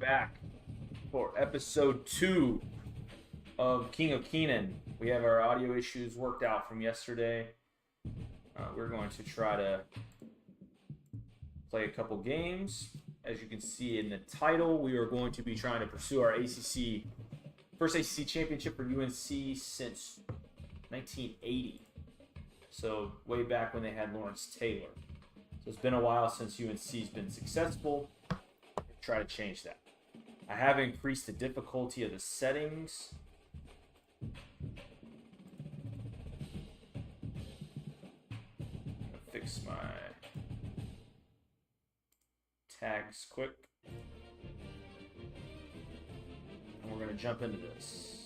back for episode 2 of King of Kenan. We have our audio issues worked out from yesterday. We're going to try to play a couple games. As you can see in the title, we are going to be trying to pursue our ACC, first ACC championship for UNC since 1980. So way back when they had Lawrence Taylor. So it's been a while since UNC's been successful. Try to change that. I have increased the difficulty of the settings. Fix my tags quick. And we're going to jump into this.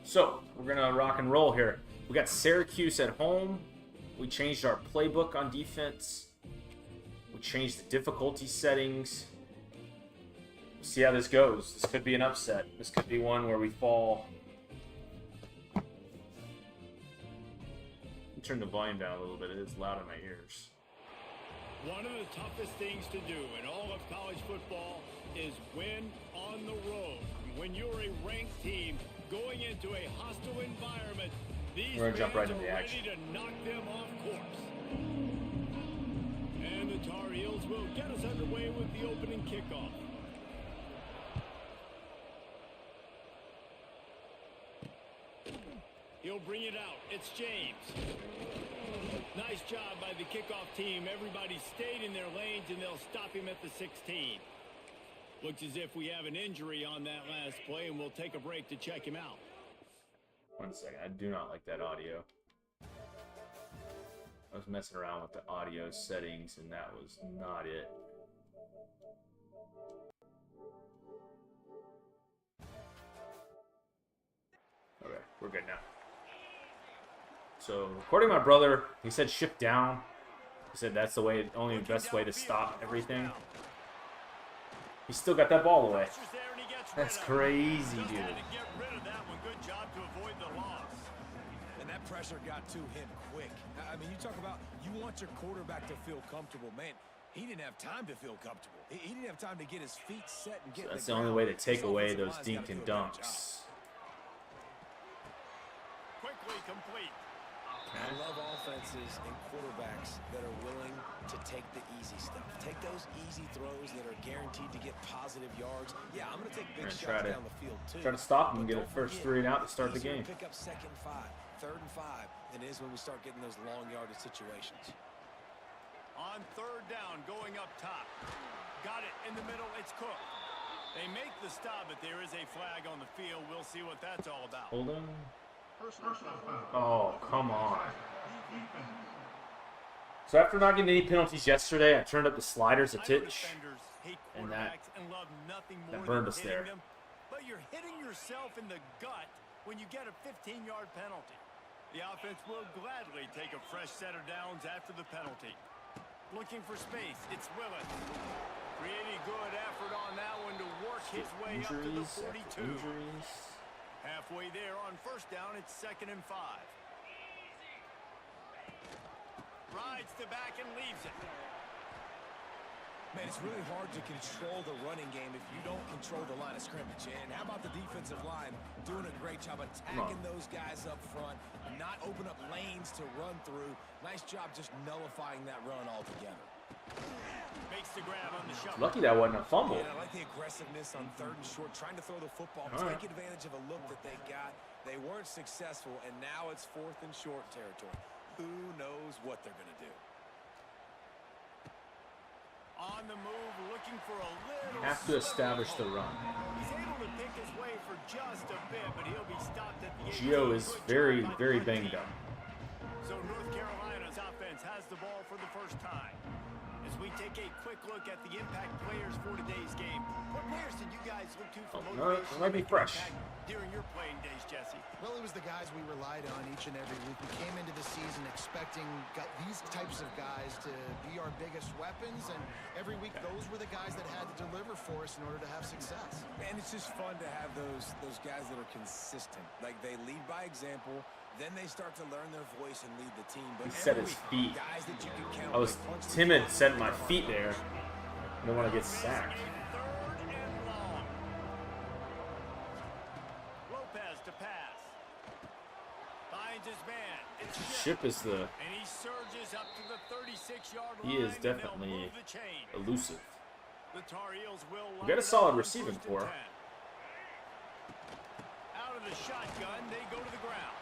So, we're going to rock and roll here. We got Syracuse at home. We changed our playbook on defense. We changed the difficulty settings. We'll see how this goes. This could be an upset. This could be one where we fall. Turn the volume down a little bit. It is loud in my ears. One of the toughest things to do in all of college football is win on the road. When you're a ranked team going into a hostile environment, these we're gonna jump right into the ready action. to knock them off course. And the Tar Heels will get us underway with the opening kickoff. He'll bring it out. It's James. Nice job by the kickoff team. Everybody stayed in their lanes, and they'll stop him at the 16. Looks as if we have an injury on that last play, and we'll take a break to check him out. 1 second. I do not like that audio. I was messing around with the audio settings, and that was not it. Okay, we're good now. So, according to my brother, he said shift down. He said that's the way, only the best way to stop everything. He still got that ball away. That's crazy, dude. And that pressure got to him quick. I mean, you talk about you want your quarterback to feel comfortable. Man, he didn't have time to feel comfortable. He didn't have time to get his feet set and get. So that's the only way to take away those dink and dunks. Quickly complete. I love offenses and quarterbacks that are willing to take the easy stuff. Take those easy throws that are guaranteed to get positive yards. Yeah, I'm going to take big shots down the field too. Try to stop him and get a first 3 and out to start the game. Pick up 2nd and 5, 3rd and 5, than it is when we start getting those long yardage situations. On 3rd down, going up top. Got it in the middle. It's Cook. They make the stop, but there is a flag on the field. We'll see what that's all about. Hold on. Oh, come on. So after not getting any penalties yesterday, I turned up the sliders a titch, and that burned us there. But you're hitting yourself in the gut when you get a 15-yard penalty. The offense will gladly take a fresh set of downs after the penalty. Looking for space, it's Willis. Creating good effort on that one to work his way up to the 42. Halfway there on 1st down, it's 2nd and 5. Rides to back and leaves it. Man, it's really hard to control the running game if you don't control the line of scrimmage. And how about the defensive line doing a great job attacking those guys up front, not open up lanes to run through. Nice job just nullifying that run altogether. Makes the grab on the shot. Lucky that wasn't a fumble. Yeah, I like the aggressiveness on 3rd and short, trying to throw the football, take advantage of a look that they got. They weren't successful, and now it's 4th and short territory. Who knows what they're going to do? On the move, looking for a little. Have to establish the run. He's able to pick his way for just a bit, but he'll be stopped at the 18. Gio is very, very banged up. So North Carolina's offense has the ball for the first time. As we take a quick look at the impact players for today's game, what players did you guys look to for motivation? It might be fresh. During your playing days, Jesse? Well, it was the guys we relied on each and every week. We came into the season expecting these types of guys to be our biggest weapons, and every week those were the guys that had to deliver for us in order to have success. And it's just fun to have those guys that are consistent. Like, they lead by example, then they start to learn their voice and lead the team. But He set his feet. guys that you can count, I was timid setting my feet there. I don't want to get sacked. Third and long. Lopez to pass. Finds his man. It's Ship is the. and he surges up to the 36-yard line. He is and they'll definitely move the chain. elusive. The Tar Heels will We line got a it solid up on receiving 1st and core. 10. Out of the shotgun, they go to the ground.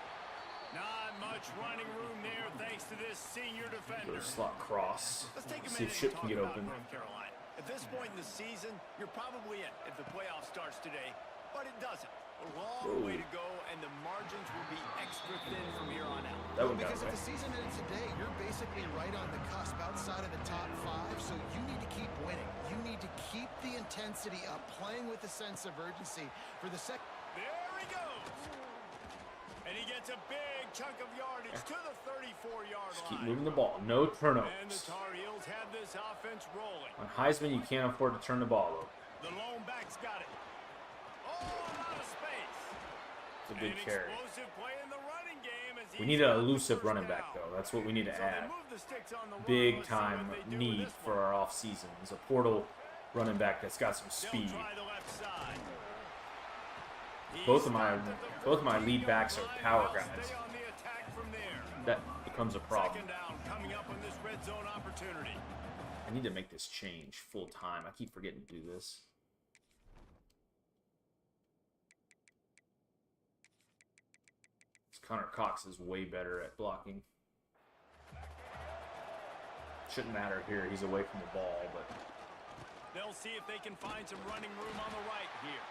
Not much running room there thanks to this senior Go defender. to slot cross. Let's take a See if minute Ship and can talk get about open. North Carolina. At this point in the season, you're probably in if the playoff starts today, but it doesn't. A long way to go, and the margins will be extra thin from here on out. That one got Because if away. the season ends today, you're basically right on the cusp outside of the top 5, so you need to keep winning. You need to keep the intensity up, playing with a sense of urgency for the second. There he goes. And he gets a big chunk of yardage to the 34-yard Just line. keep moving the ball. No And the turnovers. Tar Heels have this offense rolling. On Heisman, you can't afford to turn the ball over. The lone back's got it. Oh, a lot of space. It's a big An carry. explosive play in the running game as We he's need an got the elusive first running back, down. though. That's what we need to So they add. move the sticks on the run. Big Let's see what time they do with need this for one. our off season is a portal running back that's got some They'll speed. try the left side. Both He's of my stopped at the both of my lead 14-yard backs are line. power They'll guys. stay on the attack from there. That becomes a problem. Second down coming up on this red zone opportunity. I need to make this change full time. I keep forgetting to do this. Connor Cox is way better at blocking. Shouldn't matter here. He's away from the ball, but They'll see if they can find some running room on the right here.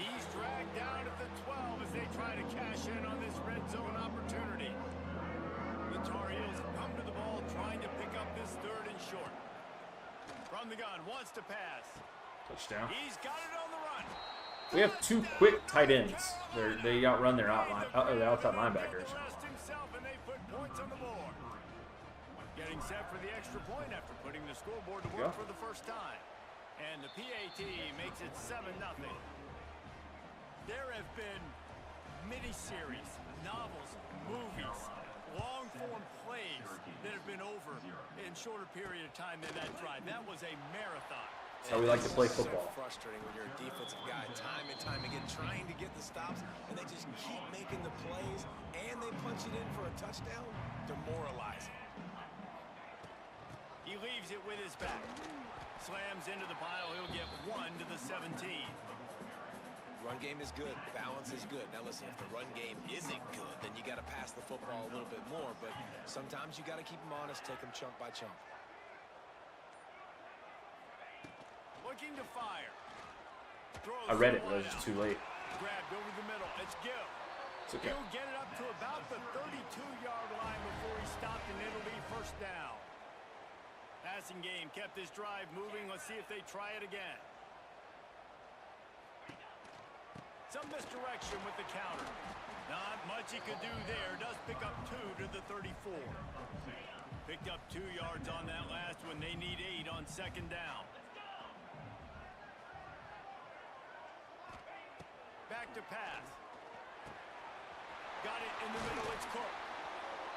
He's dragged down at the 12 as they try to cash in on this red zone opportunity. The Tar Heels come to the ball trying to pick up this third and short. From the gun, wants to pass. touchdown. He's got it on the run. We have two quick tight ends. They outrun their the outside linebackers. Rest himself and they put points on the board. Getting set for the extra point after putting the scoreboard to work for the first time. And the PAT makes it 7-0. There have been miniseries, novels, movies, long-form plays that have been over in shorter period of time than that drive. That was a marathon. That's how we like to play football. So frustrating when you're a defensive guy, time and time again, trying to get the stops, and they just keep making the plays, and they punch it in for a touchdown. Demoralizing. He leaves it with his back. Slams into the pile. He'll get 1 to the 17. Run game is good. Balance is good. Now listen, if the run game isn't good, then you got to pass the football a little bit more. But sometimes you got to keep them honest, take them chunk by chunk. Looking to fire. Throws I read to it, the but it was wideout. just too late. Grabbed over the middle. It's Gill. It's okay. He'll get it up to about the 32-yard line before he stopped, and it'll be first down. Passing game kept this drive moving. Let's see if they try it again. Some misdirection with the counter. Not much he could do there. Does pick up 2 to the 34. Picked up 2 yards on that last one. They need 8 on second down. Back to pass. Got it in the middle. It's Cook.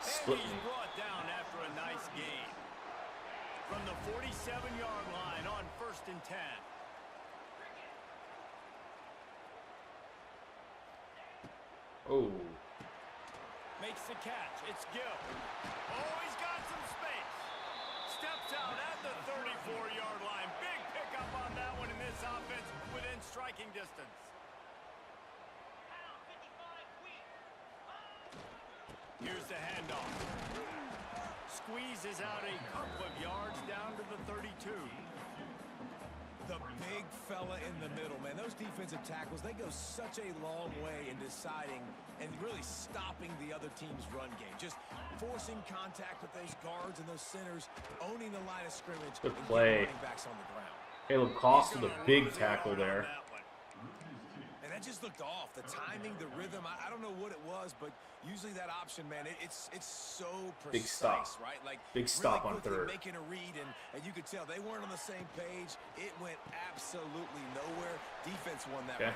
Split And he's me. brought down after a nice gain. From the 47-yard line on 1st and 10. Oh, Makes the catch. It's Gill. Oh, he's got some space. Steps out at the 34-yard line. Big pickup on that one in this offense within striking distance. Here's the handoff. Squeezes out a couple of yards down to the 32. The big fella in the middle, man. Those defensive tackles, they go such a long way in deciding and really stopping the other team's run game. Just forcing contact with those guards and those centers, owning the line of scrimmage, Good and play. getting running backs on the ground. Caleb Cost with a big tackle there. And that just looked off. The timing, the rhythm, I don't know what it was, but usually that option, man, it's so precise, Big stop. right? Like Big stop really on third. making a read, and you could tell they weren't on the same page. It went absolutely nowhere. Defense won that round.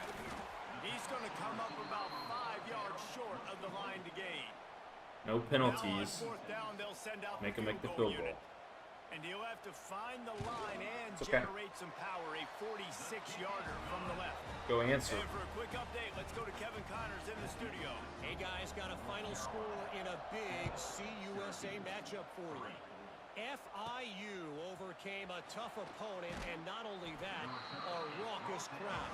He's going to come up about 5 yards short of the line to gain. No penalties. Now on 4th down, they'll send out Make him make the field field goal. And he'll have to find the line and Okay. generate some power. A 46-yarder from the left. Go answer. And for a quick update, let's go to Kevin Connors in the studio. Hey guys, got a final score in a big CUSA matchup for you. FIU overcame a tough opponent, and not only that, a raucous crowd.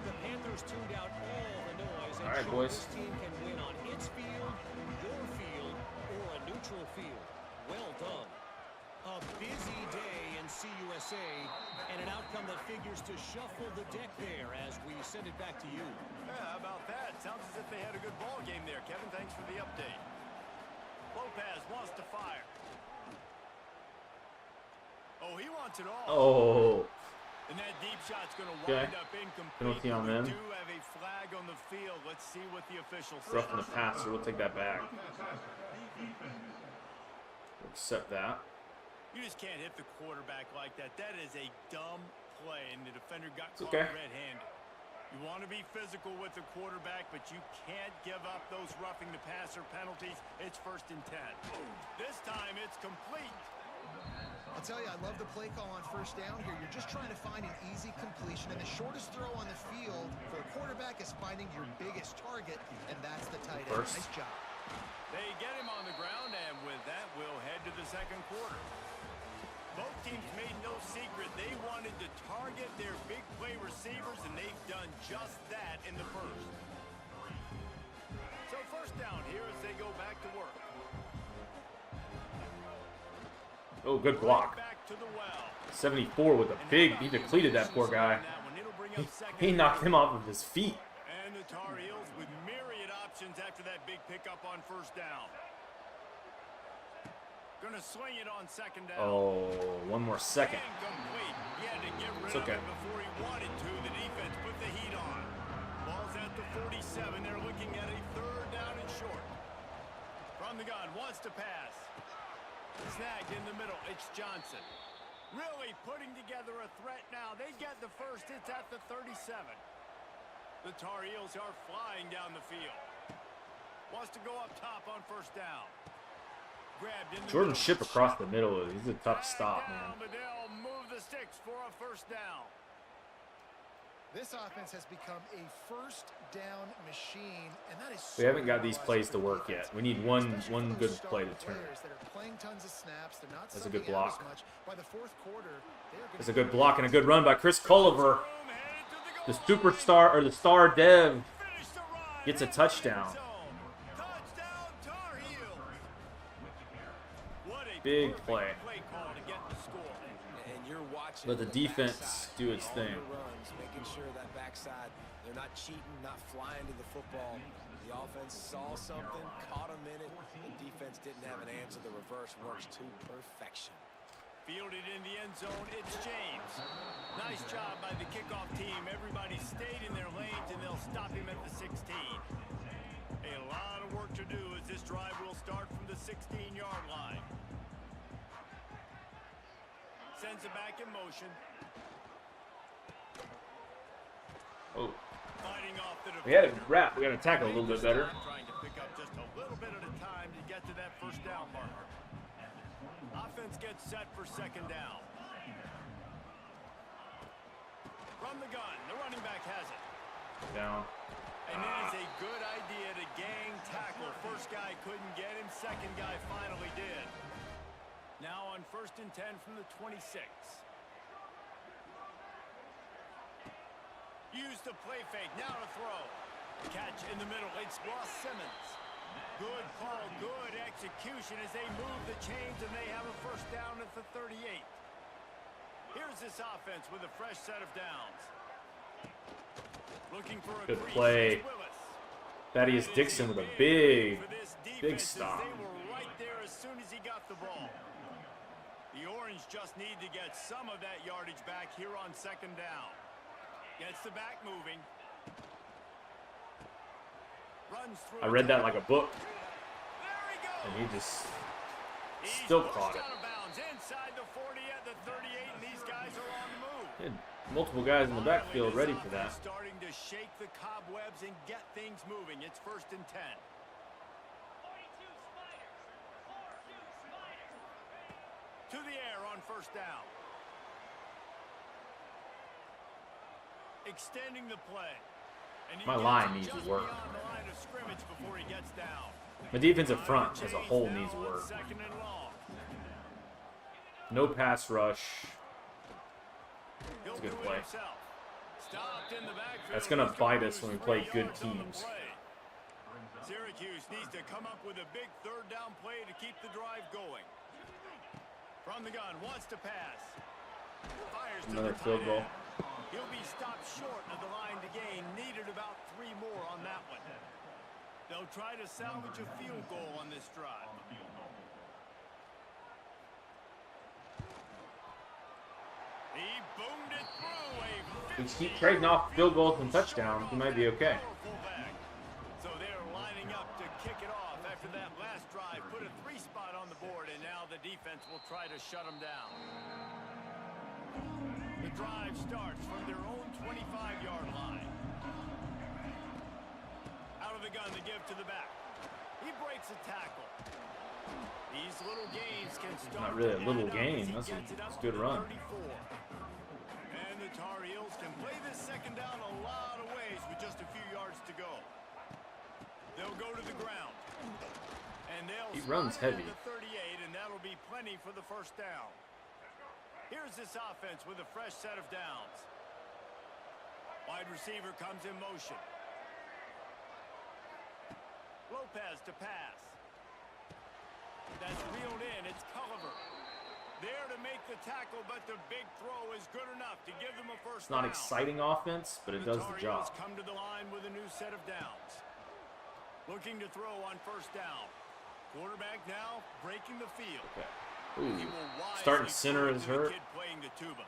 The Panthers tuned out all the noise and showed boys. this team can win on its field, your field, or a neutral field. Well done. A busy day in CUSA, and an outcome that figures to shuffle the deck there as we send it back to you. Yeah, how about that? Sounds as if they had a good ball game there. Kevin, thanks for the update. Lopez wants to fire. Oh, he wants it all. Oh. And that deep shot's going to Okay. wind up incomplete. Penalty on them. We do have a flag on the field. Let's see what the officials say. Rough in the pass, so we'll take that back. We'll accept that. You just can't hit the quarterback like that. That is a dumb play, and the defender got caught okay. red-handed. You want to be physical with the quarterback, but you can't give up those roughing the passer penalties. It's 1st and 10. This time it's complete. I'll tell you, I love the play call on 1st down here. You're just trying to find an easy completion, and the shortest throw on the field for a quarterback is finding your biggest target, and that's the tight end. Nice job. They get him on the ground, and with that, we'll head to the 2nd quarter. Both teams made no secret they wanted to target their big play receivers, and they've done just that in the 1st. So 1st down here as they go back to work. Oh, good block. Back to the well. 74 with a big, he depleted that poor guy. He knocked him off of his feet. And the Tar Heels with myriad options after that big pickup on 1st down. Gonna swing it on 2nd down. Oh, one more second. Incomplete. He had to get rid It's okay. of it before he wanted to. The defense put the heat on. Ball's at the 47. They're looking at a 3rd down and short. From the gun, wants to pass. Snagged in the middle. It's Johnson. Really putting together a threat now. They get the 1st. It's at the 37. The Tar Heels are flying down the field. Wants to go up top on 1st down. Jordan Ship across the middle. He's a tough stop, man. But they'll move the sticks for a 1st down. This offense has become a 1st down machine, and that is We haven't got these plays to work yet. We need one good play to turn. That's a good block. That's a good block and a good run by Chris Culliver. The superstar, or the star dev, gets a touchdown. Big play. Let the defense do its thing. Making sure that backside, they're not cheating, not flying to the football. The offense saw something, caught them in it. The defense didn't have an answer. The reverse works to perfection. Fielded in the end zone, it's James. Nice job by the kickoff team. Everybody stayed in their lanes, and they'll stop him at the 16. A lot of work to do as this drive will start from the 16-yard line. Sends it back in motion. Oh. Fighting off the We had it wrapped. We got to tackle a little bit better. Trying to pick up just a little bit at a time to get to that 1st down marker. Offense gets set for 2nd down. From the gun, the running back has it. Down. And it is a good idea to gang tackle. First guy couldn't get him, 2nd guy finally did. Now on 1st and 10 from the 26. Use the play fake, now to throw. Catch in the middle, it's Ross Simmons. Good call, good execution as they move the chains, and they have a 1st down at the 38. Here's this offense with a fresh set of downs. Looking for a good play. Thaddeus Dixon with a big stop. They were right there as soon as he got the ball. The Orange just need to get some of that yardage back here on 2nd down. Gets the back moving. I read that like a book, and he just still caught it. Inside the 40 at the 38, and these guys are on the move. He had multiple guys in the backfield ready for that. Starting to shake the cobwebs and get things moving. It's 1st and 10. To the air on 1st down. Extending the play. And My line needs to work. the line of scrimmage before he gets down. The defensive front as a whole needs work. 2nd and long. No pass rush. That's a good play. That's going to bite us when we play good teams. Syracuse needs to come up with a big 3rd down play to keep the drive going. From the gun, wants to pass. Fires to Another the field tight goal. end. He'll be stopped short of the line to gain. Needed about 3 more on that one. They'll try to salvage a field goal on this drive. He boomed it through. We keep trading off field goals and touchdowns. We might be okay. So they're lining up to kick it off after that last drive. Put a 3 spot on the board, and now the defense will try to shut them down. The drive starts from their own 25-yard line. Out of the gun to give to the back. He breaks a tackle. These little gains can start. Not really a little to add up gain. as he That's gets it a up good to run. 34. And the Tar Heels can play this 2nd down a lot of ways with just a few yards to go. They'll go to the ground. And they'll He runs slide heavy. at the 38, and that'll be plenty for the 1st down. Here's this offense with a fresh set of downs. Wide receiver comes in motion. Lopez to pass. That's reeled in. It's Culliver. There to make the tackle, but the big throw is good enough to give them a 1st It's not down. exciting offense, but it does Tar the job. Heels come to the line with a new set of downs. Looking to throw on 1st down. Quarterback now breaking the field. Okay. He Ooh. will wisely Starting center throw is to the hurt. kid playing the tuba.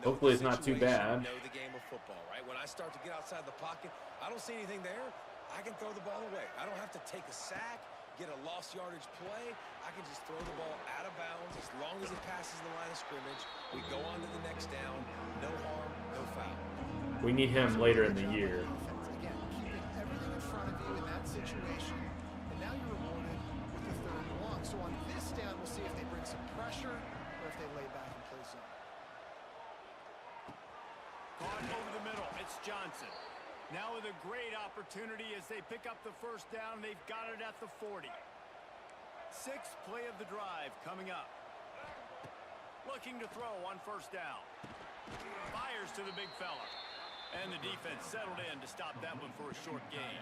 Hopefully it's not too Situation, bad. Know the game of football, right? When I start to get outside the pocket, I don't see anything there. I can throw the ball away. I don't have to take a sack, get a lost yardage play. I can just throw the ball out of bounds as long as it passes the line of scrimmage. We go on to the next down. No harm, no foul. We need him later in the year. Again, keeping everything in front of you in that situation, and now you're rewarded with the 3rd and long. So on this down, we'll see if they bring some pressure or if they lay back and play zone. Caught over the middle. It's Johnson. Now with a great opportunity as they pick up the 1st down. They've got it at the 40. 6th play of the drive coming up. Looking to throw on 1st down. Fires to the big fella. And the defense settled in to stop that one for a short gain.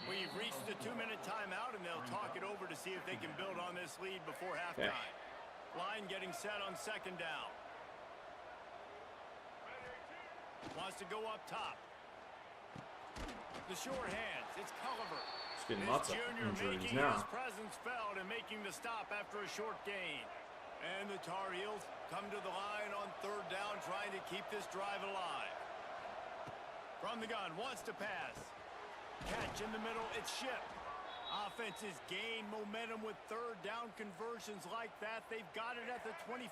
We've reached the 2-minute timeout, and they'll talk it over to see if they can build on this lead before halftime. Line getting set on 2nd down. Wants to go up top. The short hands. It's Culliver. It's getting This lots of junior injuries making now. his presence felt and making the stop after a short gain. And the Tar Heels come to the line on 3rd down, trying to keep this drive alive. From the gun, wants to pass. Catch in the middle, it's Ship. Offenses gain momentum with 3rd down conversions like that. They've got it at the 25.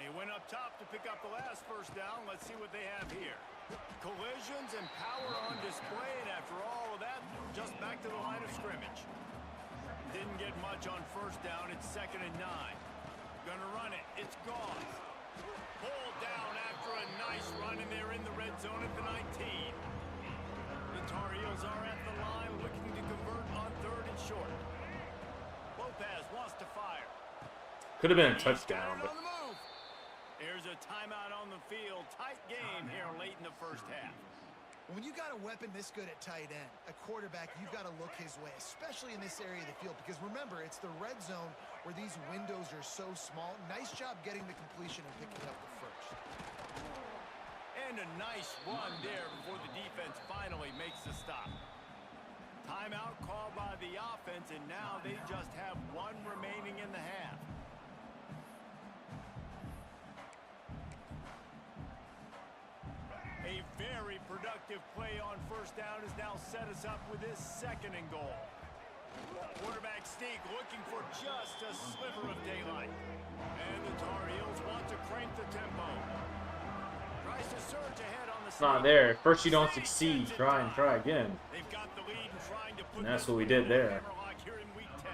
They went up top to pick up the last 1st down. Let's see what they have here. Collisions and power on display, and after all of that, just back to the line of scrimmage. Didn't get much on 1st down. It's 2nd and 9. Gonna run it. It's gone. Pulled down after a nice run, and they're in the red zone at the 19. The Tar Heels are at the line looking to convert on 3rd and short. Lopez wants to fire. Could have been a He's got touchdown, it but on the move. Here's a timeout on the field. Tight game here late in the 1st half. When you got a weapon this good at tight end, a quarterback, you've got to look his way, especially in this area of the field. Because remember, it's the red zone where these windows are so small. Nice job getting the completion and picking up the 1st. And a nice run there before the defense finally makes the stop. Timeout called by the offense, and now they just have 1 remaining in the half. A A very productive play on first down has now set us up with this 2nd and goal. Quarterback sneak looking for just a sliver of daylight. And the Tar Heels want to crank the tempo. Tries to surge ahead on the It's not there. First you don't succeed. Try and try again. They've got the lead and trying to put And that's what we did there. here in week 10.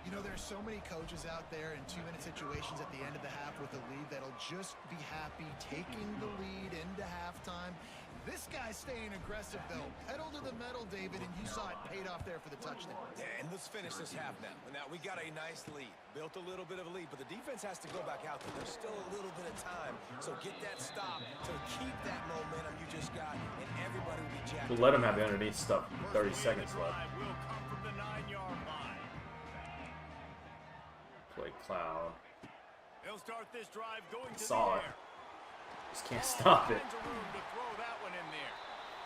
You know, there's so many coaches out there in 2-minute situations at the end of the half with a lead that'll just be happy taking the lead into halftime. This guy's staying aggressive, though. Pedal to the metal, David, and you saw it paid off there for the touchdown. Yeah, and let's finish this half now. Now, we got a nice lead. Built a little bit of a lead, but the defense has to go back out there. There's still a little bit of time. So get that stop to keep that momentum you just got, and everybody will be jacked. We'll let him have the underneath stuff. 30 seconds left. Will come from the 9-yard line. Play cloud. They'll start this drive going to Saw the it. air. Just can't stop it. Finds a room to throw that one in there.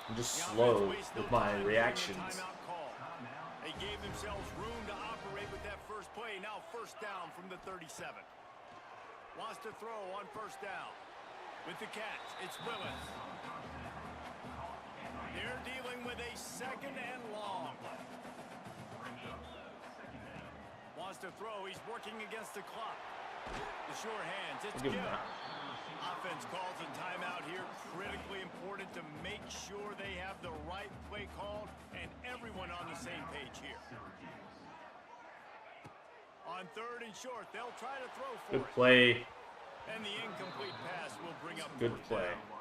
I'm just The slow offense wastes no with my time during the reactions. timeout call. They gave themselves room to operate with that first play. Now first down from the 37. Wants to throw on first down. With the catch, it's Willis. They're dealing with a 2nd and long. Wants to throw. He's working against the clock. The sure hands. It's I'll give him good. that. Offense calls a timeout here. Critically important to make sure they have the right play called and everyone on the same page here. On 3rd and short, they'll try to throw for Good it. play. And the incomplete pass will bring up Good fourth play. down.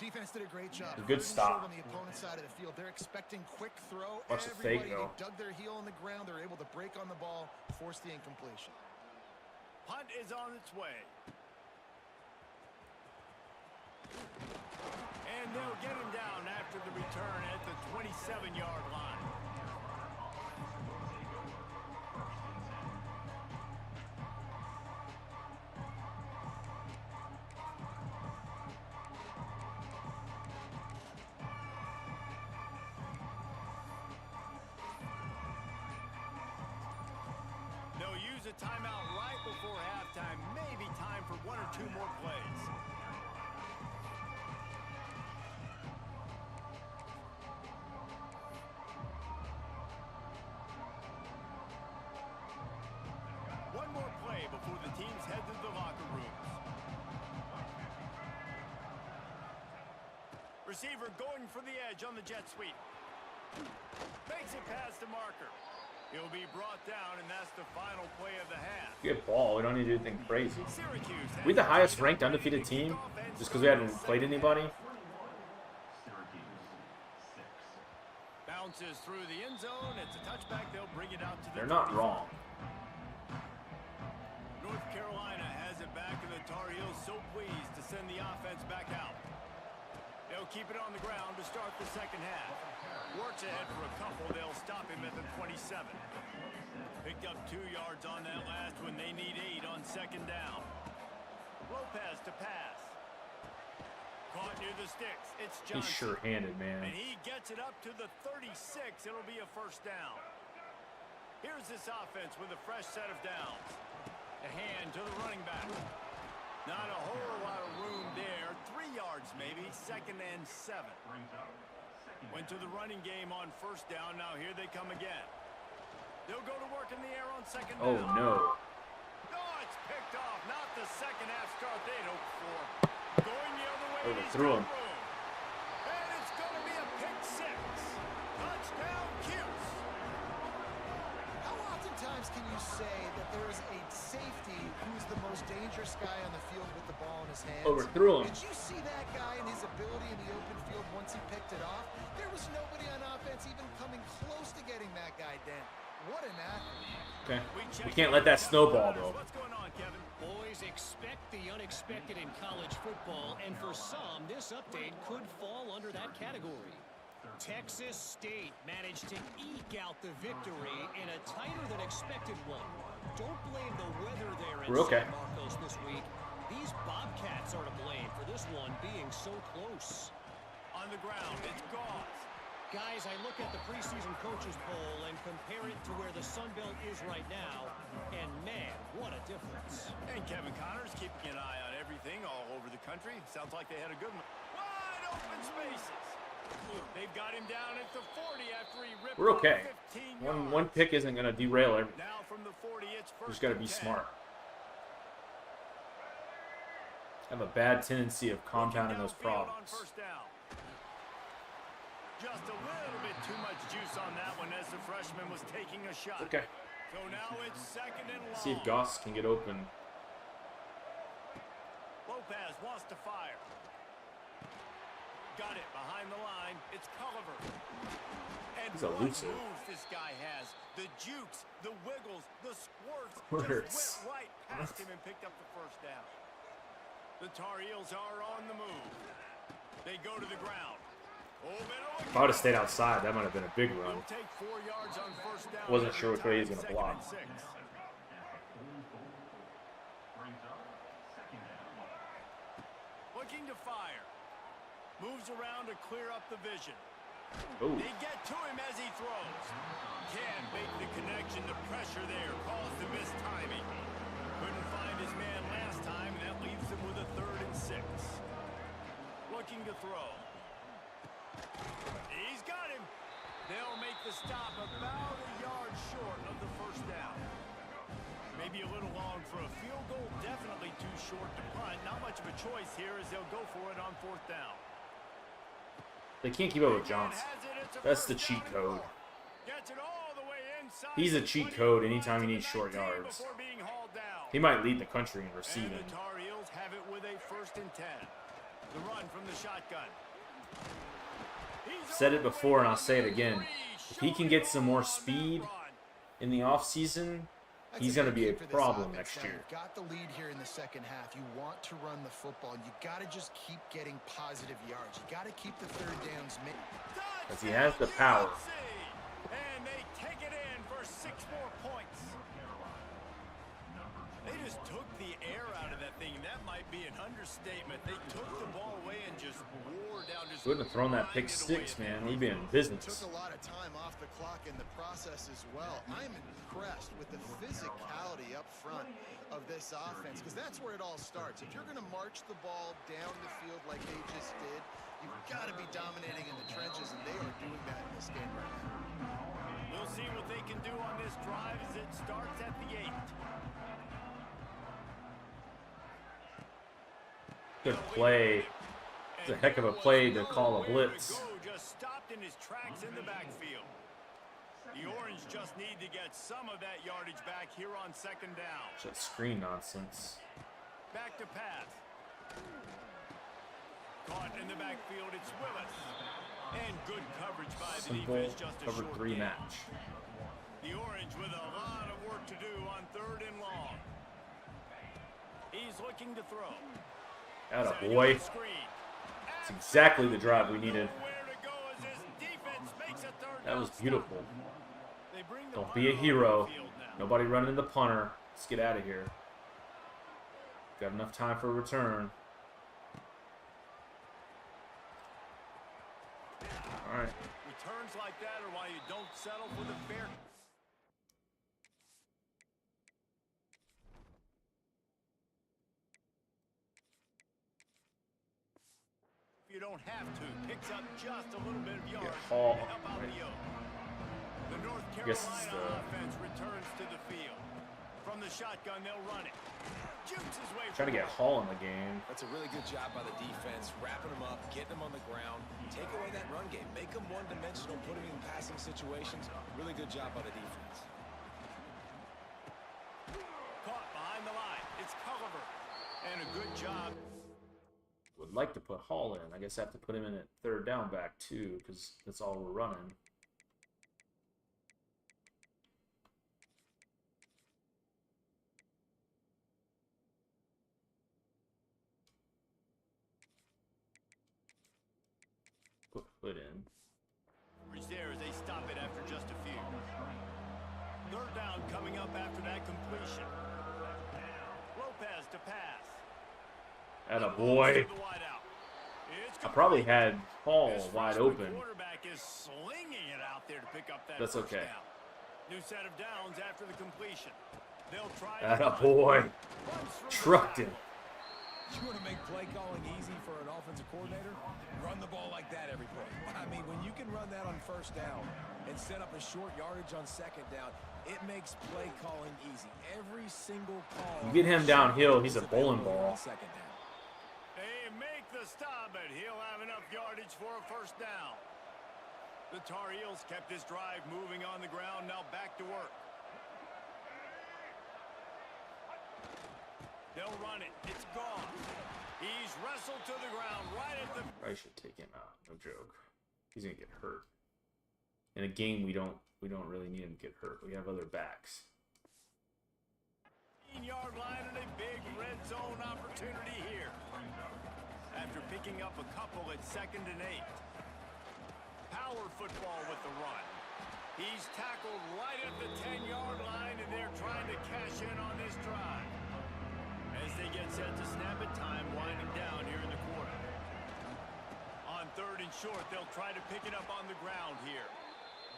Defense did a great job. A good 3rd and stop. short on the opponent's side of the field. They're expecting quick throw. Watch the fake, Everybody, though. they dug their heel on the ground. They're able to break on the ball, force the incompletion. Punt is on its way. And they'll get him down after the return at the 27-yard line. They'll use a timeout right before halftime. Maybe time for 1 or 2 more plays. One more play before the teams head to the locker rooms. Receiver going for the edge on the jet sweep. Makes it past the marker. He'll be brought down, and that's the final play of the half. Good ball. We don't need to do anything crazy. Syracuse We the highest ranked undefeated team just because we hadn't played anybody. Bounces through the end zone. It's a touchback. They'll bring it out to the They're not 35. wrong. North Carolina has it back, and the Tar Heels so pleased to send the offense back out. They'll keep it on the ground to start the second half. Works ahead for a couple. They'll stop him at the 27. Picked up 2 yards on that last one. They need 8 on second down. Lopez to pass. Caught near the sticks. It's Johnson. He's sure-handed, man. And he gets it up to the 36. It'll be a first down. Here's this offense with a fresh set of downs. A hand to the running back. Not a whole lot of room there. 3 yards maybe. 2nd and 7. Went to the running game on first down. Now here they come again. They'll go to work in the air on second Oh, down. no. No, it's picked off. Not the second half start they'd hoped for. Going the other way. Overthrew him. And it's going to be a pick 6. Touchdown, Cuse. How oftentimes can you say that there is a safety who's the most dangerous guy on the field with the ball in his hands? Overthrew him. Did you see that guy and his ability in the open field once he picked it off? There was nobody on offense even coming close to getting that guy down. What an athlete. Okay. We can't let that snowball, though. What's going on, Kevin? Boys, expect the unexpected in college football, and for some, this update could fall under that category. Texas State managed to eke out the victory in a tighter than expected one. Don't blame the weather there in We're okay. San Marcos this week. These Bobcats are to blame for this one being so close. On the ground, it's Gauze. Guys, I look at the preseason coaches poll and compare it to where the Sun Belt is right now, and man, what a difference. And Kevin Connors keeping an eye on everything all over the country. Sounds like they had a good one. Whoa! open spaces. They've got him down at the 40 after he ripped We're okay. off 15 yards. One pick isn't going to derail everything. Now from the 40, it's You just first got to and be 10. smart. I have a bad tendency of compounding those problems. Just a little bit too much juice on that one as the freshman was taking a shot. Okay. So now it's second and long. See if Goss can get open. Lopez wants to fire. Got it behind the line. It's Culliver. And He's what elusive. moves this guy has. The jukes, the wiggles, the squirts. Squirts. Just went right past him and picked up the first down. The Tar Heels are on the move. They go to the ground. If I would have stayed outside, that might have been a big run. We'll take 4 yards on first down. Wasn't sure which way he was going to block. Looking to fire. Moves around to clear up the vision. Ooh. They get to him as he throws. Can't make the connection. The pressure there caused the missed timing. Couldn't find his man last time, and that leaves him with a 3rd and 6. Looking to throw. He's got him. They'll make the stop about a yard short of the first down. Maybe a little long for a field goal. Definitely too short to punt. Not much of a choice here as they'll go for it on 4th down. They can't keep up with Johnson. That's the cheat code. He's a cheat code anytime he needs short yards. He might lead the country in receiving. And the Tar Heels have it with a 1st and 10. The run from the shotgun. I've said it before and I'll say it again. If he can get some more speed in the offseason, he's going to be a problem next year. You've got the lead here in the second half. You want to run the football. You got to just keep getting positive yards. You got to keep the 3rd downs. Because he has the power. And they take it in for 6 more points. They just took the air out of that thing. That might be an understatement. They took the ball away and just wore down. Just wouldn't have thrown that pick 6, man. We'd be in business. Took a lot of time off the clock in the process as well. I'm impressed with the physicality up front of this offense, because that's where it all starts. If you're going to march the ball down the field like they just did, you've got to be dominating in the trenches, and they are doing that in this game right now. We'll see what they can do on this drive as it starts at the 8. Good play. It's a heck of a play to call a blitz. Just stopped in his tracks in the backfield. The Orange just need to get some of that yardage back here on 2nd down. That screen nonsense. Back to pass. Caught in the backfield, it's Willis. And good coverage by the Simple defense, just a cover short 3 gain. match. The Orange with a lot of work to do on 3rd and long. He's looking to throw. Atta boy. It's exactly the drive we needed. That was beautiful. Don't be a hero. Nobody running the punter. Let's get out of here. Got enough time for a return. All right. Returns like that are why you don't settle for the fair. You don't have to. Picks up just a little bit of yards. Hall. Up out the yoke. The North Carolina offense returns to the field. From the shotgun, they'll run it. Jukes his way. Trying to get Hall in the game. That's a really good job by the defense, wrapping them up, getting them on the ground, take away that run game, make them one-dimensional, put them in passing situations. Really good job by the defense. Caught behind the line. It's Culliver. And a good job. Would like to put Hall in. I guess I have to put him in at 3rd down back too, because that's all we're running. Put Hood in. There as they stop it after just a few. 3rd down coming up after that completion. Lopez to pass. Atta boy. I probably had Hall wide open. Quarterback is slinging it out there to pick up that. That's okay. New set of downs after the completion. They'll try. Atta boy. Trucked him. You want to make play calling easy for an offensive coordinator? Run the ball like that every play. I mean, when you can run that on first down and set up a short yardage on second down, it makes play calling easy. Every single call. You get him downhill, he's a bowling ball. Second down. They make the stop, but he'll have enough yardage for a first down. The Tar Heels kept this drive moving on the ground. Now back to work. They'll run it. It's gone. He's wrestled to the ground right at the... I should take him out. No joke. He's gonna get hurt. In a game we don't really need him to get hurt. We have other backs. 15-yard line and a big red zone opportunity here. After picking up a couple at 2nd and 8. Power football with the run. He's tackled right at the 10-yard line, and they're trying to cash in on this drive. As they get set to snap it, time winding down here in the quarter. On 3rd and short, they'll try to pick it up on the ground here.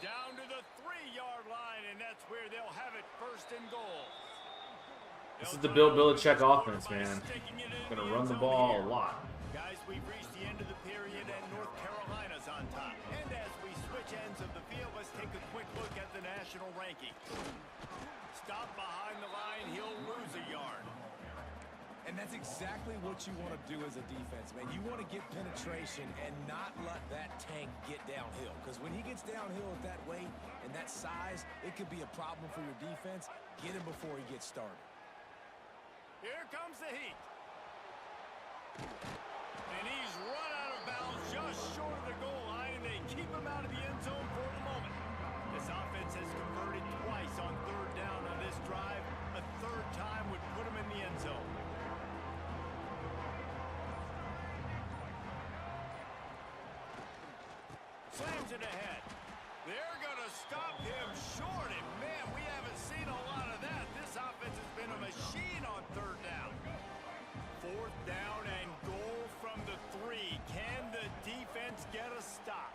Down to the 3-yard line, and that's where they'll have it 1st and goal. This is the Bill Belichick offense, man. Gonna run the ball a lot. Guys, we've reached the end of the period, and North Carolina's on top. And as we switch ends of the field, let's take a quick look at the national ranking. Stop behind the line, he'll lose a yard. And that's exactly what you want to do as a defense, man. You want to get penetration and not let that tank get downhill. Because when he gets downhill at that weight and that size, it could be a problem for your defense. Get him before he gets started. Here comes the heat. And he's run out of bounds just short of the goal line, and they keep him out of the end zone for the moment. This offense has converted twice on 3rd down on this drive. A 3rd time would put him in the end zone. Slams it ahead. They're going to stop him short, and man, we haven't seen a lot of that. This offense has been a machine on 3rd down. 4th down and goal from the 3. Can the defense get a stop?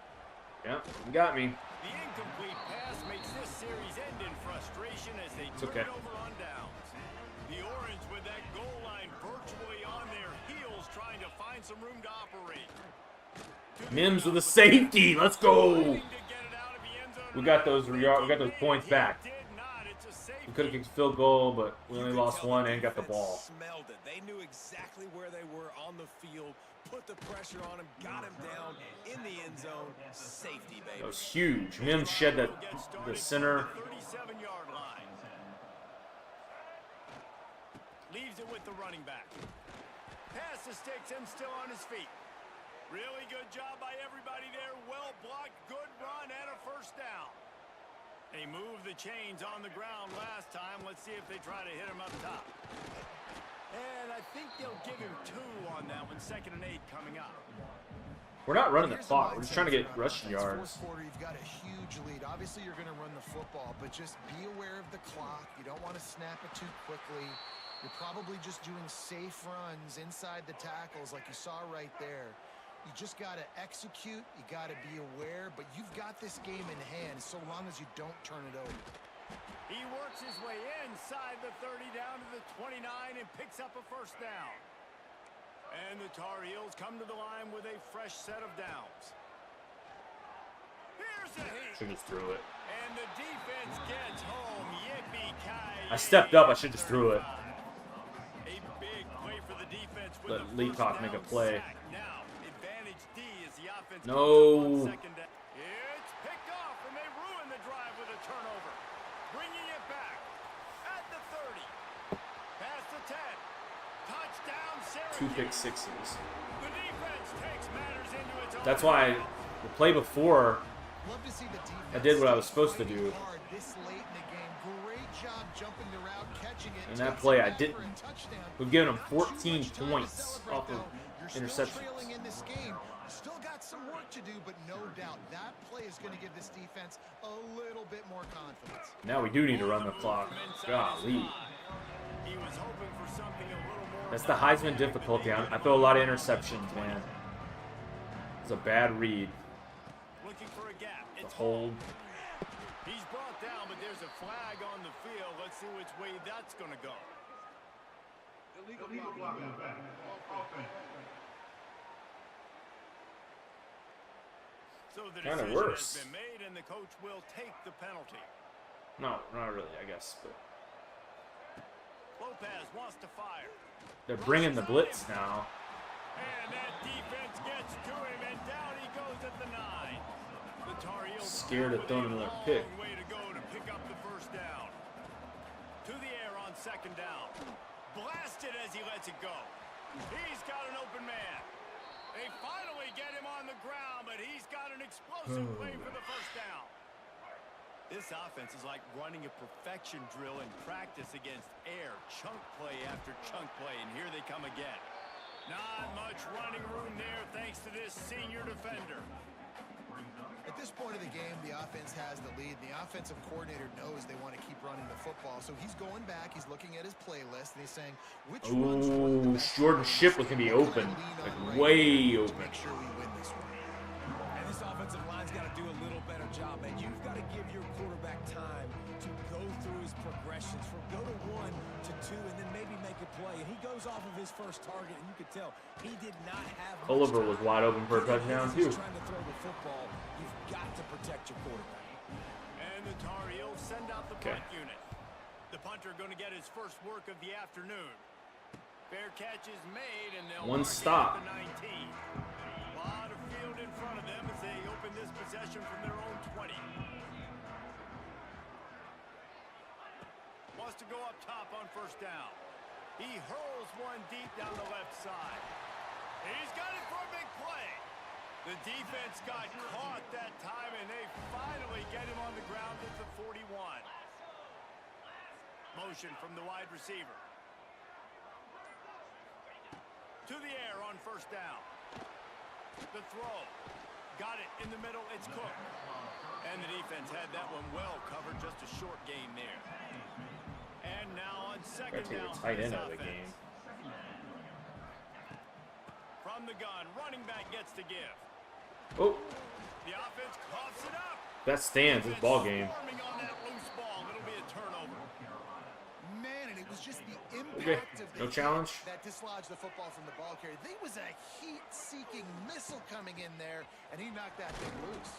Yep, you got me. The incomplete pass makes this series end in frustration as they turn it over on downs. The Orange with that goal line virtually on their heels, trying to find some room to operate. Mims with a safety. Let's go. We got those points back. We could have kicked a field goal, but we only lost one and got the ball. Smelled it. They knew exactly where they were on the field, put the pressure on him, got him down in the end zone. Safety, baby. That was huge. Mims shed the center. 37-yard line. Leaves it with the running back. Pass the sticks, him still on his feet. Really good job by everybody there. Well blocked, good run, and a 1st down. They moved the chains on the ground last time. Let's see if they try to hit him up top. And I think they'll give him 2 on that one. 2nd and 8 coming up. We're not running the clock. We're just trying to get rushing yards. 4th quarter, you've got a huge lead. Obviously, you're going to run the football, but just be aware of the clock. You don't want to snap it too quickly. You're probably just doing safe runs inside the tackles like you saw right there. You just got to execute. You got to be aware, but you've got this game in hand so long as you don't turn it over. He works his way inside the 30 down to the 29 and picks up a 1st down. And the Tar Heels come to the line with a fresh set of downs. Here's the heat. Should just threw it. And the defense gets home. Yippee-ki-yay. I stepped up. I should just threw it. A big play for the defense with Let the Leacock make a first play. down sack. Now, advantage D as the offense No. comes up on 2nd down. It's picked off, and they ruin the drive with a turnover. Bringing it back at the 30. Past the 10. Touchdown, Syracuse. 2 pick sixes. The defense takes matters into its own. That's why the play before Love to see the defense I did what I was supposed to do. hard this late in the game. Great job jumping the route, catching it. And that takes play it I back didn't. for a touchdown. We've given them Not too 14 much time to points celebrate, off of though. You're still interceptions. trailing in this game. Still got some work to do, but no doubt that play is going to give this defense a little bit more confidence. Now we do need to run the clock. Golly. He was hoping for something a little more. That's the Heisman difficulty. I throw a lot of interceptions, man. It's a bad read. Looking for a gap. The It's hold. He's brought down, but there's a flag on the field. Let's see which way that's going to go. Illegal block in the back. Offense. So the Kinda decision worse. has been made, and the coach will take the penalty. No, not really, I guess. But Lopez wants to fire. they're bringing the blitz now. And that defense gets to him, and down he goes at the 9. The Tar Heels Scared of with throwing a another long pick. way to go to pick up the first down. To the air on second down. Blasted as he lets it go. He's got an open man. They finally get him on the ground, but he's got an explosive play for the first down. This offense is like running a perfection drill in practice against air. Chunk play after chunk play, and here they come again. Not much running room there thanks to this senior defender. At this point of the game, the offense has the lead. The offensive coordinator knows they want to keep running the football, so he's going back, he's looking at his playlist, and he's saying, which ones work the best? Jordan Shipley can be open, like way to open. make sure we win this one. And this offensive line's got to do a little better job, man. You've got to give your quarterback time to go through his progressions from go to 1 to 2 and then maybe make a play. And he goes off of his first target, and you could tell he did not have much Oliver time. was wide open for a touchdown, too. He's trying to throw the football. You've got to protect your quarterback. And the Tar Heels send out the punt unit. The punter going to get his first work of the afternoon. Fair catch is made, and they'll One mark it stop. at the 19. A lot of field in front of them as they open this possession from their own 20. Wants to go up top on first down. He hurls one deep down the left side. He's got it for a big play. The defense got caught that time, and they finally get him on the ground at the 41. Motion from the wide receiver. To the air on first down. The throw. Got it in the middle. It's Cook. And the defense had that one well covered. Just a short gain there. And now on second Gotta take down a for tight this end out of the offense. game. From the gun, running back gets to give. Oh, The offense coughs it up. that stands. This ball game. Swarming on that loose ball. It'll be a turnover. Man, and it was just the Okay, impact of the no hit challenge. that dislodged the football from the ball carrier. There was a heat-seeking missile coming in there, and he knocked that thing loose.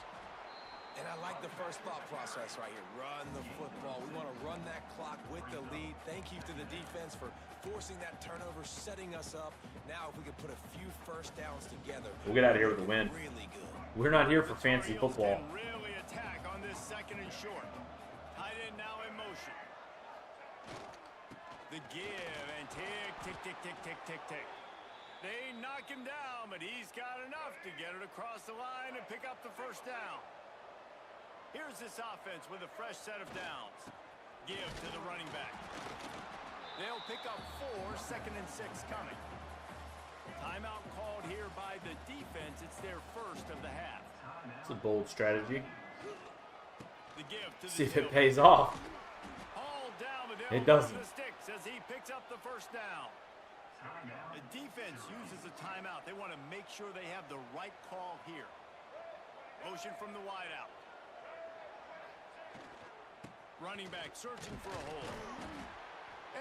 And I like the first thought process right here. Run the football. We want to run that clock with the lead. Thank you to the defense for forcing that turnover, setting us up. Now, if we could put a few first downs together, We'll get out of here with a win. really good. We're not here for fancy football. Can really attack on this second and short. Tight end now in motion. The give and tick, tick, tick, tick, tick, tick, tick. They knock him down, but he's got enough to get it across the line and pick up the first down. Here's this offense with a fresh set of downs. Give to the running back. They'll pick up 4, second and 6 coming. Timeout called here by the defense. It's their first of the half. It's a bold strategy. The give to the See if it tailback. pays off. Hauled down, but they'll It run doesn't. the sticks as he picks up the first down. The defense uses a timeout. They want to make sure they have the right call here. Motion from the wideout. Running back searching for a hole.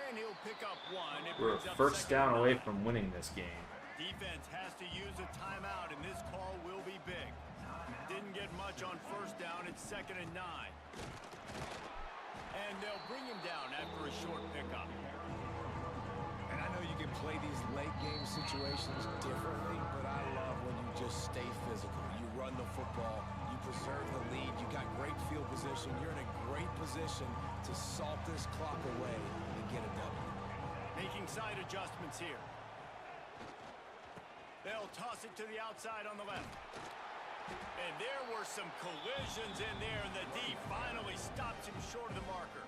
And he'll pick up 1. It We're brings a up first second down and away 9. from winning this game. Defense has to use a timeout, and this call will be big. Didn't get much on first down. It's second and 9. And they'll bring him down after a short pickup. And I know you can play these late game situations differently, but I love when you just stay physical. You run the football, you preserve the lead, you got great field position, you're in a great position to salt this clock away and get a W. Making side adjustments here. They'll toss it to the outside on the left. And there were some collisions in there, and the D finally stops him short of the marker.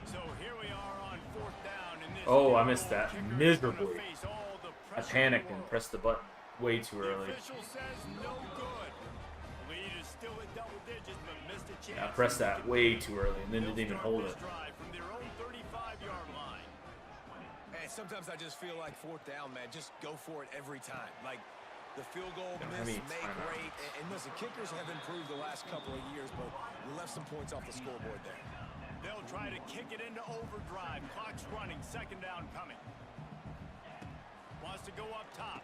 So here we are on fourth down. And this Oh, I missed that kicker is miserably. gonna face all the I pressure panicked in the and world. pressed the button way too The early. official says no good. Lead is still at double digits, but missed a chance. I pressed that way too early and then didn't even hold it. Drive from their own 35-yard line. And sometimes I just feel like fourth down, man, just go for it every time. Like, the field goal Don't have miss, any make timeouts. great. And listen, kickers have improved the last couple of years, but we left some points off the scoreboard there. They'll try to kick it into overdrive. Clock's running. Second down coming. Wants to go up top.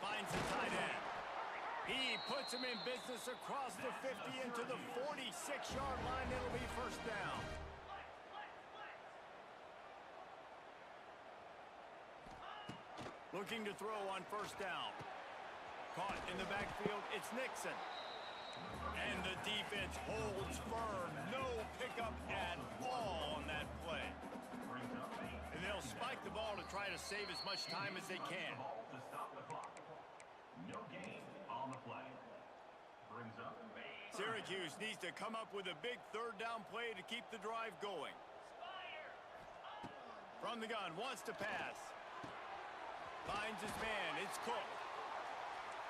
Finds the tight end. He puts him in business across the 50 into the 46-yard line. It'll be first down. Looking to throw on first down. Caught in the backfield, it's Nixon. And the defense holds firm. No pickup at all on that play. And they'll spike the ball to try to save as much time as they can. No gain on the play. Brings up. Syracuse needs to come up with a big third down play to keep the drive going. From the gun, wants to pass. Finds his man, it's Cook.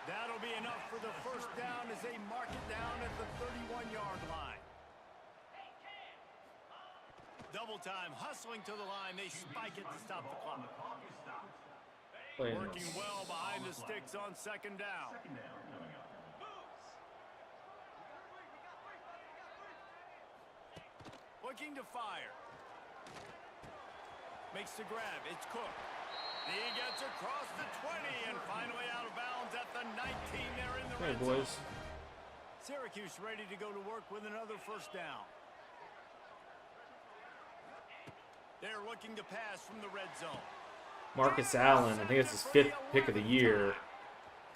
That'll be enough for the first down as they mark it down at the 31-yard line. Double time, hustling to the line. They spike it to stop the clock. Working well behind the sticks on second down. Looking to fire. Makes the grab, it's Cook. He gets across the 20 and finally out of bounds at the 19 there in the red zone. Syracuse ready to go to work with another first down. They're looking to pass from the red zone. Marcus Allen, I think it's his 5th pick of the year.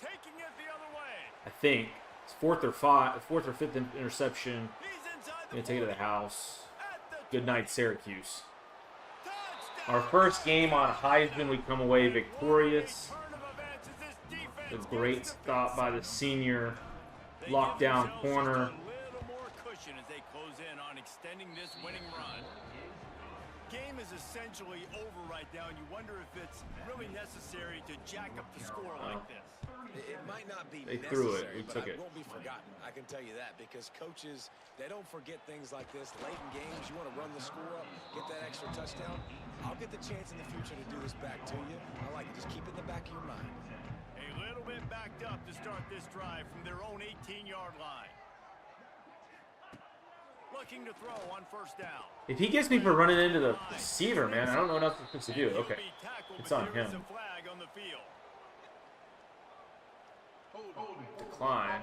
Taking it the other way. I think it's 4th or 5th interception. Gonna take it to the house. Good night, Syracuse. Our first game on Heisman, we come away victorious. A great stop by the senior lockdown corner. Game is essentially over right now, and you wonder if it's really necessary to jack up the score like this. It might not be They threw it. necessary, We took but it. it won't be forgotten. I can tell you that because coaches, they don't forget things like this. Late in games, you want to run the score up, get that extra touchdown. I'll get the chance in the future to do this back to you. I like it. Just keep it in the back of your mind. A little bit backed up to start this drive from their own 18-yard line. Looking to throw on first down. If he gets me for running into the receiver, man, I don't know what else I'm supposed to do. Okay, it's on him. Decline.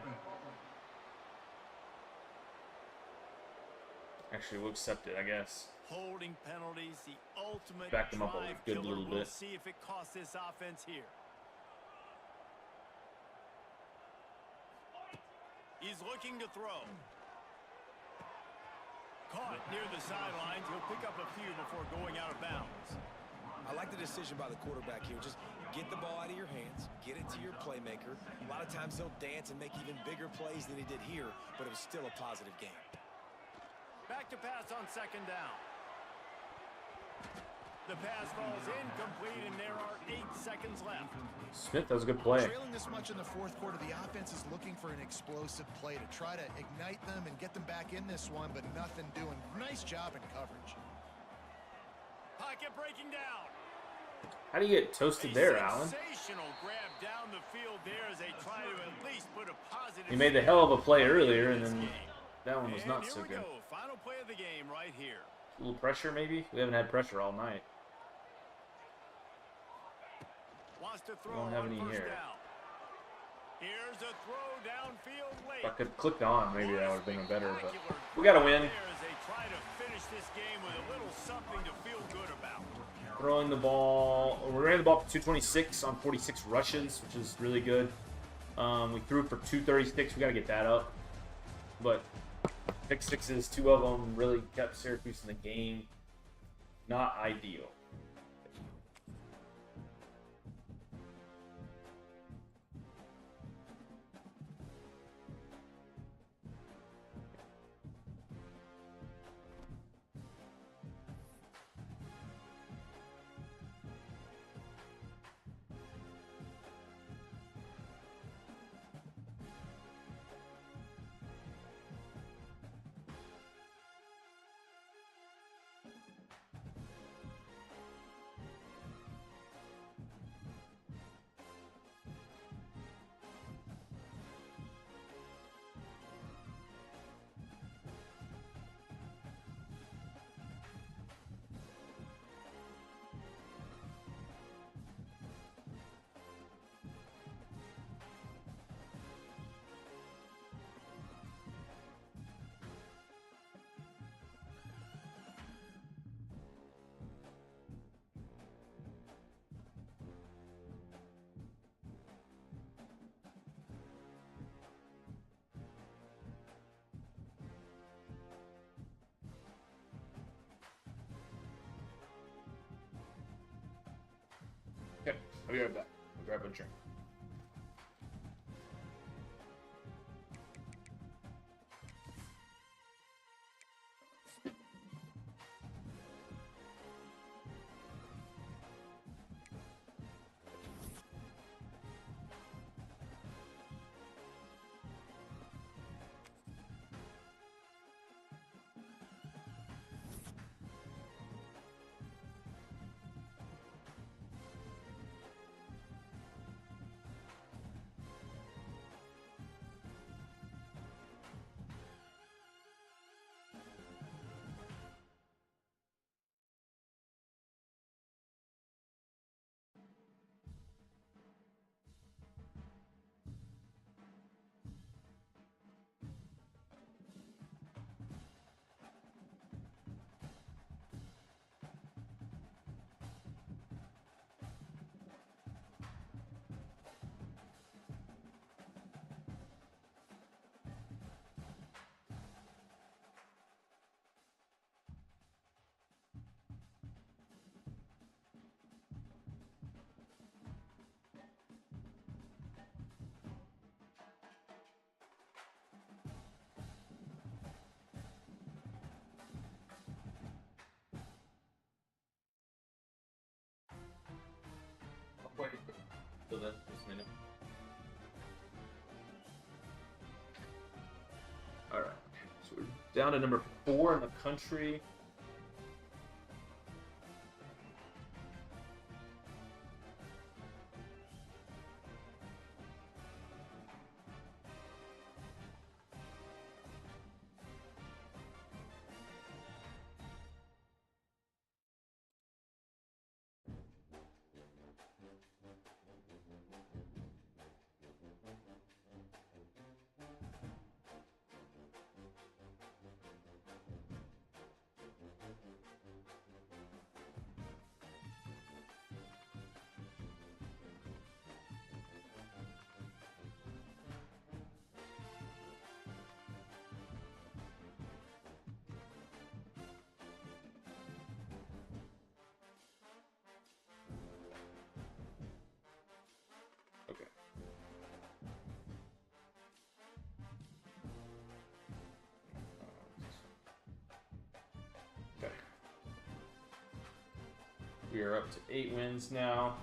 Actually, we'll accept it, I guess. Holding penalties, the ultimate Back them up a drive good killer. little We'll bit. see if it costs this offense here. He's looking to throw. Caught near the sidelines. He'll pick up a few before going out of bounds. I like the decision by the quarterback here. Just get the ball out of your hands, get it to your playmaker. A lot of times he'll dance and make even bigger plays than he did here, but it was still a positive game. Back to pass on second down. The pass falls incomplete, and there are 8 seconds left. Smith, that was a good play. Trailing this much in the fourth quarter, the offense is looking for an explosive play to try to ignite them and get them back in this one, but nothing doing. Nice job in coverage. Pocket breaking down. How do you get toasted there, Allen? Sensational grab down the field there as they try to at least put a positive. He made the hell of a play earlier, and then that one was And not here so we good. go. Final play of the game right here. A little pressure, maybe? We haven't had pressure all night. Wants to throw don't have on any first here. down. Here's a throw downfield late. If I could click on, maybe that would have been better, but we got to win. There as they try to finish this game with a little something to feel good about. Throwing the ball. We ran the ball for 226 on 46 rushes, which is really good. We threw for 236. We got to get that up. But pick sixes, 2 of them really kept Syracuse in the game. Not ideal. I'll be right back. I'll grab a drink. Wait till this minute. Alright, so we're down to number 4 in the country. Okay. Okay. We are up to 8 wins now.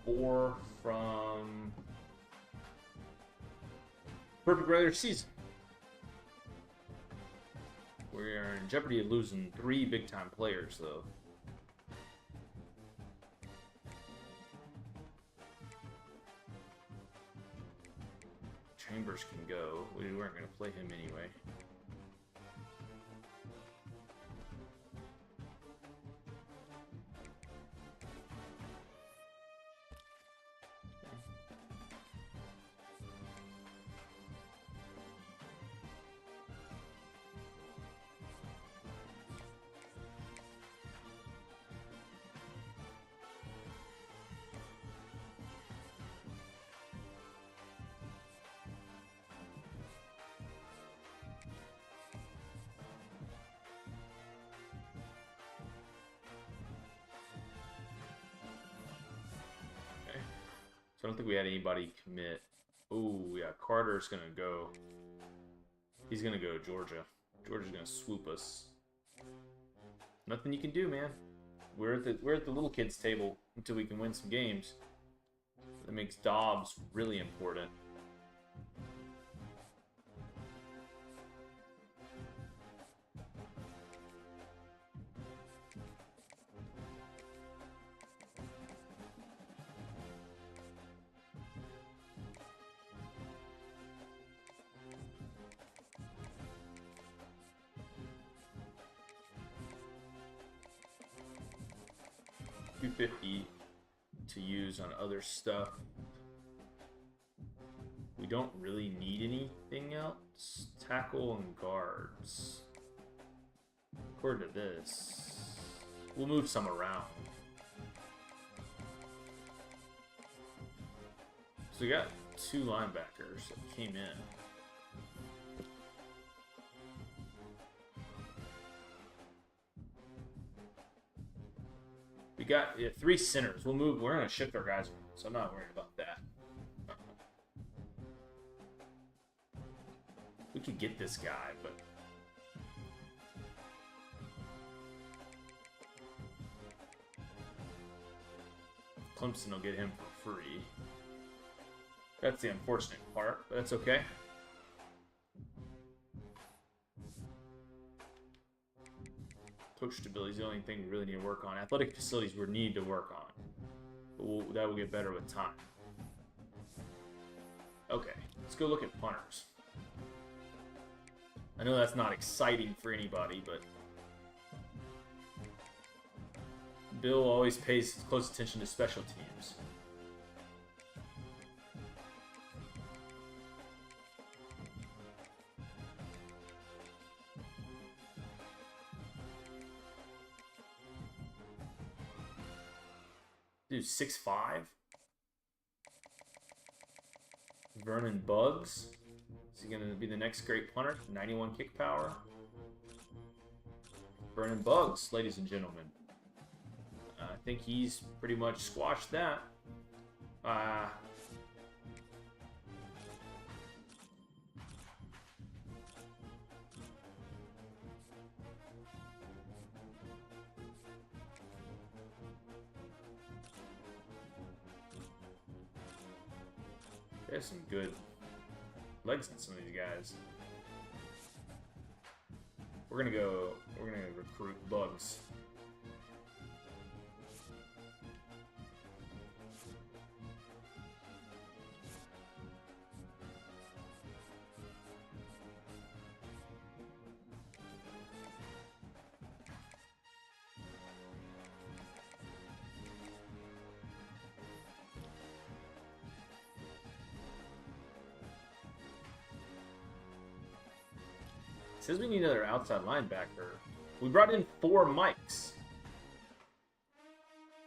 4 from perfect regular season. We're in jeopardy of losing 3 big-time players, though. Chambers can go. We weren't going to play him anyway. So I don't think we had anybody commit. Oh, yeah, Carter's going to go. He's going to go to Georgia. Georgia's going to swoop us. Nothing you can do, man. We're at the little kids table until we can win some games. That makes Dobbs really important. $250 to use on other stuff. We don't really need anything else. Tackle and guards. According to this, we'll move some around. So we got 2 linebackers that came in. We got 3 centers. We'll move. We're going to shift our guys around, so I'm not worried about that. We could get this guy, but... Clemson will get him for free. That's the unfortunate part, but that's okay. Coach stability is the only thing we really need to work on. Athletic facilities we need to work on. But that will get better with time. Okay, let's go look at punters. I know that's not exciting for anybody, but Bill always pays close attention to special teams. Dude, 6'5". Vernon Bugs. Is he going to be the next great punter? 91 kick power. Vernon Bugs, ladies and gentlemen. I think he's pretty much squashed that. There's some good legs in some of these guys. We're gonna recruit Bugs. It says we need another outside linebacker. We brought in 4 mics.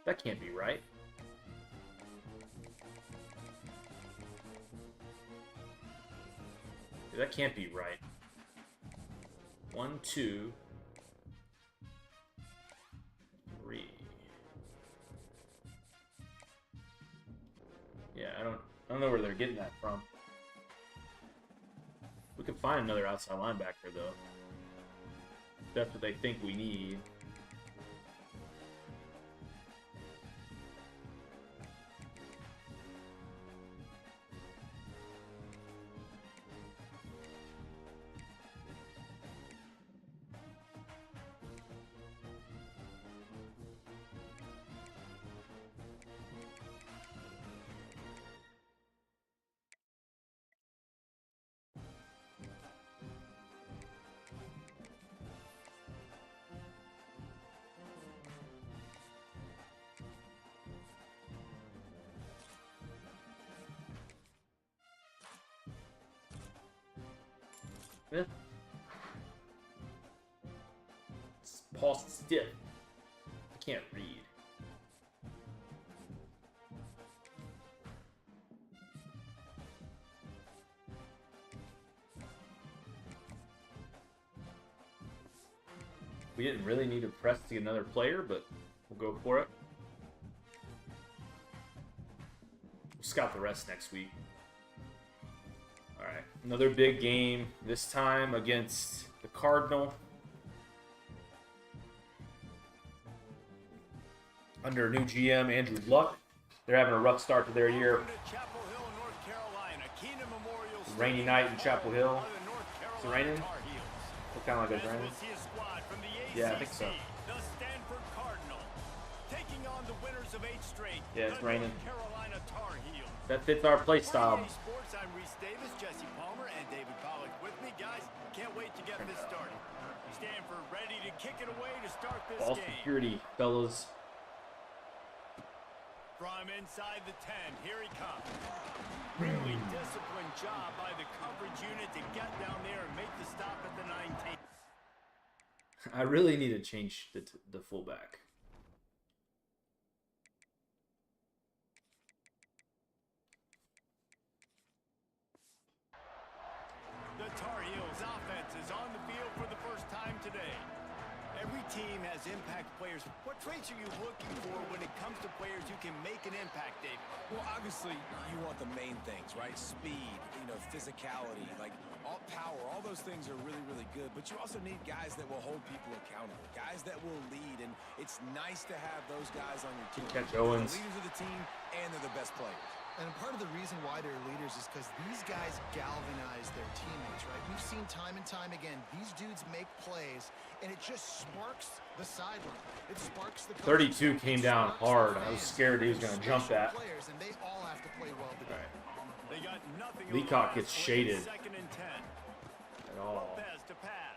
That can't be right. That can't be right. 1, 2, 3. Yeah, I don't know where they're getting that from. We could find another outside linebacker, though. That's what they think we need. Paul stiff. I can't read. We didn't really need to press to get another player, but we'll go for it. We'll scout the rest next week. Alright, another big game, this time against the Cardinal. Under new GM Andrew Luck. They're having a rough start to their year. Rainy night in Chapel Hill. Is it raining? It kind of like it's raining. Yeah, I think so. Yeah, it's raining. That fits our play style. I'm Reese Davis, Jesse Palmer, and David Pollack with me. Guys, can't wait to get this started. Stanford ready to kick it away to start this Ball game. security, fellas. From inside the 10, here he comes. Really disciplined job by the coverage unit to get down there and make the stop at the 19. I really need to change the fullback. The Tar Heels offense is on the field for the first time today. Every team has impact players. What traits are you looking for when it comes to players who can make an impact, David? Well, obviously, you want the main things, right? Speed, physicality, like all power, all those things are really, really good. But you also need guys that will hold people accountable, guys that will lead. And it's nice to have those guys on your team. Catch They're Owens. the leaders of the team, and they're the best players. And part of the reason why they're leaders is because these guys galvanize their teammates, right? We've seen time and time again, these dudes make plays, and it just sparks the sideline. It sparks the 32 came down hard. I was scared he was going to jump that. Players, and they all have to play well together. They got nothing. Leacock gets shaded Second and 10. at all. Lopez to pass.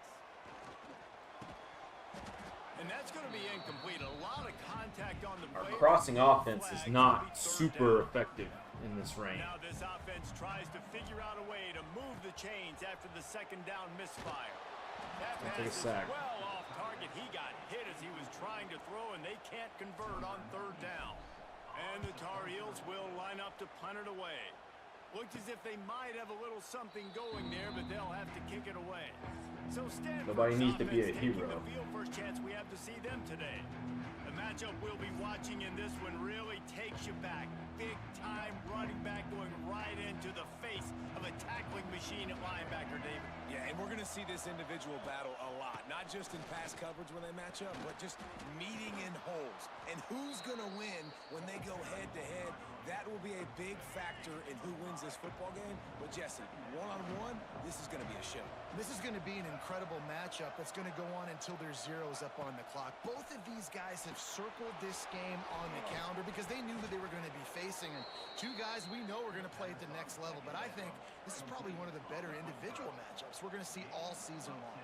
And that's going to be incomplete. A lot of contact on the Our play. crossing offense is not super effective in this range. Now this offense tries to figure out a way to move the chains after the second down misfire. That Take a pass is sack. well off target. He got hit as he was trying to throw, and they can't convert on third down. And the Tar Heels will line up to punt it away. Looks as if they might have a little something going there, but they'll have to kick it away. So Stanford's Nobody needs to be a offense taking hero. the field. First chance we have to see them today. The matchup we'll be watching in this one really takes you back. Big time running back going right into the face of a tackling machine at linebacker, David. Yeah, and we're going to see this individual battle a lot. Not just in pass coverage when they match up, but just meeting in holes. And who's going to win when they go head-to-head? That will be a big factor in who wins this football game. But, Jesse, one-on-one, this is going to be a show. This is going to be an incredible matchup that's going to go on until there's zeros up on the clock. Both of these guys have circled this game on the calendar because they knew who they were going to be facing. And two guys we know are going to play at the next level. But I think this is probably one of the better individual matchups we're going to see all season long.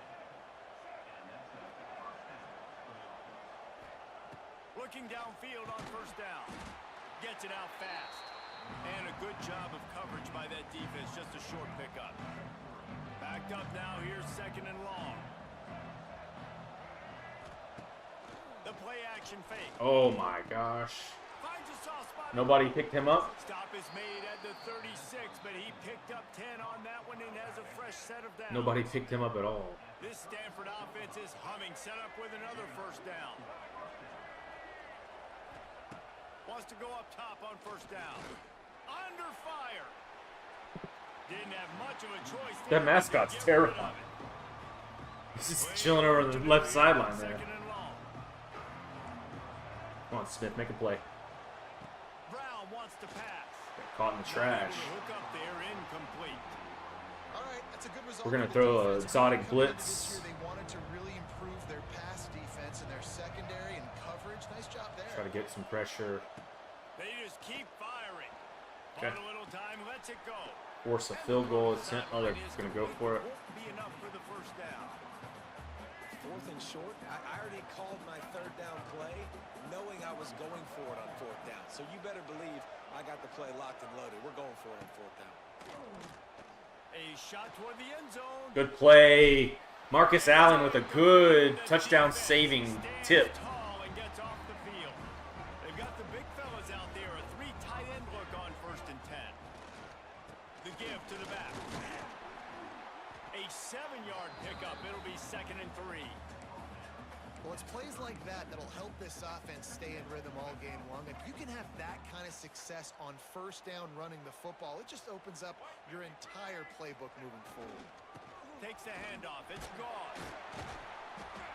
Looking downfield on first down. Gets it out fast. And a good job of coverage by that defense. Just a short pickup. Backed up now. Here's second and long. The play action fake. Oh my gosh. Finds a soft spot. Nobody picked him up? Stop is made at the 36, but he picked up 10 on that one and has a fresh set of downs. Nobody picked him up at all. This Stanford offense is humming. Set up with another first down. Wants to go up top on first down. Under fire. Didn't have much of a choice. That mascot's terrifying. He's just chilling over the left sideline there. Second and long. Come on, Smith, make a play. Brown wants to pass. Got caught in the trash. Hook up there, incomplete. All right, that's a good result. We're gonna for the throw a defense. exotic Coming into blitz. this year, they wanted to really improve their pass defense and their secondary and coverage. Nice job there. Try to get some pressure. They just keep firing. Okay. On a little time, lets it go. Force a field goal attempt. Oh, they're gonna go for it. Won't be enough for the first down. Fourth and short. I already called my third down play, knowing I was going for it on fourth down. So you better believe I got the play locked and loaded. We're going for it on fourth down. A shot toward the end zone. Good play. Marcus Allen with a good touchdown saving tip. Tall and gets off the field. They've got the big fellas out there. A 3 tight end look on first and 10. The give to the back. A 7-yard pickup. It'll be second and 3. Well, it's plays like that that'll help this offense stay in rhythm all game long. If you can have that kind of success on first down running the football, it just opens up your entire playbook moving forward. Takes the handoff. It's gone.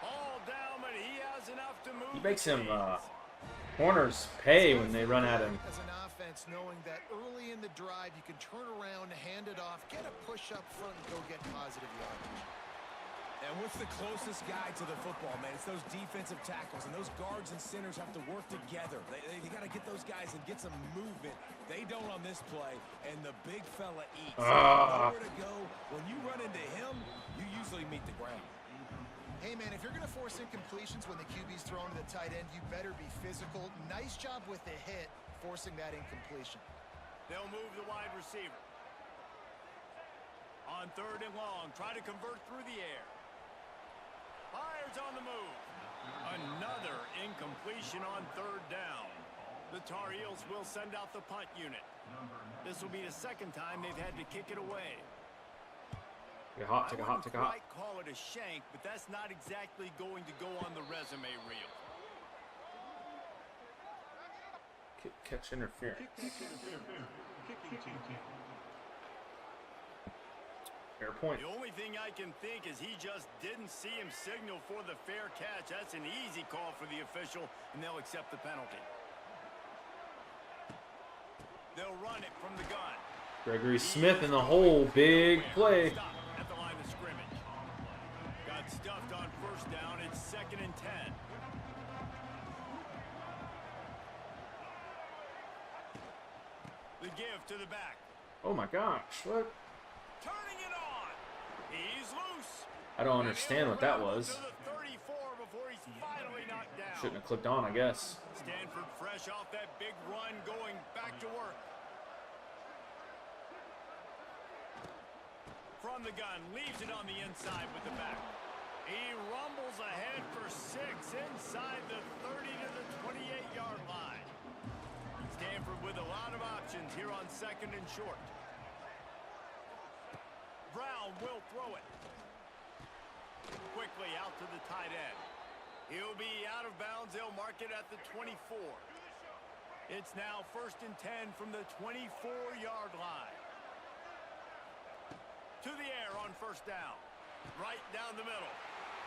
All down, but he has enough to move. He makes the him chains. corners pay when they run at him. As an offense, knowing that early in the drive, you can turn around, hand it off, get a push up front, and go get positive yardage. And what's the closest guy to the football, man? It's those defensive tackles, and those guards and centers have to work together. They got to get those guys and get some movement. They don't on this play, and the big fella eats. Nowhere to go. When you run into him, you usually meet the ground. Hey, man, if you're going to force incompletions when the QB's thrown to the tight end, you better be physical. Nice job with the hit, forcing that incompletion. They'll move the wide receiver. On third and long, try to convert through the air. Fires on the move. Another incompletion on third down. The Tar Heels will send out the punt unit. This will be the second time they've had to kick it away. Take a hop, take a hop, take a hop. I wouldn't quite call it a shank, but that's not exactly going to go on the resume reel. Catch interference. Fair point. The only thing I can think is he just didn't see him signal for the fair catch. That's an easy call for the official, and they'll accept the penalty. They'll run it from the gun. Gregory Smith in the hole. Big play. Stop at the line of scrimmage. Got stuffed on first down. It's 2nd and 10. The give to the back. Oh my gosh, what? Turning it on. He's loose. I don't understand what that was. To the 34 before he's finally knocked down. Shouldn't have clicked on, I guess. Stanford fresh off that big run, going back to work. From the gun, leaves it on the inside with the back. He rumbles ahead for 6 inside the 30 to the 28-yard line. Stanford with a lot of options here on 2nd and short. Brown will throw it. Quickly out to the tight end. He'll be out of bounds. They'll mark it at the 24. It's now 1st and 10 from the 24-yard line. To the air on first down. Right down the middle.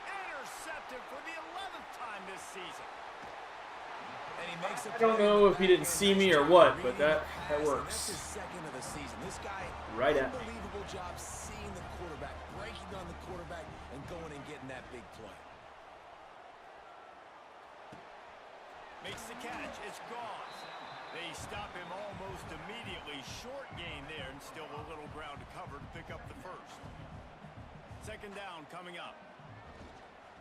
Intercepted for the 11th time this season. And he makes I don't know if he didn't see me or what, but that That's works. his 2nd of the season. This guy, Right at me. unbelievable job seeing the quarterback, breaking on the quarterback, and going and getting that big play. Makes the catch. It's gone. They stop him almost immediately. Short gain there, and still a little ground to cover to pick up the first. 2nd down coming up.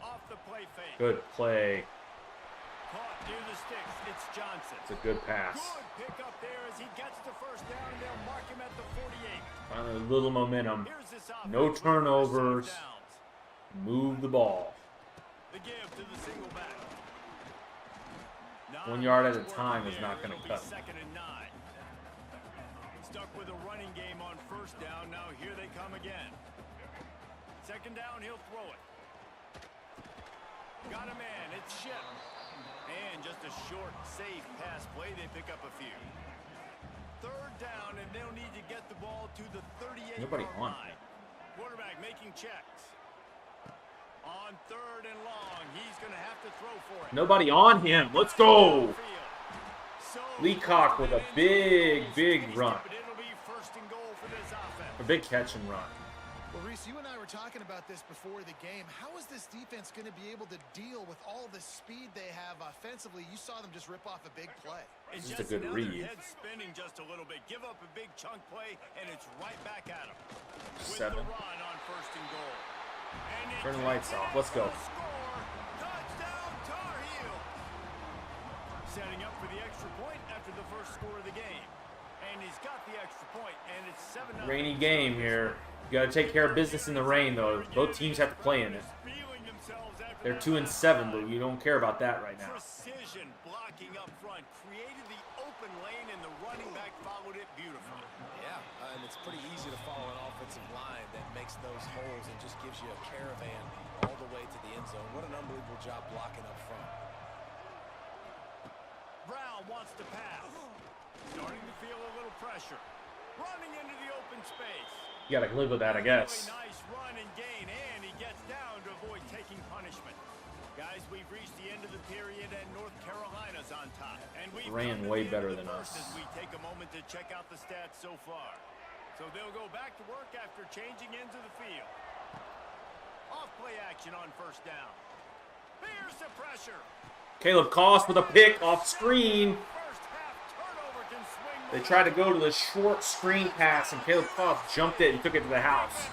Off the play fake. Good play. Caught near the sticks. It's Johnson. It's a good pass. Good pick up there as he gets the first down, and they'll mark him at the 48. Finally, a little momentum. Here's this offense No with turnovers. first downs. Move the ball. The give to the single back. 1 yard at a time is not going to cut. 2nd and 9. Stuck with a running game on first down. Now here they come again. 2nd down, he'll throw it. Got a man. It's Ship. And just a short, safe pass play. They pick up a few. 3rd down, and they'll need to get the ball to the 38-yard line. Quarterback making checks. On 3rd and long, he's going to have to throw for it. Nobody on him. Let's go. Leacock with a big run. But it'll be 1st and goal for this offense. A big catch and run. Well, Reese, you and I were talking about this before the game. How is this defense going to be able to deal with all the speed they have offensively? You saw them just rip off a big play. It's Just a good another read. Head spinning just a little bit. Give up a big chunk play, and it's right back at him. With 7. the run on 1st and goal. And Turn the lights off. Let's go. Score. Touchdown, Tar Heels. Setting up for the extra point after the first score of the game. And he's got the extra point, and it's 7-0. Rainy game here. You got to take care of business in the rain, though. Both teams have to play in it. They're 2 and 7, but you don't care about that right now. Precision blocking up front created the open lane, and the running back followed it beautifully. Yeah, and it's pretty easy to follow an offensive line that makes those holes and just gives you a caravan all the way to the end zone. What an unbelievable job blocking up front. Brown wants to pass. Starting to feel a little pressure. Running into the open space. You got to live with that, I guess. Really nice run and gain, and he gets down to avoid taking punishment. Guys, we've reached the end of the period, and North Carolina's on top. And we've Ran come to way the end better of the than first us. As we take a moment to check out the stats so far. So they'll go back to work after changing into the field. Off play action on first down. Here's the pressure. Caleb Koss with a pick off screen. First half turnover can swing. They tried to go to the short screen pass, and Caleb Koss jumped it and took it to the house.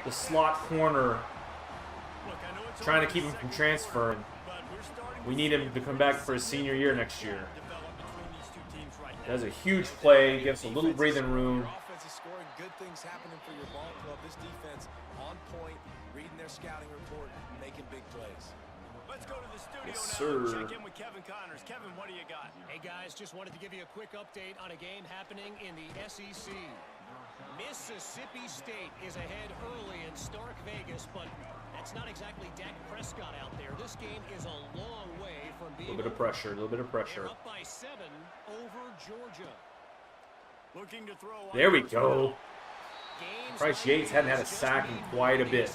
The slot corner, trying to keep him from transferring. We need him to come back for his senior year next year. That's a huge play, gives a little breathing room. Your offense is scoring, good things happening for your ball club. This defense on point, reading their scouting report, making big plays. Let's go to the studio Yes, now sir. and check in with Kevin Connors. Kevin, what do you got? Hey guys, just wanted to give you a quick update on a game happening in the SEC. Mississippi State is ahead early in Stark Vegas, but that's not exactly Dak Prescott out there. This game is a long way from being A little bit of pressure, a little bit of pressure. They're up by 7 over Georgia. Looking to throw. There we go. Bryce Yates hadn't had a sack in quite a bit.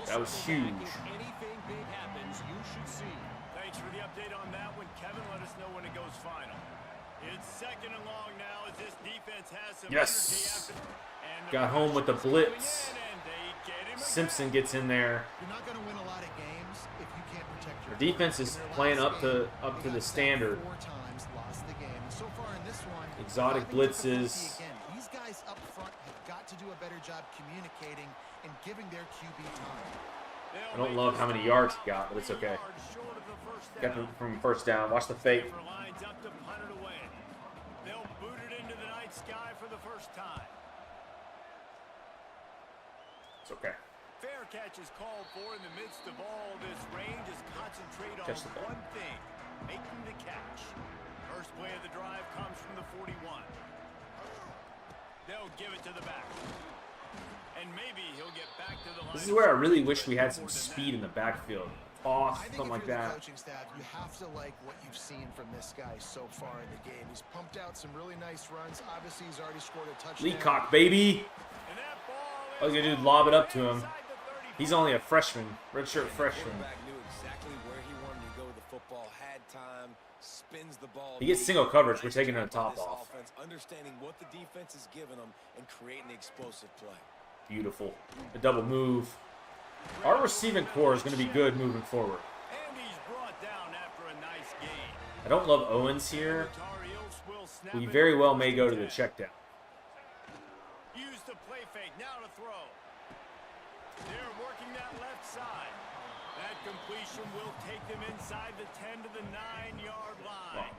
That was huge. Anything big happens, you should see. Thanks for the update on that one, Kevin. Let us know when it goes final. It's 2nd and long now as this defense has some Yes. energy after, Got home with the blitz. and they get him Simpson gets in there. You're not going to win a lot of games if you can't protect your The defense is playing up to the standard. 4 times, lost the game. And so far in this one, Exotic having difficulty blitzes. again. These guys up front have got to do a better job communicating and giving their QB time. I don't love how many yards he got, but it's okay. Got them from first down. Watch the fake. Lines up to punt it away. They'll boot it into the night sky for the first time. It's okay. Fair catch is called for in the midst of all this rain. Just concentrate Catch the on ball. one thing, making the catch. First play of the drive comes from the 41. They'll give it to the back. And maybe he'll get back to the line. This is where I really wish we had some speed in the backfield. Toss, I think something if like you're the that. coaching staff, you have to like what you've seen from this guy so far in the game. He's pumped out some really nice runs. Obviously, he's already scored a touchdown. Leacock, baby. And that ball All is you gotta do is lob it up to him. inside the 35. He's only a freshman, redshirt freshman. Quarterback knew exactly where he wanted to go with the football, had time, spins the ball. He gets single coverage. We're taking the top This off. offense, understanding what the defense is giving them and creating the explosive play. Beautiful. A double move. Our receiving core is going to be good moving forward. And he's brought down after a nice game. I don't love Owens here. Tar Heels will snap We it very to well first may and go to the 10. check down. Use the play fake. Now to throw. They're working that left side. That completion will take them inside the 10 to the 9-yard line.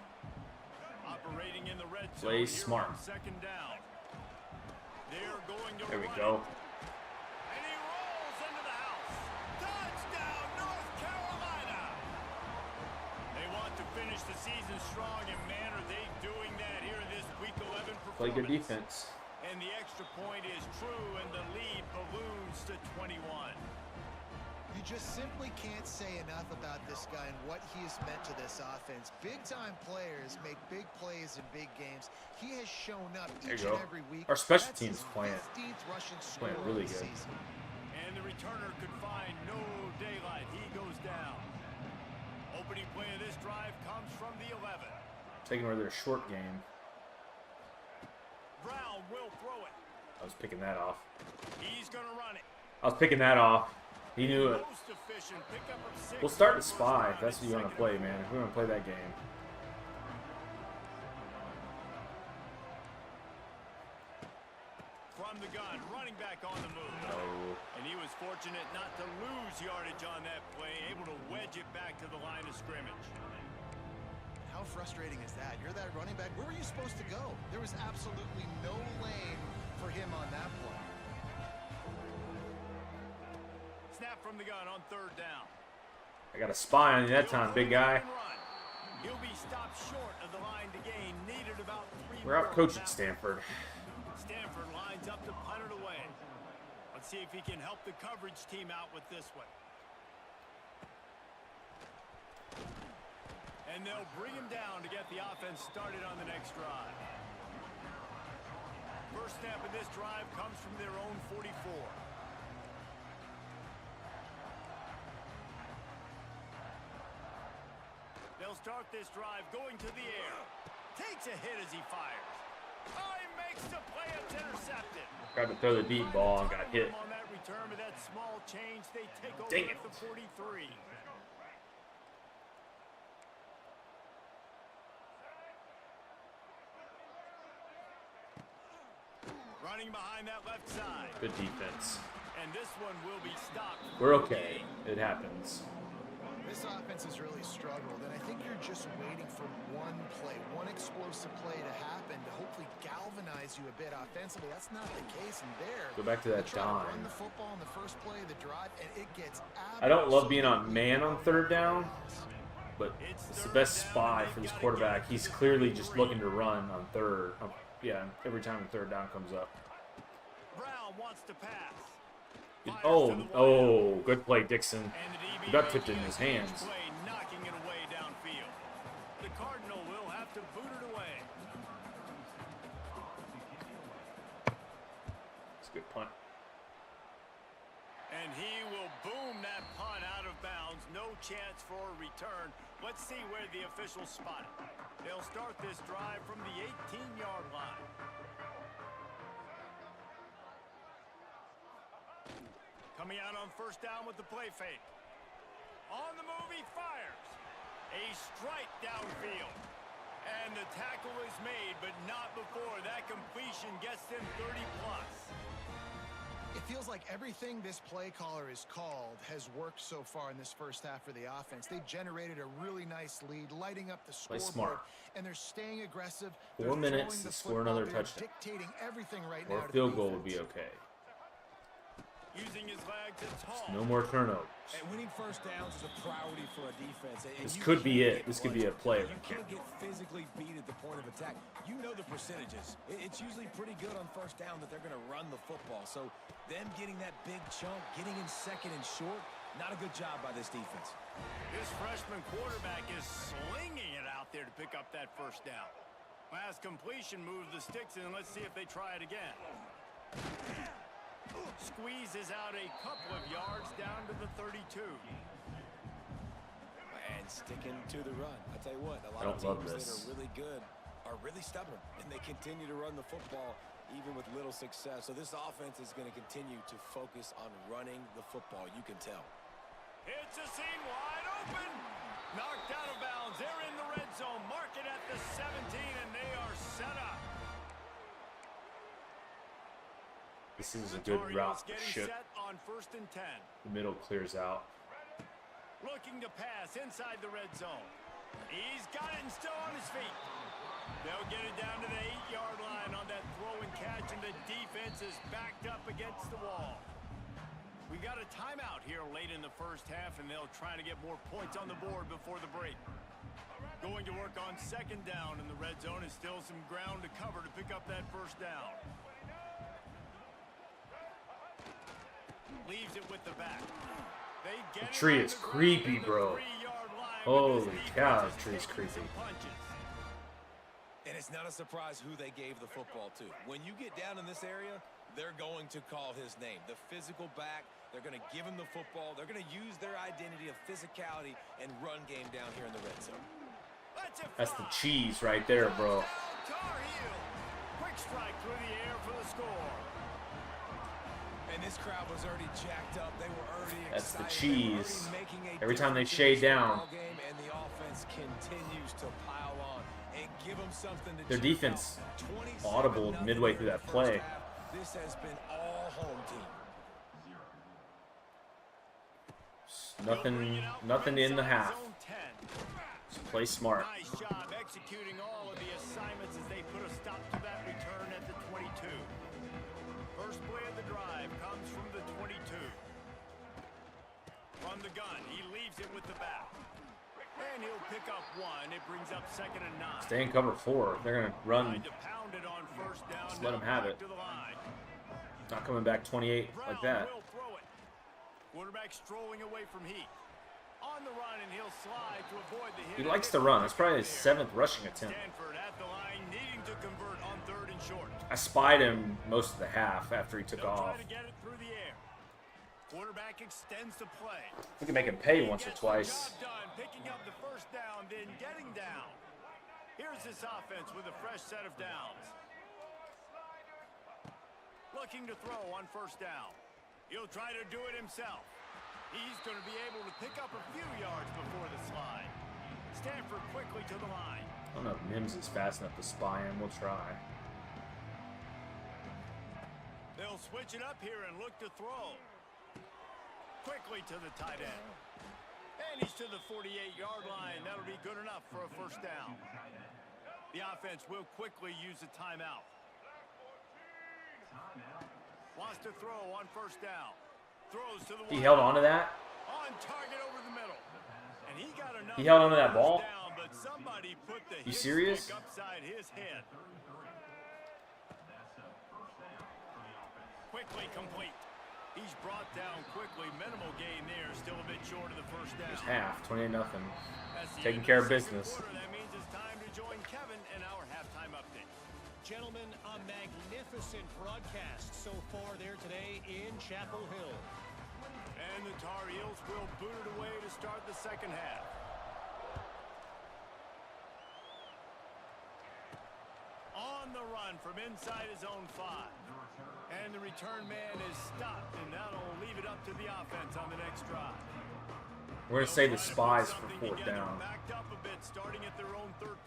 Operating in the red zone. Play here smart. on 2nd down. They're going to There we run go. it. And he rolls into the house. Touchdown, North Carolina. They want to finish the season strong, and man, are they doing that here in this Week 11 performance. Play good defense. And the extra point is true, and the lead balloons to 21. You just simply can't say enough about this guy and what he has meant to this offense. Big-time players make big plays in big games. He has shown up There each you and go. every week. Our special That's teams his playing. 15th rushing Playing score really of the good. season. And the returner could find no daylight. He goes down. Opening play of this drive comes from the 11. Taking over their short game. Brown will throw it. I was picking that off. He's going to run it. I was picking that off. He knew it. Most efficient pickup of 6. We'll start to spy if that's what you want to play, man. If we want to play that game. From the gun, running back on the move. No. And he was fortunate not to lose yardage on that play, able to wedge it back to the line of scrimmage. How frustrating is that? You're that running back. Where were you supposed to go? There was absolutely no lane for him on that play. Snap from the gun on 3rd down. I got a spy on you that time, big guy. He'll be stopped short of the line to gain. Needed about 3 We're out more coaching on that Stanford. one. Stanford lines up to punt it away. Let's see if he can help the coverage team out with this one. And they'll bring him down to get the offense started on the next drive. First snap of this drive comes from their own 44. They'll start this drive going to the air. Takes a hit as he fires. Oh, he makes the play. It's intercepted. Tried to throw the deep ball and got hit. On that return with that small change, they take over Dang at it. the 43. Running behind that left side. Good defense. And this one will be stopped. We're okay. It happens. This offense has really struggled, and I think you're just waiting for one play, one explosive play to happen to hopefully galvanize you a bit offensively. That's not the case in there. Go back to that They try to dime. run the football on the first play of the drive, and it gets I don't love being on man on 3rd down, but it's the best spy for this quarterback. He's clearly just looking to run on 3rd. Yeah, every time the 3rd down comes up. wants to pass. Oh, good play, Dixon. He got tipped in his hands. Play, knocking it away downfield. The Cardinal will have to boot it away. It's a good punt. And he will boom that punt out of bounds. No chance for a return. Let's see where the officials spot it. They'll start this drive from the 18-yard line. Coming out on first down with the play fake. On the move, he fires. A strike downfield. And the tackle is made, but not before that completion gets them 30-plus. It feels like everything this play caller has called has worked so far in this first half for the offense. They've generated a really nice lead, lighting up the scoreboard, and they're staying aggressive. 4 minutes to score another touchdown. Dictating everything right or now. A field goal would be okay. Using his legs, it's Just no more turnovers. And winning first downs is a priority for a defense. This could be it. This could be a play. You can't get physically beat at the point of attack. You know the percentages. It's usually pretty good on first down that they're going to run the football. So them getting that big chunk, getting in second and short, not a good job by this defense. This freshman quarterback is slinging it out there to pick up that first down. Last completion moves the sticks in. Let's see if they try it again. Squeezes out a couple of yards down to the 32. And sticking to the run. I tell you what, a lot of teams that are really good are really stubborn, and they continue to run the football even with little success. So this offense is going to continue to focus on running the football. You can tell. It's a seam wide open. Knocked out of bounds. They're in the red zone. Mark it at the 17, and they are set up. This is a good route. Ship. On first and 10. The middle clears out. Looking to pass inside the red zone. He's got it and still on his feet. They'll get it down to the 8-yard line on that throw and catch, and the defense is backed up against the wall. We got a timeout here late in the first half, and they'll try to get more points on the board before the break. Going to work on second down in the red zone is still some ground to cover to pick up that first down. Leaves it with the back. The tree is creepy, bro. Holy cow, the tree is creepy. And it's not a surprise who they gave the football to. When you get down in this area, they're going to call his name. The physical back, they're going to give him the football. They're going to use their identity of physicality and run game down here in the red zone. That's the cheese right there, bro. Quick strike through the air for the score. And this crowd was already jacked up. They were already excited. That's the cheese. Every time they shade down. And the offense continues to pile on and give them something to their defense audible midway through that play. This has been all home team. Nothing in the half. Just play smart. Nice job executing all of the assignments as they put a stop to that return at the 22. First play of the drive comes from the 22. From the gun, he leaves it with the back. And he'll pick up one. It brings up second and 9. Stay in cover 4. They're going to run. Pound it on first down. Just let them have it. Not coming back 28 like that. Quarterback strolling away from Heat. On the run, and he'll slide to avoid the hit. He likes to run. That's probably his 7th rushing attempt. Stanford at the line, needing to convert on third and short. I spied him most of the half after he took off. Try to get it through the air. Quarterback extends the play. We can make him pay once or twice. Job done, picking up the first down, then getting down. Here's this offense with a fresh set of downs. Looking to throw on first down. He'll try to do it himself. He's going to be able to pick up a few yards before the slide. Stanford quickly to the line. I don't know if Mims is fast enough to spy him. We'll try. They'll switch it up here and look to throw. Quickly to the tight end. And he's to the 48-yard line. That'll be good enough for a first down. The offense will quickly use a timeout. Wants to throw on first down. Throws to the He held on to that? On target over the middle. And he got enough. He held on to that ball? Down, but somebody put the You serious? upside his head. Quickly complete. He's brought down quickly. Minimal gain there. Still a bit short of the first down. It's half, 28-0. That's the Taking end care of the second business. quarter. That means it's time to join Kevin in our halftime update. Gentlemen, a magnificent broadcast so far there today in Chapel Hill. And the Tar Heels will boot it away to start the second half. On the run from inside his own 5. And the return man is stopped, and that'll leave it up to the offense on the next drive. We're going to save the spies for fourth down. Backed up a bit, starting at their own 13.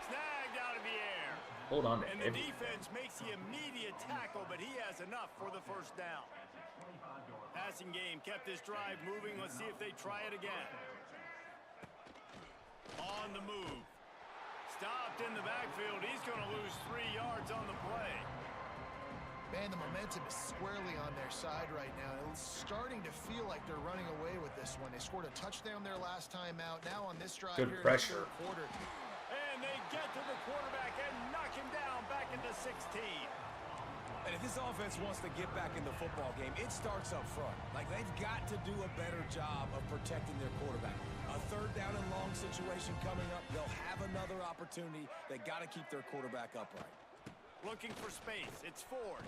Snagged out of the air. Hold on to And the everything. defense makes the immediate tackle, but he has enough for the first down. Passing game kept this drive moving. Let's see if they try it again. On the move. Stopped in the backfield. He's going to lose 3 yards on the play. Man, the momentum is squarely on their side right now. It's starting to feel like they're running away with this one. They scored a touchdown their last time out. Now on this drive Good here pressure. in the third quarter. And they get to the quarterback and knock him down back into 16. And if this offense wants to get back in the football game, it starts up front. Like, they've got to do a better job of protecting their quarterback. A third down and long situation coming up. They'll have another opportunity. They got to keep their quarterback upright. Looking for space. It's Ford.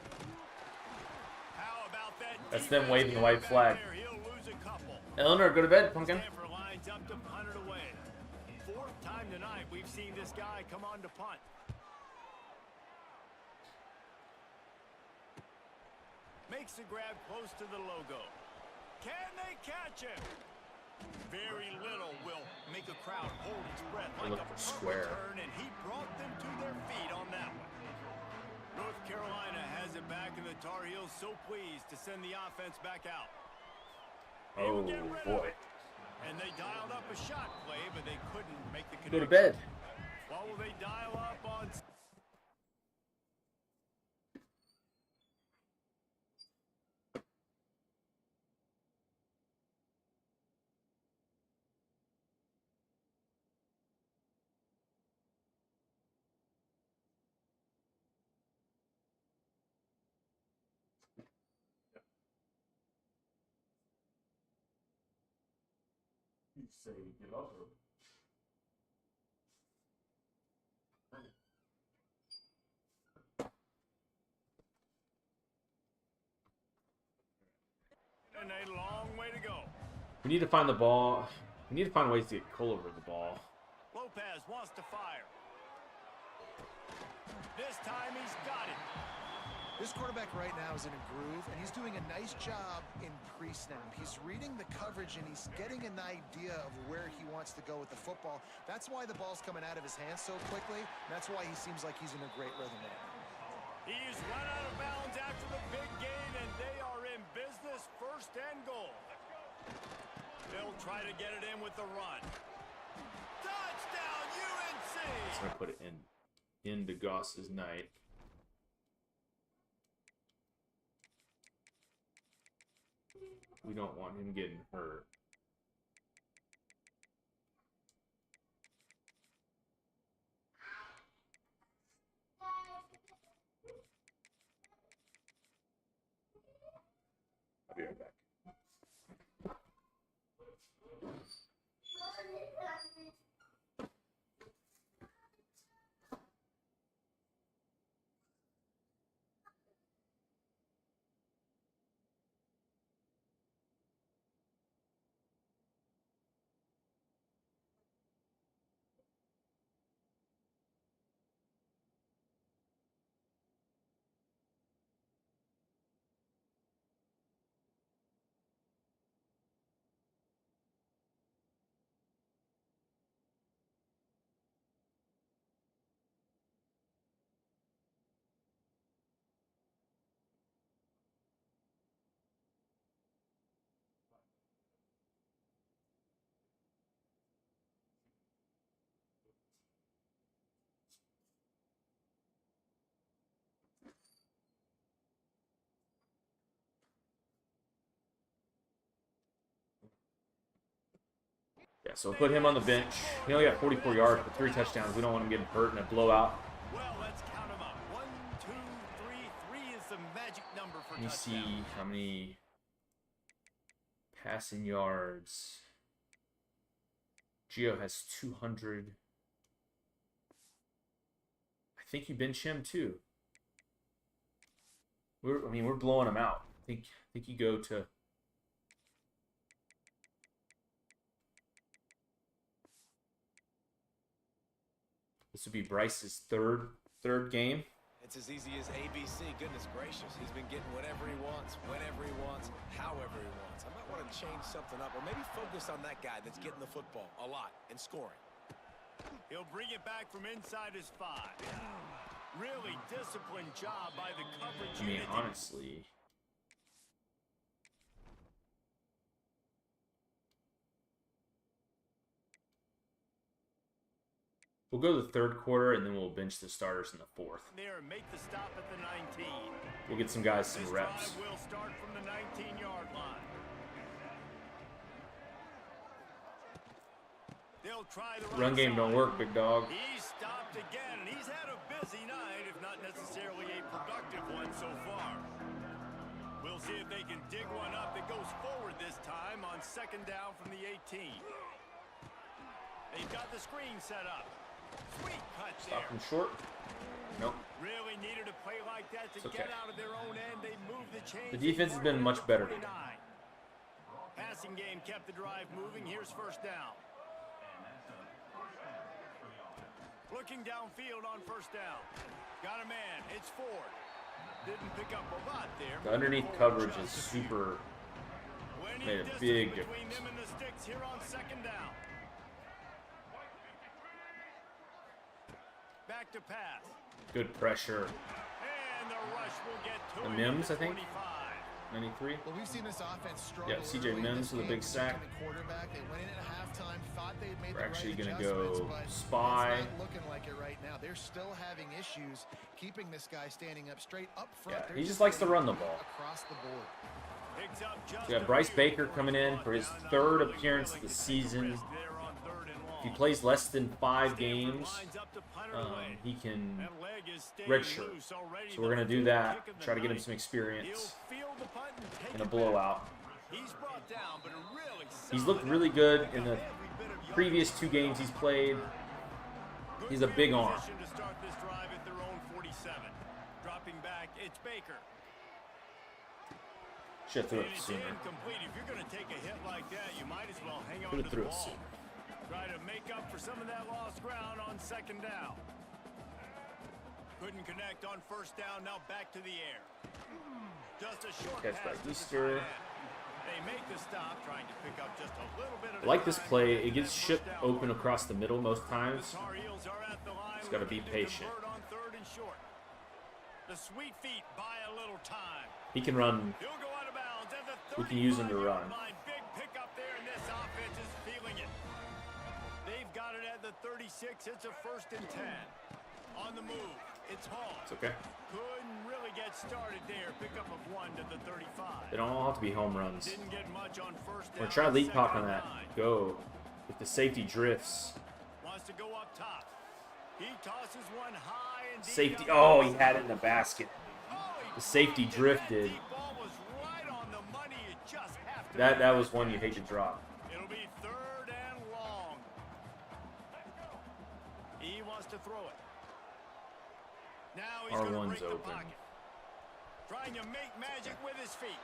How about that? That's them defense waving the getting white back flag. there? He'll lose a couple. Eleanor, go to bed, pumpkin. Stanford lines up to punt it away. 4th time tonight we've seen this guy come on to punt. Makes the grab close to the logo. Can they catch him? Very little will make a crowd hold its breath like a punt square. return, and he brought them to their feet on that one. North Carolina has it back, and the Tar Heels so pleased to send the offense back out. They Oh, will get rid of boy. it. And they dialed up a shot play, but they couldn't make the Go connection. to bed. What will they dial up on? You say get up. And a long way to go. We need to find the ball. We need to find ways to get Cole over the ball. Lopez wants to fire. This time he's got it. This quarterback right now is in a groove, and he's doing a nice job in pre-snap. He's reading the coverage, and he's getting an idea of where he wants to go with the football. That's why the ball's coming out of his hands so quickly. That's why he seems like he's in a great rhythm there. He's run out of bounds after the big gain, and they are in business, 1st and goal. They'll try to get it in with the run. Touchdown, UNC! Just gonna put it into Goss's night. We don't want him getting hurt. I'll be right back. Yeah, so we'll put him on the bench. He only got 44 yards, but 3 touchdowns. We don't want him getting hurt in a blowout. Well, let's count him up. the magic number for Let me touchdown. see how many passing yards. Gio has 200. I think you bench him too. We're blowing him out. I think you go to. This would be Bryce's third game. It's as easy as ABC. Goodness gracious. He's been getting whatever he wants, whenever he wants, however he wants. I might want to change something up or maybe focus on that guy that's getting the football a lot and scoring. He'll bring it back from inside his 5. Really disciplined job by the coverage I mean, unit. honestly. We'll go to the third quarter, and then we'll bench the starters in the fourth. There and make the stop at the 19. We'll get some guys some This reps. drive will start from the 19-yard line. They'll try the Run game don't work, big dog. He's stopped again, and he's had a busy night, if not necessarily a productive one so far. We'll see if they can dig one up that goes forward this time on second down from the 18. They've got the screen set up. Sweet cut Stop there. him short. Nope. Really needed a play like that to It's okay. get out of their own end. They moved the chains. The defense has been much better today. Passing game kept the drive moving. Here's first down. Looking downfield on first down. Got a man. It's Ford. Didn't pick up a lot there. The underneath coverage is super. Made a big between difference. them and the sticks here on second down. Back to pass. Good pressure. And the rush will get to The him Mims, at I think. 25. 93. Well, we've seen this offense struggle. Yeah, CJ early in Mims this with a game, big sack. second quarterback. They went in at halftime, thought they had made We're the actually right gonna adjustments, go but spy. It's not looking like it right now. They're still having issues keeping this guy standing up straight up front. Yeah, They're he just likes to run the getting ball. across the board. Picks up just We have a Bryce few Baker before coming he's in brought for his down. Now third really appearance of willing the to take a season. risk there on third and If he long. plays less than 5 Stanford games, lines up to punt her away. he can That leg is staying redshirt. loose already. So we're going to do that, try to get him some experience He'll field the punt and take in a it back. blowout. He's brought down, but a really He's solid looked really good in the every bit of yardage. previous 2 games he's played. He's a big arm. Position to start this drive at their own 47. Dropping back, it's Baker. Should have threw And it it's sooner. incomplete. If you're going to take a hit like that, you might as well hang on Could to have the threw it ball. sooner. Try to make up for some of that lost ground on second down. Couldn't connect on first down. Now back to the air. Just a short Catch pass by to the Easter. tight end. They make the stop, trying to pick up just a little bit of I like this time play. to It get gets that shipped first down. open across the middle most times. The Tar Heels are at the line. Just gotta be looking to patient. convert on third and short. The sweet feet buy a little time. He can run. He'll go out of bounds at the We can use him to 35-yard run. line. Big pickup there, and this offense is feeling it. They've got it at the 36. It's a first and 10. On the move, it's Hall. It's okay. Couldn't really get started there. Pickup of 1 to the 35. They don't all have to be home runs. Didn't get much on first We're down. trying to lead second pop on and that. 9. Go. If the safety drifts. Wants to go up top. He tosses one high and deep Safety. down Oh, the he had it in the basket. The safety drifted. That ball was right on the money. You just have to That was one you hate to drop. It'll be third and long. He wants to throw it. Now he's going to R1's break the open. pocket. Trying to make magic with his feet.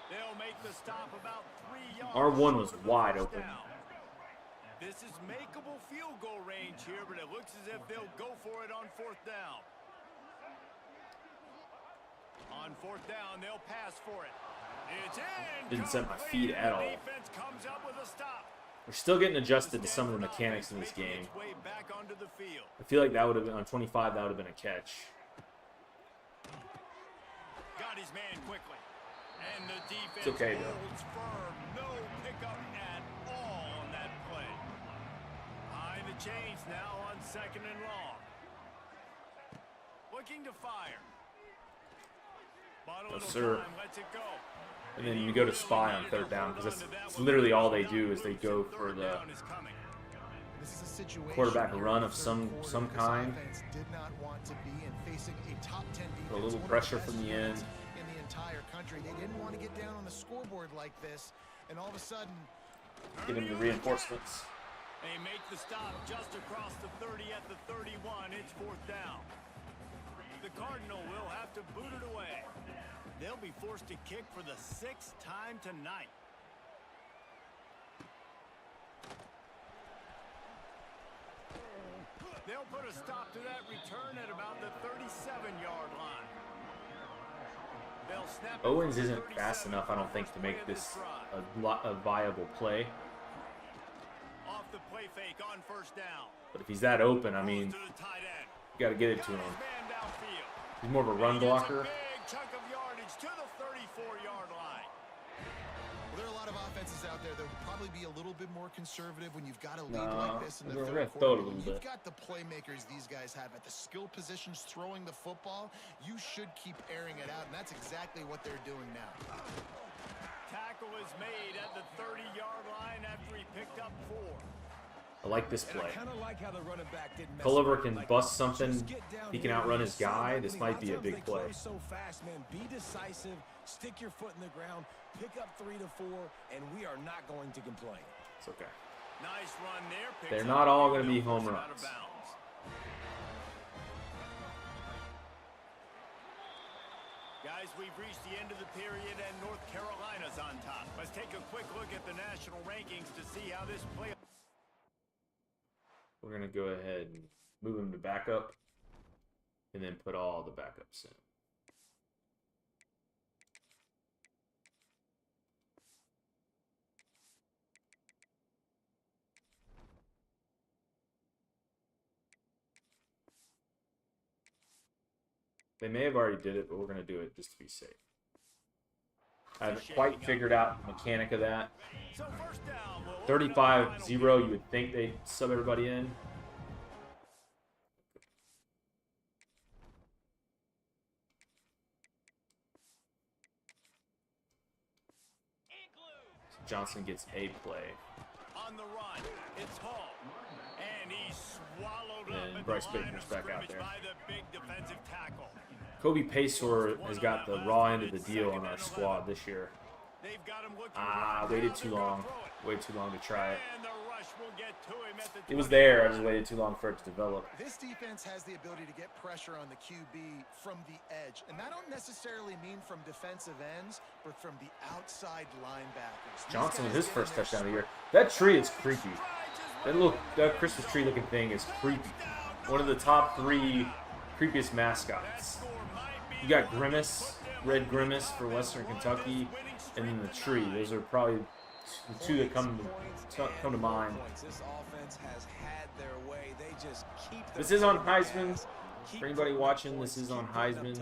They'll make the stop about 3 yards. R1 was short of the wide first open. down. This is makeable field goal range here, but it looks as if they'll go for it on fourth down. On fourth down, they'll pass for it. It's in. Didn't set my feet at all. Defense comes up with a stop. We're still getting adjusted to some of the mechanics in this game. Its way back onto the field. I feel like that would have been on 25. That would have been a catch. Got his man quickly. And the defense It's okay, though. holds firm. No pickup at all on that play. High the chains now on second and long. Looking to fire. Bottle Yes, of sir. time, lets it go. And then you go to spy on third down because that's literally all they do is they go for the This is a situation quarterback here run in of the some third quarter this kind. offense did not want to be in, facing a top 10 defense. Put a little one of the pressure best from the units end. in the entire country. They didn't want to get down on the scoreboard like this, and all of a sudden, Give him the reinforcements. They make the stop just across the 30 at the 31. It's 4th down. The Cardinal will have to boot it away. They'll be forced to kick for the 6th time tonight. They'll put a stop to that return at about the 37-yard line. They'll snap it Owens from the isn't fast 37 enough, I don't for think, the to first make play of this drive. a viable play. Off the play fake on 1st down. But if he's that open, I mean, To the tight end. you got to get it to Got him. his man downfield. He's more of a run He gets blocker. a big chunk of yardage to the 34-yard line. well, there are a lot of offenses out there that would probably be a little bit more conservative when you've got a lead Nah, like this in the we're third gonna throw it a quarter. When little you've bit. got the playmakers these guys have at the skill positions throwing the football, you should keep airing it out, and that's exactly what they're doing now. Tackle is made at the 30-yard line after he picked up 4. I like this And I play. kind of like how the running back didn't mess Culliver around. can Like, bust something. just get down He can here, outrun be his guy. solid. This I mean, might be a lots of big times they play. close so fast, man. Be decisive. Stick your foot in the ground. Pick up 3 to 4, and we are not going to complain. It's okay. Nice run there. Picks They're up not all the going to be field, home forced it out of runs. bounds. Guys, we've reached the end of the period, and North Carolina's on top. Let's take a quick look at the national rankings to see how this plays. We're going to go ahead and move him to backup and then put all the backups in. They may have already did it, but we're going to do it just to be safe. I haven't quite figured out the mechanic of that. So 1st down. We'll 35-0, you would think they'd sub everybody in. Johnson gets a play. On the run, it's Hall. And he's swallowed And up at Bryce the line Baker's of back out scrimmage there. by the big defensive tackle. Kobe Paysour has got the raw end of the deal on our squad this year. They've got him looking Waited now too they're gonna long. throw it. Waited too long to try it. And the rush will get to him at the It was 20. there, I just waited too long for it to develop. This defense has the ability to get pressure on the QB from the edge, and that don't necessarily mean from defensive ends, but from the outside linebackers. These Johnson with guys his get in first there touchdown of the year. That tree is creepy. That Christmas tree looking thing is creepy. One of the top 3 creepiest mascots. You got Grimace, Red Grimace for Western Kentucky, and then the tree. Those are probably the 2 that come to mind. This offense has had their way. They just keep This is on Heisman. For anybody watching, this is on Heisman.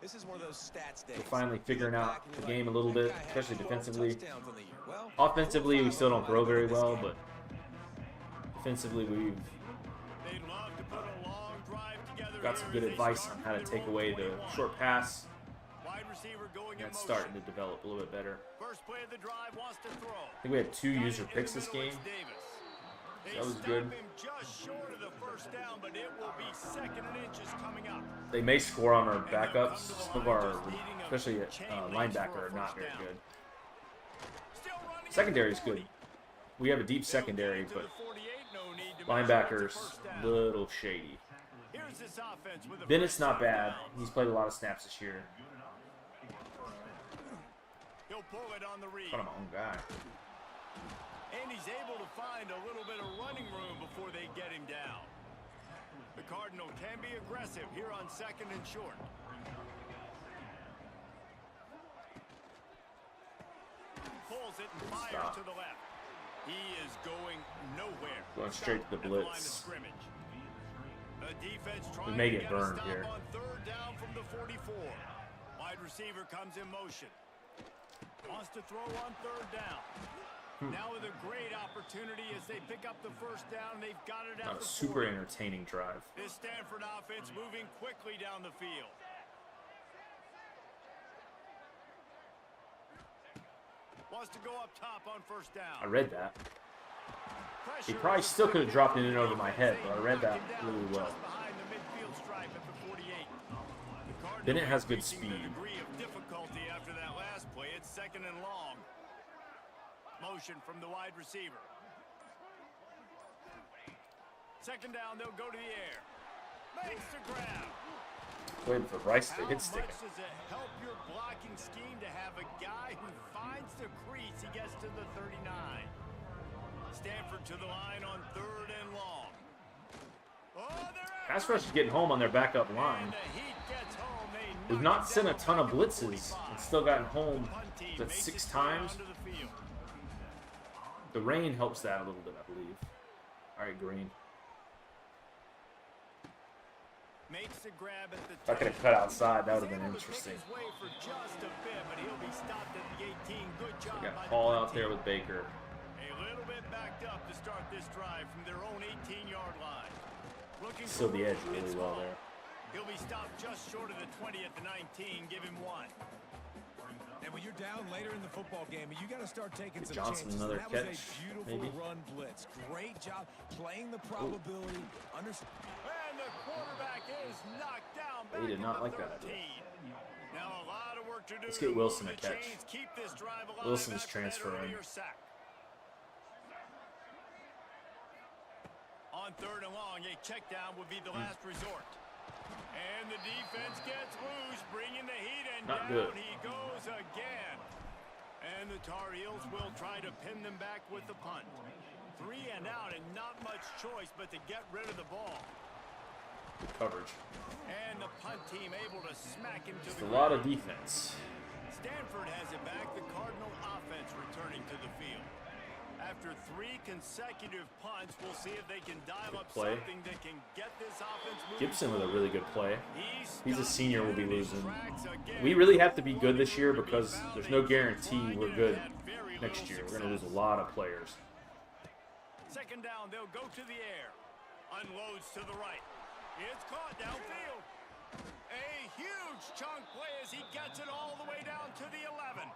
This is one of those stats days. We're finally figuring out the game a little bit, especially defensively. Well, Offensively, we still don't throw very well, but defensively, we've They'd love to put a long drive together got some here good as they advice start on how to the take roll away play the one. short pass. Wide receiver going in That's motion. starting to develop a little bit better. First play of the drive wants to throw. I think we had 2 user picks this game. That was good. Him just short of the first down, but it will be 2nd and inches coming up. They may score on our backups. Some of our, especially linebacker, are not very good. Still running Secondary is good. We have a deep secondary, to but the 48, no need to measure. It's a linebackers, first down. little shady. Here's this offense with a Bennett's first not down. bad. He's played a lot of snaps this year. He'll pull it on the read. Got my own guy. And he's able to find a little bit of running room before they get him down. The Cardinal can be aggressive here on 2nd and short. Pulls it and fires to the left. He is going nowhere. Going straight to the At line of blitz. scrimmage. The defense We trying may to get get a burned stop here. on 3rd down from the 44. Wide receiver comes in motion. Wants to throw on 3rd down. Now with a great opportunity as they pick up the first down. They've got it Not at a the super 40. entertaining drive. This Stanford offense moving quickly down the field. Wants to go up top on 1st down. I read that. He probably still could have dropped it in over my head, but I read that really well. Bennett has good speed. After that last play, it's 2nd and long. Motion from the wide receiver. 2nd down, they'll go to the air. Makes the grab. Waiting for Rice to hit stick. How much does it help your blocking scheme to have a guy who finds the crease? He gets to the 39. Stanford to the line on 3rd and long. Pass rush is getting home on their backup line. We've not sent a ton of blitzes and still gotten home 6 times. The rain helps that a little bit, I believe. All right, Green. If I could have cut outside, that would have been interesting. So we got Paul out there with Baker. A little bit backed up to start this drive from their own 18-yard line. Still the edge really well there. He'll be stopped just short of the 20 at the 19. Give him 1. And when you're down later in the football game, you got to start taking some Johnson chances. another That was catch, a beautiful maybe. run blitz. Great job playing the probability. And the quarterback is knocked down. He did not like that idea. Now a lot of work to do. Let's get Wilson a The catch. Chains keep this drive alive Wilson's after that transferring. earlier sack. On 3rd and long, a check down would be the last resort. And the defense gets loose, bringing the heat, and Not down good. he goes again. And the Tar Heels will try to pin them back with the punt. 3 and out, and not much choice but to get rid of the ball. Good coverage. And the punt team able to smack him to Just the a lot ground. of defense. Stanford has it back. The Cardinal offense returning to the field. After 3 consecutive punts, we'll see if they can dial up play. something that can get this offense moving. Gibson with a really good play. He's a stopped senior, we'll be dead in his losing. tracks again. We really have to be good this year because there's no guarantee we're good next year. We're going to lose a lot of players. 2nd down, they'll go to the air. Unloads to the right. It's caught downfield. A huge chunk play as he gets it all the way down to the 11.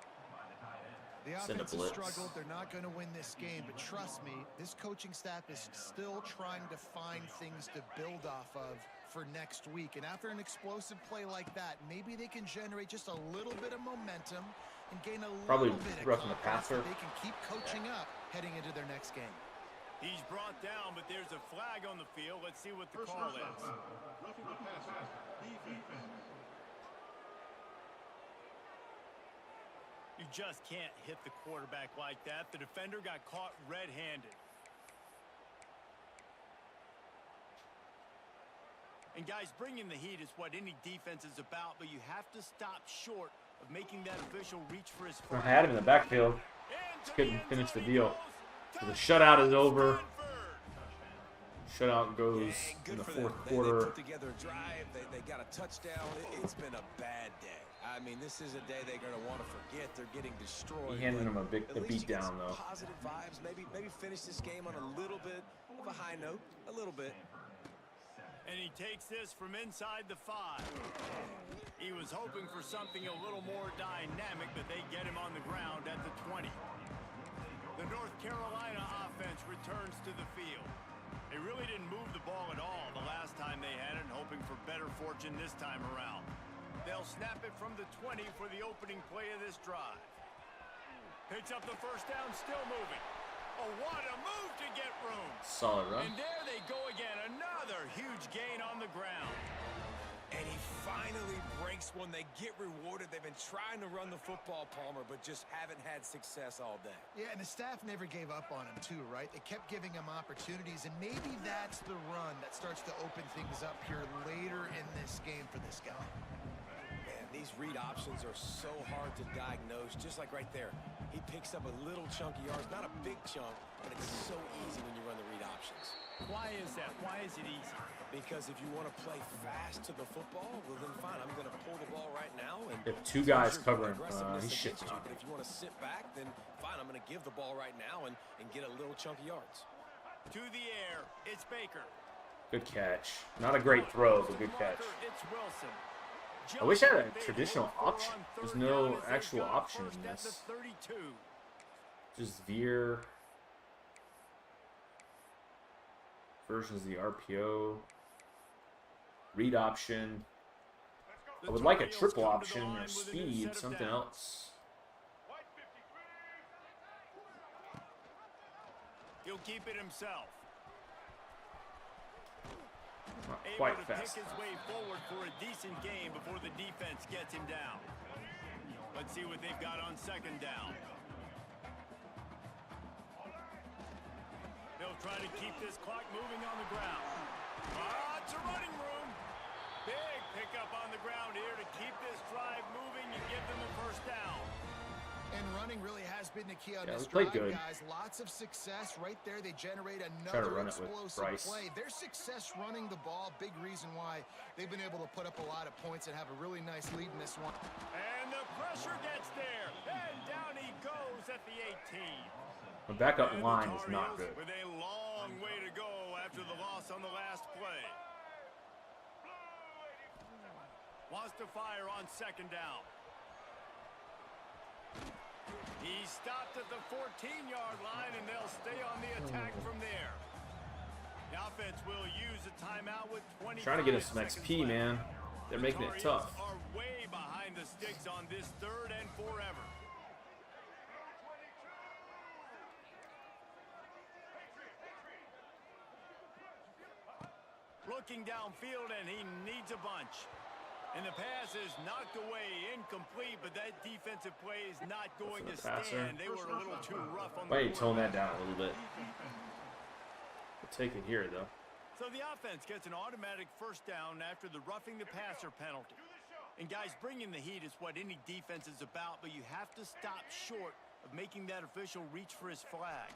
The Send a offense has blitz. struggled. They're not going to win this game, but trust me, this coaching staff is still trying to find things to build off of for next week. And after an explosive play like that, maybe they can generate just a little bit of momentum and gain a Probably little bit of roughing the confidence passer. that they can keep coaching up heading into their next game. He's brought down, but there's a flag on the field. Let's see what the call is. You just can't hit the quarterback like that. The defender got caught red-handed. And guys, bringing the heat is what any defense is about, but you have to stop short of making that official reach for his foot. I had him in the backfield. Just couldn't finish the deal. So the shutout is over. Shutout goes in the 4th quarter. They put together a drive. They got a touchdown. It's been a bad day. I mean, this is a day they're going to want to forget. They're getting destroyed. He handed him a At beat least you get down some though. Positive vibes. Maybe finish this game on a little bit of a high note. A little bit. And he takes this from inside the 5. He was hoping for something a little more dynamic, but they get him on the ground at the 20. The North Carolina offense returns to the field. They really didn't move the ball at all the last time they had it, hoping for better fortune this time around. They'll snap it from the 20 for the opening play of this drive. Picks up the 1st down, still moving. Oh, what a move to get room. Solid run. And there they go again. Another huge gain on the ground. And he finally breaks one. They get rewarded. They've been trying to run the football, Palmer, but just haven't had success all day. Yeah, and the staff never gave up on him too, right? They kept giving him opportunities, and maybe that's the run that starts to open things up here later in this game for this guy. Man, these read options are so hard to diagnose, just like right there. He picks up a little chunky yards, not a big chunk, but it's so easy when you run the read options. Why is that? Why is it easy? Because if you want to play fast to the football, well then fine, I'm going to pull the ball right now. And If 2 guys your covering, aggressiveness he's against shitting you. on But if you want to sit back, then fine, I'm going to give the ball right now and get a little chunky yards. To the air, it's Baker. Good catch. Not a great throw, but good catch. It's Wilson. I wish I had a traditional option. There's no actual option in this. Just veer. versions of the RPO. Read option. I would like a triple option or speed, something else. He'll keep it himself. Not Able quite to fast pick his enough. way forward for a decent game before the defense gets him down. Let's see what they've got on second down. They'll try to keep this clock moving on the ground. It's a running room. Big pickup on the ground here to keep this drive moving and give them a first down. And running really has been the key on Yeah, this we played drive, good. guys. Lots of success right there. They generate Try to another run it with explosive Bryce. play. Their success running the ball, big reason why they've been able to put up a lot of points and have a really nice lead in this one. And the pressure gets there. And down he goes at the 18. The backup And line the is Tar not Heels good. with a long way to go after the loss on the last play. Wants to fire on second down. He stopped at the 14-yard line, and they'll stay on the attack from there. The offense will use a timeout with 20. Trying to get us some XP, man. They're making it tough. Are way behind the sticks on this third and forever. Looking downfield, and he needs a bunch. And the pass is knocked away, incomplete, but that defensive play is not going to stand. They were a little too rough on the Why don't you tone quarterback. that down a little bit? We'll take it here, though. So the offense gets an automatic first down after the roughing the passer penalty. And guys, bringing the heat is what any defense is about, but you have to stop short of making that official reach for his flag.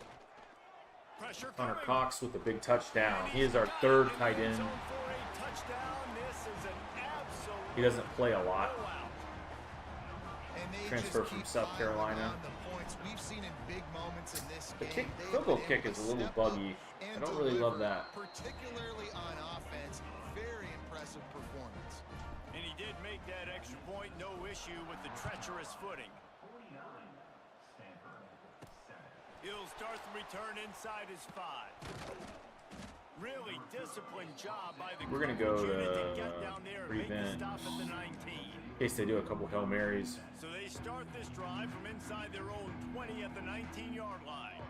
Pressure Connor coming. Cox with a big touchdown. He is our third tight end. He doesn't play a lot. And they Transfer just from keep South piling Carolina. on the points we've seen in big moments in this The game. kick, They field have goal been kick able is a to little step up buggy. and I don't really love deliver, that. particularly on offense. Very impressive performance. And he did make that extra point, no issue with the treacherous footing. He'll start the return inside his 5. Really disciplined job by the We're gonna coverage go unit to get down there and make the revenge. stop at the 19. In case they do a couple Hail Marys. So they start this drive from inside their own 20 at the 19-yard line.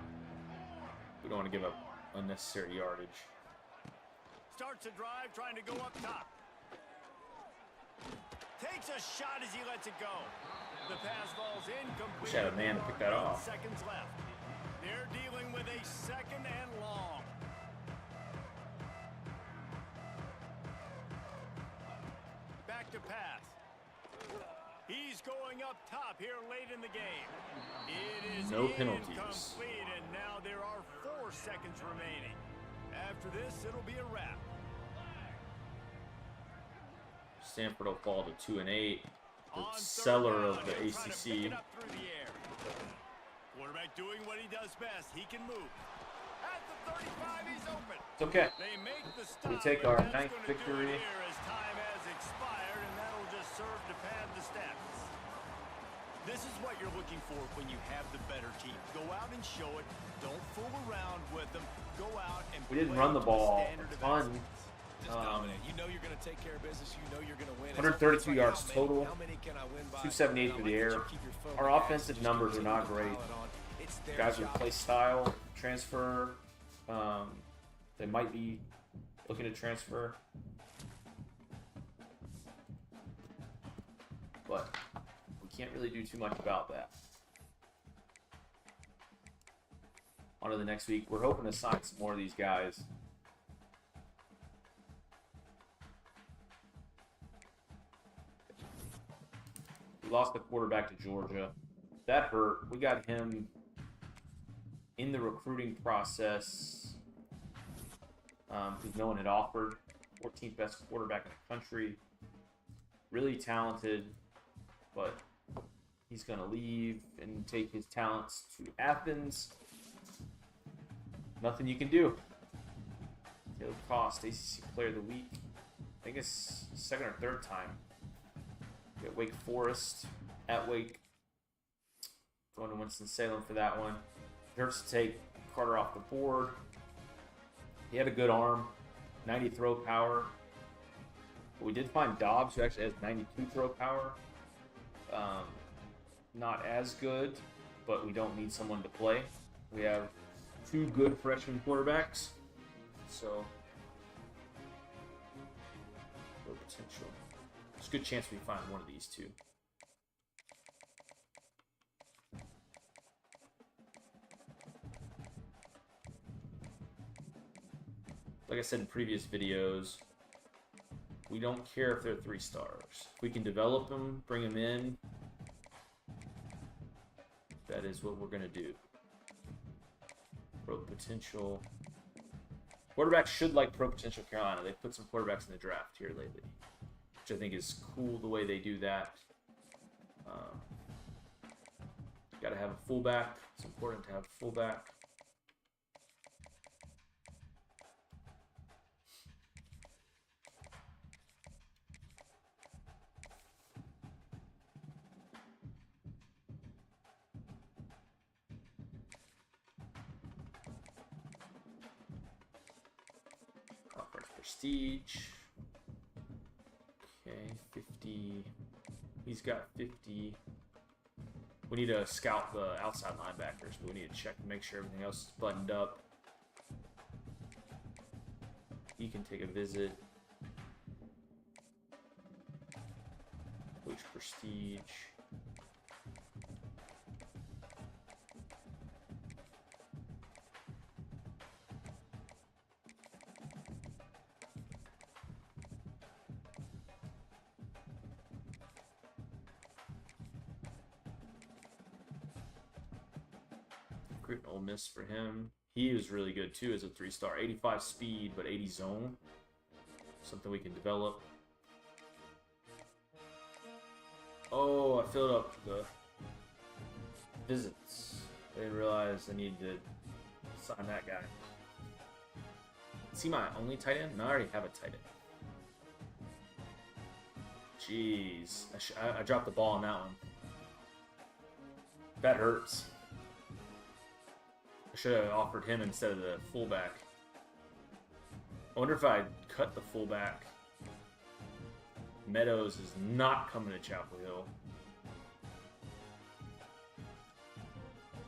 We don't want to give up unnecessary yardage. Starts a drive trying to go up top. Takes a shot as he lets it go. The pass falls incomplete. Wish I had a man to pick that off. Seconds left. They're dealing with a second and long. Back to pass. He's going up top here late in the game. It is No penalties. incomplete, and now there are 4 seconds remaining. After this, it'll be a wrap. Stanford will fall to 2-8. The On third seller of down, the he'll try to pick ACC. it up through the air. Quarterback doing what he does best. He can move. At the 35, he's open. It's okay. They make the stop. We take but our that's 9th gonna do it victory. here as time has expired, and that'll just serve to pad the stats. This is what you're looking for when you have the better team. Go out and show it. Don't fool around with them. Go out and We didn't play run the to a ball standard a of ton. excellence. Just dominate. You know you're going to take care of business. You know you're going to win. 132 yards How total. many can I win by? 278 through the How much air. you keep your foot Our on the gas offensive and just numbers are continue not to great. pile it on. It's their Guys job. replace style, transfer. They might be looking to transfer. But we can't really do too much about that. On to the next week. We're hoping to sign some more of these guys. We lost the quarterback to Georgia. That hurt. We got him in the recruiting process because no one had offered. 14th best quarterback in the country. Really talented, but he's going to leave and take his talents to Athens. Nothing you can do. Caleb Cost, ACC Player of the Week. I think it's second or third time. We got Wake Forest at Wake. Going to Winston-Salem for that one. It hurts to take Carter off the board. He had a good arm, 90 throw power. But we did find Dobbs, who actually has 92 throw power. Not as good, but we don't need someone to play. We have 2 good freshman quarterbacks, so no potential. There's a good chance we find one of these 2. Like I said in previous videos, we don't care if they're 3 stars. If we can develop them, bring them in, that is what we're going to do. Pro potential. Quarterbacks should like pro potential Carolina. They've put some quarterbacks in the draft here lately, which I think is cool the way they do that. Got to have a fullback. It's important to have a fullback. Prestige. Okay, 50. He's got 50. We need to scout the outside linebackers, but we need to check to make sure everything else is buttoned up. He can take a visit. Coach Prestige. Ole Miss for him. He was really good too as a 3-star. 85 speed, but 80 zone. Something we can develop. Oh, I filled up the visits. I didn't realize I needed to sign that guy. Is he my only tight end? No, I already have a tight end. Jeez. I dropped the ball on that one. That hurts. I should have offered him instead of the fullback. I wonder if I cut the fullback. Meadows is not coming to Chapel Hill.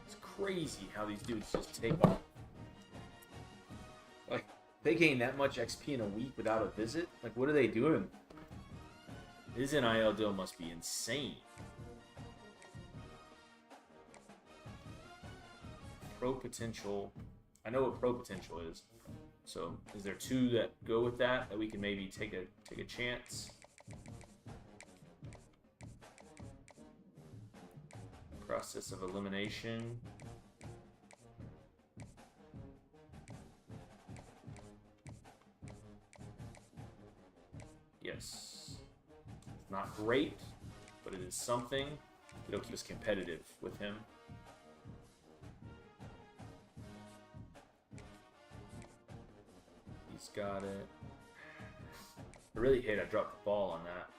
It's crazy how these dudes just take off. Like, they gain that much XP in a week without a visit? Like, what are they doing? His NIL deal must be insane. Pro potential. I know what pro potential is. So, is there 2 that go with that we can maybe take a chance? Process of elimination. Yes. It's not great, but it is something. It'll keep us competitive with him. He's got it. I really hate I dropped the ball on that.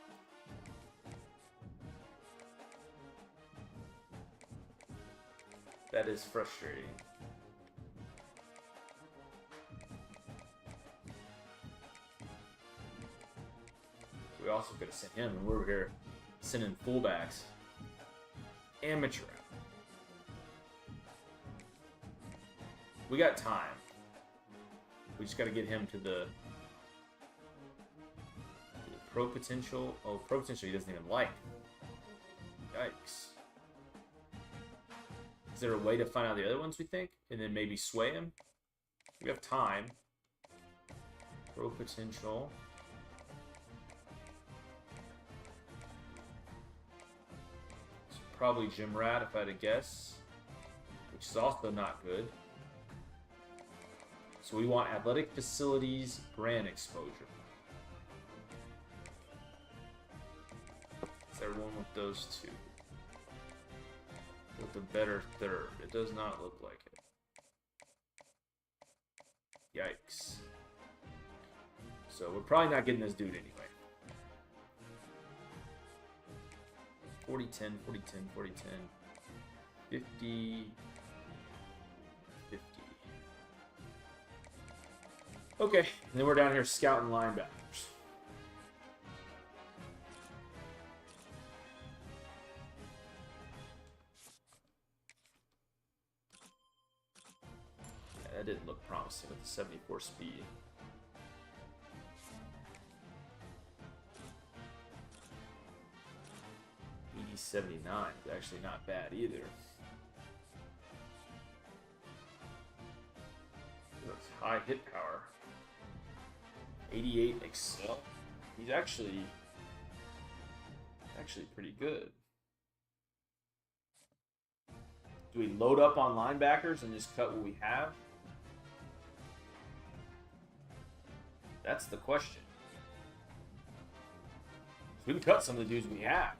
That is frustrating. We also could have sent him, and we're here sending fullbacks. Amateur. We got time. We just got to get him to the pro potential. Oh, pro potential he doesn't even like. Yikes. Is there a way to find out the other ones, we think? And then maybe sway him? We have time. Pro potential. It's probably Gym Rat if I had to guess. Which is also not good. So we want athletic facilities, brand exposure. Is there one with those 2? With a better third. It does not look like it. Yikes. So we're probably not getting this dude anyway. 40, 10, 40, 10, 40, 10. 50. 50. Okay, and then we're down here scouting linebackers. Yeah, that didn't look promising with the 74 speed. 79 is actually not bad either. That's high hit power. 88 excel. He's actually pretty good. Do we load up on linebackers and just cut what we have? That's the question. We can cut some of the dudes we have.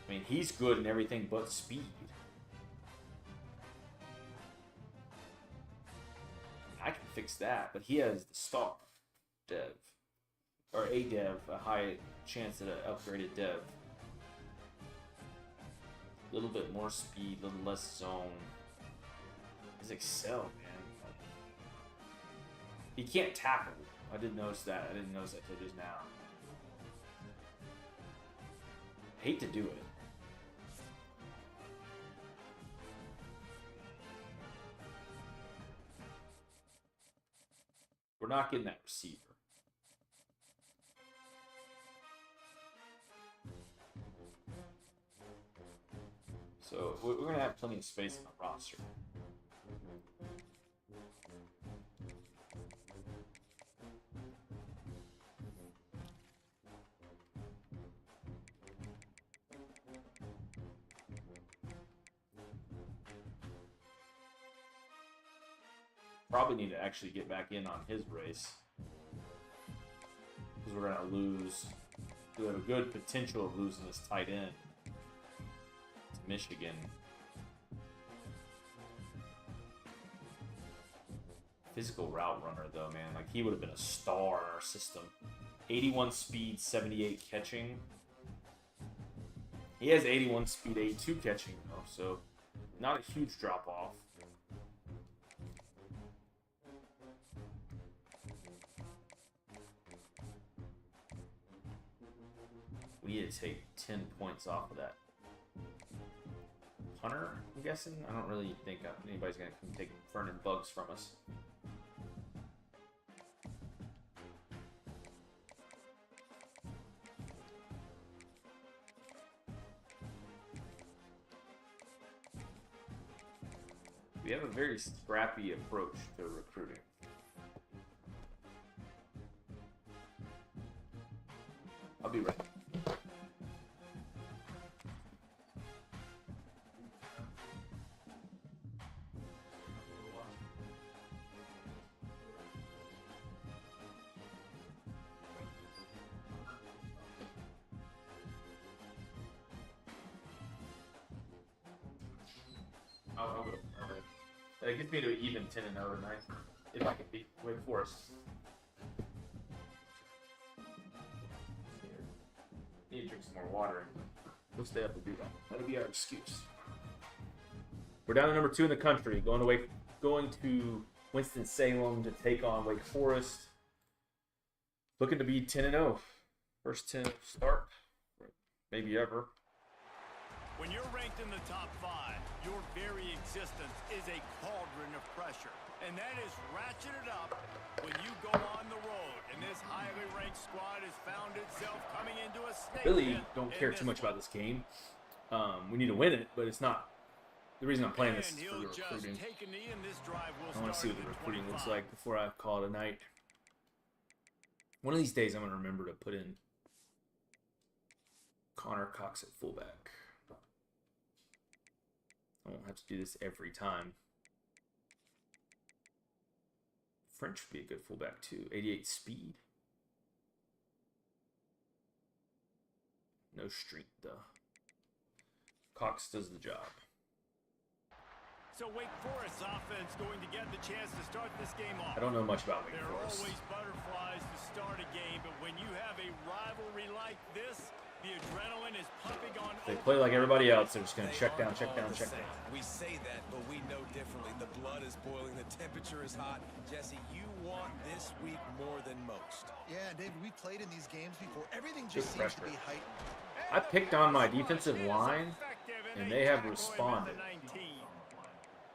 I mean, he's good in everything but speed. I can fix that, but he has the star dev. Or a dev, a high chance at an upgraded dev. A little bit more speed, a little less zone. His excel, man. He can't tackle. I did notice that. I didn't notice that till just now. I hate to do it. We're not getting that receiver. So we're going to have plenty of space in the roster. Probably need to actually get back in on his race. Because we're going to lose. We have a good potential of losing this tight end to Michigan. Physical route runner, though, man. Like, he would have been a star in our system. 81 speed, 78 catching. He has 81 speed, 82 catching, though, so not a huge drop-off. We need to take 10 points off of that. Hunter, I'm guessing? I don't really think anybody's going to come take Vernon Bugs from us. We have a very scrappy approach to recruiting. I'll be right back. I'll go. It gets me to even 10-0 tonight, if I can beat Wake Forest. Need to drink some more water. We'll stay up and do that. That'll be our excuse. We're down to number 2 in the country, going to Winston-Salem to take on Wake Forest. Looking to be 10-0. First 10 start, maybe ever. When you're ranked in the top 5, your very existence is a cauldron of pressure. And that is ratcheted up when you go on the road. And this highly ranked squad has found itself coming into a snake Really pit don't care too much about this game. We need to win it, but it's not. The reason I'm playing this is for the recruiting. I want to see what the recruiting looks like before I call it a night. One of these days, I'm going to remember to put in Connor Cox at fullback. I won't have to do this every time. French would be a good fullback too. 88 speed. No streak though. Cox does the job. So Wake Forest's offense going to get the chance to start this game off. I don't know much about Wake There are Forest. always butterflies to start a game, but when you have a rivalry like this, The adrenaline is pumping on. If they play like everybody else, they're just going to check down, check down, check down. We say that, but we know differently. The blood is boiling. The temperature is hot. Jesse, you want this week more than most. Yeah, David, we played in these games before. Everything just seems to be heightened. I picked on my defensive line, and they have responded.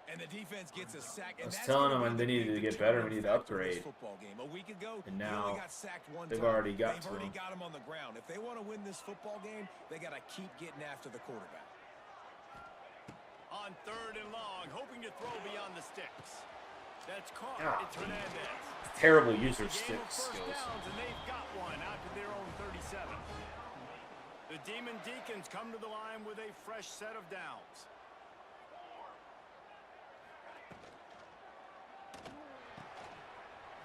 And the defense gets a sack. I was telling them they needed to get better, we need to upgrade. A week ago, And now they've time. already got They've to already him. got him on the ground. If they want to win this football game, they got to keep getting after the quarterback. On 3rd and long, hoping to throw beyond the sticks. That's caught. Ah. It's Hernandez. Terrible user Game stick of first skills. downs, and they've got one out to their own 37. The Demon Deacons come to the line with a fresh set of downs.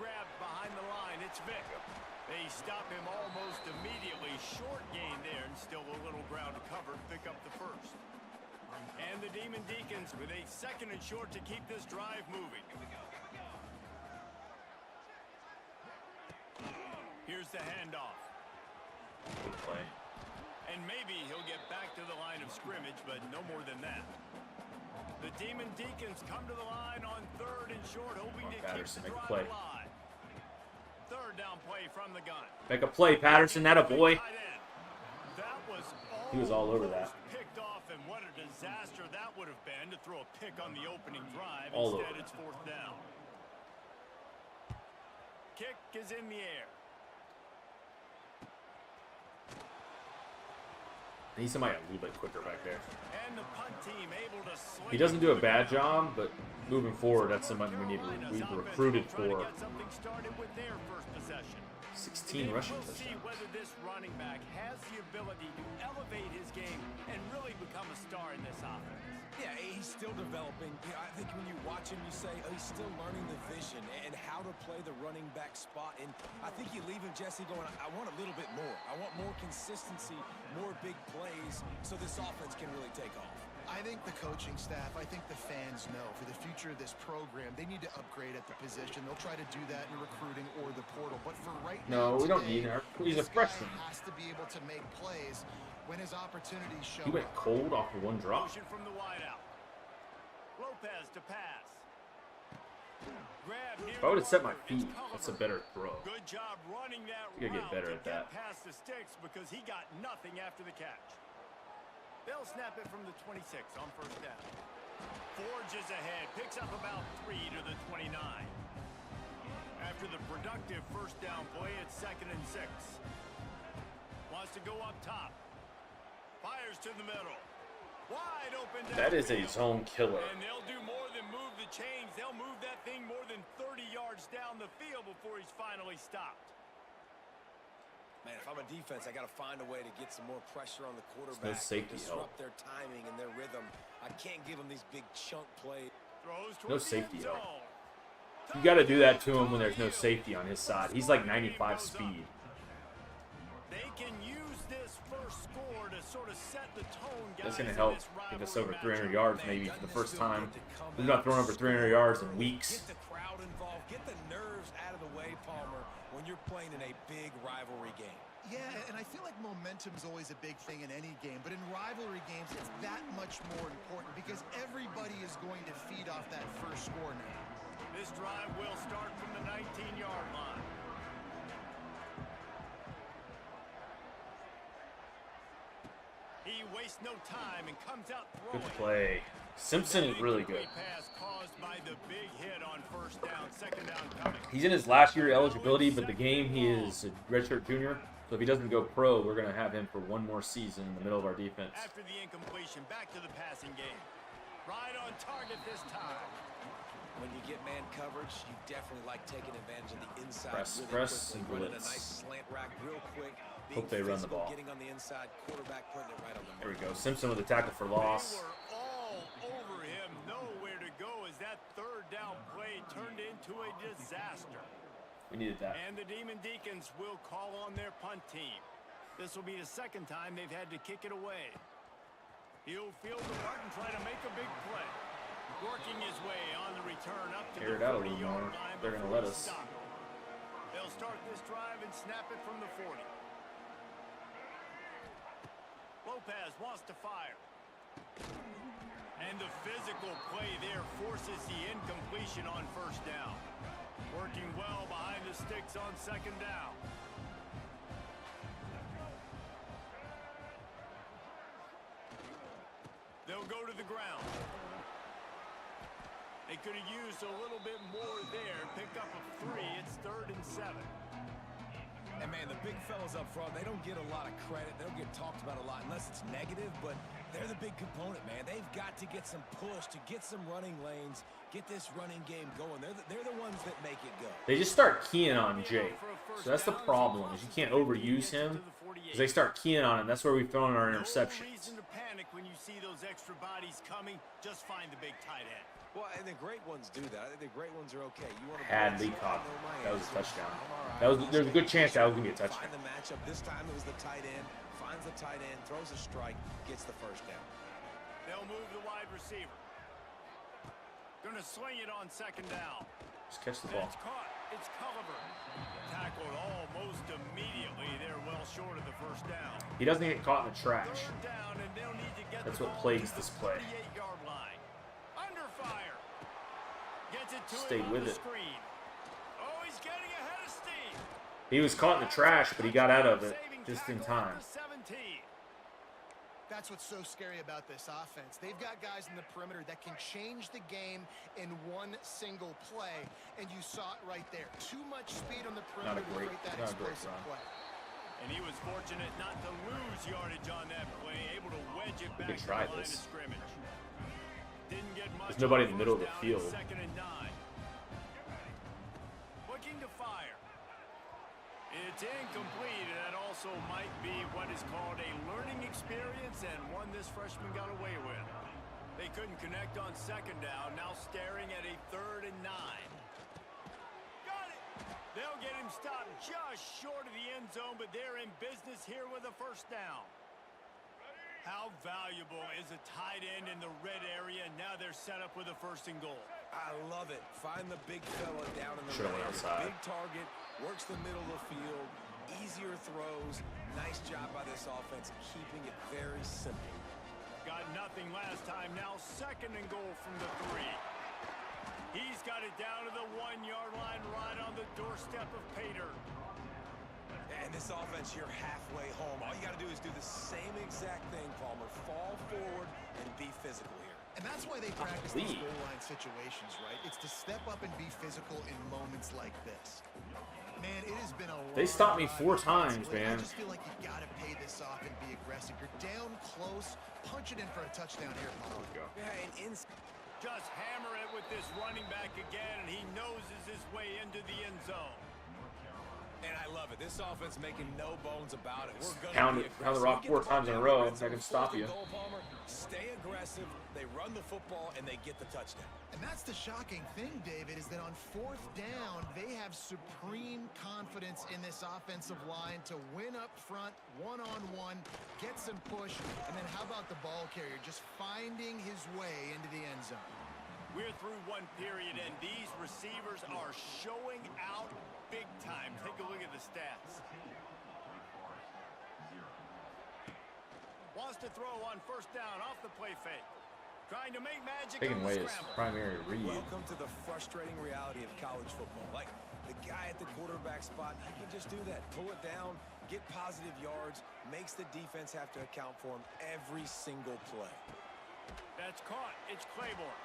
Grabbed behind the line, it's Vick. They stop him almost immediately. Short gain there, and still a little ground to cover. Pick up the first. And the Demon Deacons with a 2nd and short to keep this drive moving. Here's the handoff. Good play. And maybe he'll get back to the line of scrimmage, but no more than that. The Demon Deacons come to the line on 3rd and short, hoping to keep Patterson, the make a drive play. alive. 3rd down play from the gun. Make a play, Patterson. That a boy. Tight end. That was He was all over that. picked off, and what a disaster that would have been to throw a pick on the opening drive. All Instead, over. it's 4th down. Kick is in the air. Need somebody a little bit quicker back there. And the punt team able to He doesn't do a bad job, but moving forward, that's somebody we've recruited for. 16 rushing We'll see touchdowns. whether this running back has the ability to elevate his game and really become a star in this offense. Yeah, he's still developing. You know, I think when you watch him, you say, oh, he's still learning the vision and how to play the running back spot. And I think you leave him, Jesse, going, I want a little bit more. I want more consistency, more big plays, so this offense can really take off. I think the coaching staff, I think the fans know for the future of this program, they need to upgrade at the position. They'll try to do that in recruiting or the portal. But for right now, No, we don't today, need her. He's a this guy freshman. has to be able to make plays when his opportunities show He went up. cold off of one drop. Motion from the wideout. Lopez to pass. Grab near If I would have set my the marker. feet, It's that's a Culliver. better throw. Good job running that You gotta get route better to at that. get past the sticks because he got nothing after the catch. They'll snap it from the 26 on 1st down. Forges ahead, picks up about 3 to the 29. After the productive 1st down play, it's 2nd and 6. Wants to go up top. Fires to the middle. Wide open That is a downfield. zone killer. And they'll do more than move the chains. They'll move that thing more than 30 yards down the field before he's finally stopped. Man, if I'm a defense, I got to find a way to get some more pressure on the quarterback. There's no safety disrupt help. their timing and their rhythm. I can't give them these big chunk plays. Throws No towards the safety end help. zone. You got to do that to him when there's no safety on his side. He's like 95 speed. They can use this first score to sort of set the tone, guys. That's going to in help this get us rivalry over 300 matchup. yards maybe for the first time. We've not thrown over 300 yards in weeks. Get the crowd involved. Get the nerves out of the way, Palmer, when you're playing in a big rivalry game. Yeah, and I feel like momentum's always a big thing in any game, but in rivalry games, it's that much more important because everybody is going to feed off that first score now. This drive will start from the 19-yard line. He wastes no time and comes out throwing. Good play. Simpson is really good. Pass caused by the big hit on 1st down, 2nd down coming. He's in his last year eligibility, but the game he is a redshirt junior. So if he doesn't go pro, we're going to have him for one more season in the middle of our defense. After the incompletion, back to the passing game. Right on target this time. When you get man coverage, you definitely like taking advantage of the inside. Press, really and quickly, running a blitz. nice slant rack real quick. Hope they run the ball. Getting on the inside, quarterback putting it right on the There we mark. go. Simpson with a tackle for loss. They were all over him, nowhere to go as that 3rd down play turned into a disaster. We needed that. And the Demon Deacons will call on their punt team. This will be the 2nd time they've had to kick it away. He'll field the punt and try to make a big play. Working his way on the return up to Air the it out a little 40-yard more. line. They're gonna before let it's us. stopped. They'll start this drive and snap it from the 40. Lopez wants to fire. And the physical play there forces the incompletion on first down. Working well behind the sticks on second down. They'll go to the ground. They could have used a little bit more there. Pick up a 3. It's 3rd and 7. And, man, the big fellas up front, they don't get a lot of credit. They don't get talked about a lot unless it's negative, but they're the big component, man. They've got to get some push to get some running lanes, get this running game going. They're the ones that make it go. They just start keying on Jake. So that's the problem, is you can't overuse him because they start keying on him. That's where we've thrown our interceptions. No reason to panic when you see those extra bodies coming. Just find the big tight end. Well, and the great ones do that. I think the great ones are okay. You want to Hadley caught. That was a touchdown. There's a good chance that was going to be a touchdown. Find the matchup. This time it was the tight end. Finds the tight end, throws a strike, gets the first down. They'll move the wide receiver. Gonna swing it on second down. Just catch the ball. It's caught. It's Culliver. Tackled almost immediately. They're well short of the first down. He doesn't get caught in the trash. Third down, and they'll need to get That's the what ball plagues to this the play. 48-yard line. Under fire. Gets it to Stayed him on with the it. screen. Oh, he's getting ahead of steam. He was caught in the trash, but he got out of it just in time. That's what's so scary about this offense. They've got guys in the perimeter that can change the game in one single play, and you saw it right there. Too much speed on the perimeter to create that explosive play. And he was fortunate not to lose yardage on that play, able to wedge it back to the line of scrimmage. Didn't get much. There's nobody in the middle of the field. 2nd and 9. Looking to fire. It's incomplete, and that also might be what is called a learning experience, and one this freshman got away with. They couldn't connect on second down, now staring at a 3rd and 9. Got it! They'll get him stopped just short of the end zone, but they're in business here with a first down. How valuable is a tight end in the red area? Now they're set up with a 1st and goal. I love it. Find the big fella down in the Should've went outside. Big target, works the middle of the field, easier throws. Nice job by this offense, keeping it very simple. Got nothing last time. Now 2nd and goal from the 3. He's got it down to the 1-yard line, right on the doorstep of Pater. And this offense, you're halfway home. All you got to do is do the same exact thing, Palmer. Fall forward and be physical here. And that's why they practice these goal line situations, right? It's to step up and be physical in moments like this. Man, it has been a long They stopped me 4 times, man. I just feel like you got to pay this off and be aggressive. You're down close. Punch it in for a touchdown here, Paul. Yeah, and Just hammer it with this running back again, and he noses his way into the end zone. And I love it. This offense making no bones about it. We're going Pound the rock 4 times in a row. That can stop you. Stay aggressive. They run the football, and they get the touchdown. And that's the shocking thing, David, is that on 4th down, they have supreme confidence in this offensive line to win up front, one-on-one, get some push, and then how about the ball carrier just finding his way into the end zone? We're through one period, and these receivers are showing out big time. Take a look at the stats. Wants to throw on 1st down off the play fake. Trying to make magic Taking on the away his scramble. primary read. Welcome to the frustrating reality of college football. Like, the guy at the quarterback spot, he can just do that. Pull it down, get positive yards, makes the defense have to account for him every single play. That's caught. It's Claiborne.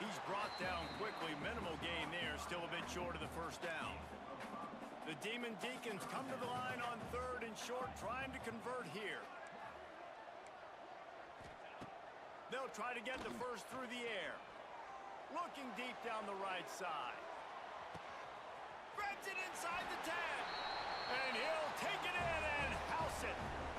He's brought down quickly. Minimal gain there. Still a bit short of the 1st down. The Demon Deacons come to the line on 3rd and short, trying to convert here. They'll try to get the first through the air. Looking deep down the right side. Grabs it inside the 10. And he'll take it in and house it.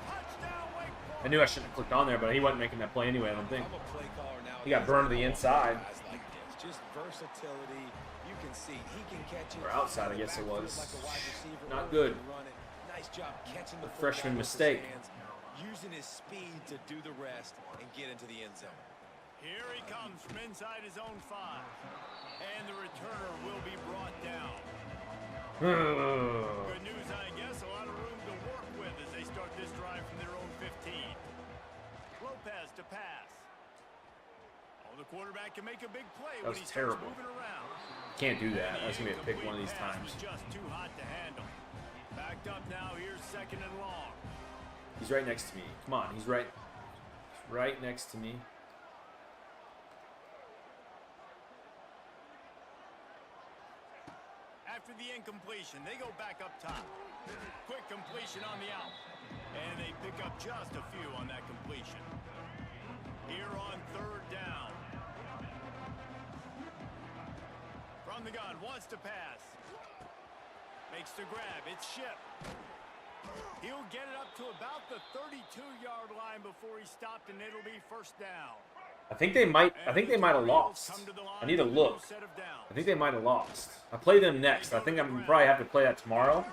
Touchdown, Wake Forest. I knew I shouldn't have clicked on there, but he wasn't making that play anyway, I don't think. I'm a play caller now. He got burned to the inside. Guys like this, just versatility. You can see he can catch it. Or outside, I guess it was. Like a wide receiver, Not or good. he can run it. Nice job catching the A freshman football with his mistake. hands, using his speed to do the rest and get into the end zone. Here he comes from inside his own 5. And the returner will be brought down. Good news, I guess. A lot of room to work with as they start this drive from their own 15. the quarterback can make a big play That when was he terrible. starts moving around. Can't do that. That's going to be a pick one of these Pass times. was just too hot to handle. Backed up now. Here's 2nd and long. He's right next to me. Come on. He's right next to me. After the incompletion, they go back up top. Quick completion on the out. And they pick up just a few on that completion. Here on 3rd down. From the gun, wants to pass. Makes the grab. It's Ship. He'll get it up to about the 32-yard line before he stopped, and it'll be 1st down. I think they might have lost. I need to look. I think they might have lost. I play them next. I think I'm probably have to play that tomorrow.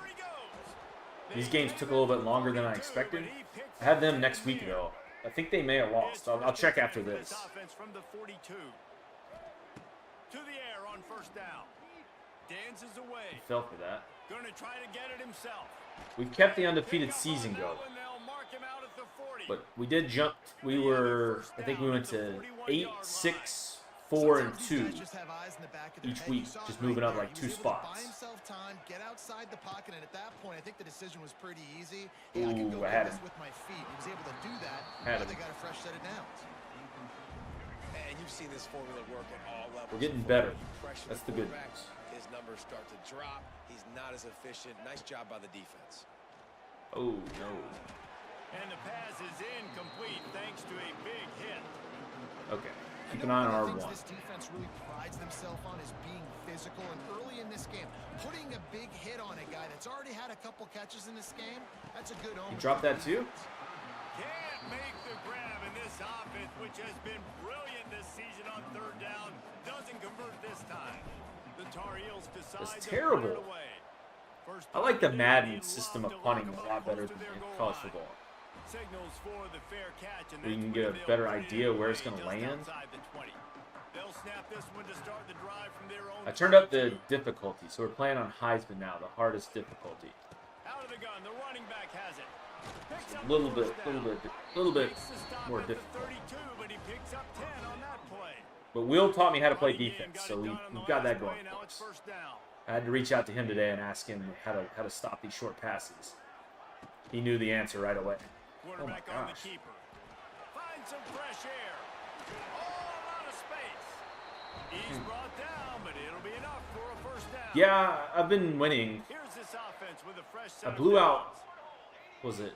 These games took a little bit longer than I expected. I have them next week though. I think they may have lost. I'll check after this. From the 42. To the air on 1st down. Dances away. I fell for that. Going to try to get it himself. We've kept the undefeated season going. But we did jump. We were, I think we went to 8, 6, 4, and 2 each week, just moving up like 2 spots. Get outside the pocket, and at that point, I think the decision was pretty easy. Ooh, I had him. With my feet, he was able to do that. Had him. They got a fresh set of downs. And you've seen this formula work at all levels. We're getting better. That's the good news. His numbers start to drop. He's not as efficient. Nice job by the defense. Oh, no. And the pass is incomplete thanks to a big hit. Okay. Keep an eye on One of the R1. things this defense really prides themselves on is being physical, and early in this game, putting a big hit on a guy that's already had a couple catches in this game, that's a good omen. You dropped that too? Can't make the grab in this offense, which has been brilliant this season on 3rd down. Doesn't convert this time. The Tar Heels decide That's to terrible. put it away. First I like the down, Madden they system love of to punting lock a 'em lot up better close than to their in goal college line. football. Signals for the fair catch, and We that's can when get a they'll better put it idea in where it's play gonna just land. outside the 20. They'll snap this one to start the drive from their own I turned up the 22. difficulty, so we're playing on Heisman now, the hardest difficulty. Out of the gun, the running back has it. Picks up A little the bit first down. more Makes the stop at the difficult. 32, but he picks up 10 on that play. But Will taught me how to play Running game defense, got so it we've done on the got last that play, going now for it's us. 1st down. I had to reach out to him today and ask him how to stop these short passes. He knew the answer right away. Quarterback Oh my on the gosh. keeper. Find some fresh air. All out of space. He's brought down, but it'll be enough for a 1st down. Yeah, I've been winning. Here's this offense with a fresh set I of blew out, downs. was it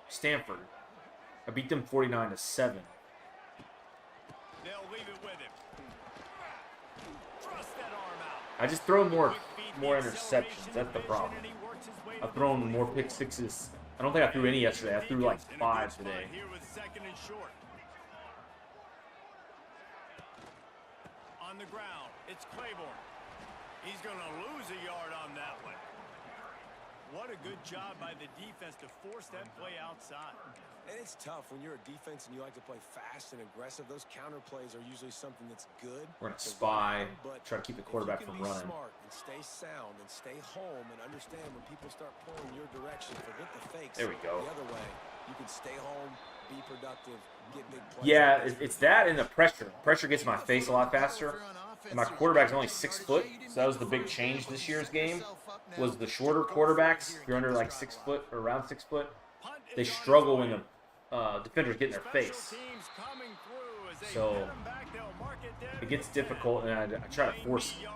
Stanford? I beat them 49-7. They'll leave it with him. Thrust that arm out. I just throw more Quick feet, the interceptions. acceleration That's the and problem. vision, and he works his way to I've the thrown 44. more pick sixes. I don't think I threw any yesterday. I threw like In a good 5 spot today. Here with 2nd and short. On the ground, it's Claiborne. He's going to lose a yard on that one. What a good job by the defense to force that play outside. And it's tough when you're a defense and you like to play fast and aggressive. Those counter plays are usually something that's good. We're gonna to spy, run on, but try to keep the if quarterback you from can be running. smart and stay sound and stay home and understand when people start pulling your direction, forget the fakes. There we go. The other way, you can stay home, be productive, get big plays. Yeah, it's that and the pressure. Pressure gets in my face a lot faster. And my quarterback's only 6 foot, so that was the big change this year's game. Was the shorter quarterbacks, if you're under like 6 foot or around 6 foot, they struggle when the defenders get in their face. So it gets difficult, and I try to force it.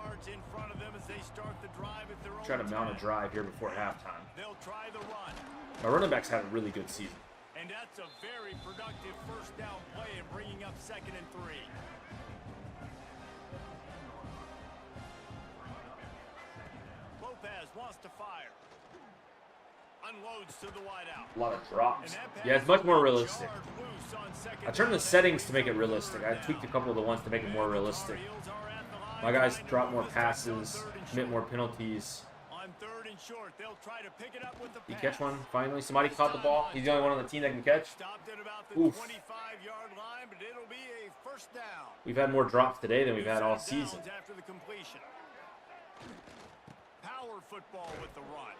Try to mount a drive here before halftime. My running backs had a really good season. And that's a very productive 1st down play and bringing up 2nd and 3. Lopez wants to fire. Unloads to the wideout. A lot of drops. Yeah, it's much more realistic. I turned the settings to make it realistic. I tweaked a couple of the ones to make it more realistic. My guys drop more passes, commit more penalties. On 3rd and short, they'll try to pick it up with the You pass. catch one? Finally, somebody caught the ball. He's the only one on the team that can catch. Stopped at about the Oof. 25-yard line, but it'll be a 1st down. We've had more drops today than we've had all Set of season. downs after the completion. Power football with the run.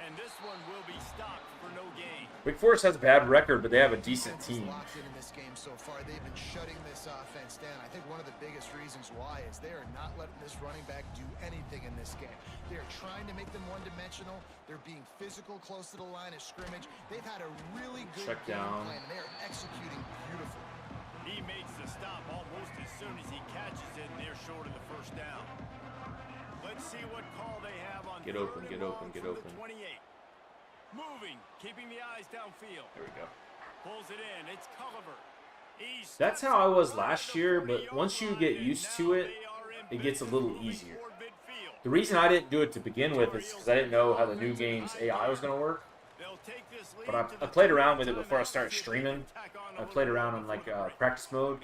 And this one will be stopped for no gain. Wake Forest has a bad record, but they have a decent team. Locked in this game so far. They've been shutting this offense down. I think one of the biggest reasons why is they are not letting this running back do anything in this game. They're trying to make them one-dimensional. They're being physical close to the line of scrimmage. They've had a really good Check down. game plan, and they are executing beautifully. He makes the stop almost as soon as he catches it, and they're short of the first down. Let's see what call they have on Get open, get open, get open. 28. Moving, keeping the eyes downfield. There we go. Pulls it in. It's Culliver. That's how I was last year, but once you get used to it, it gets a little easier. The reason I didn't do it to begin with is because I didn't know how the new game's AI was going to work. But I played around with it before I started streaming. I played around in like practice mode,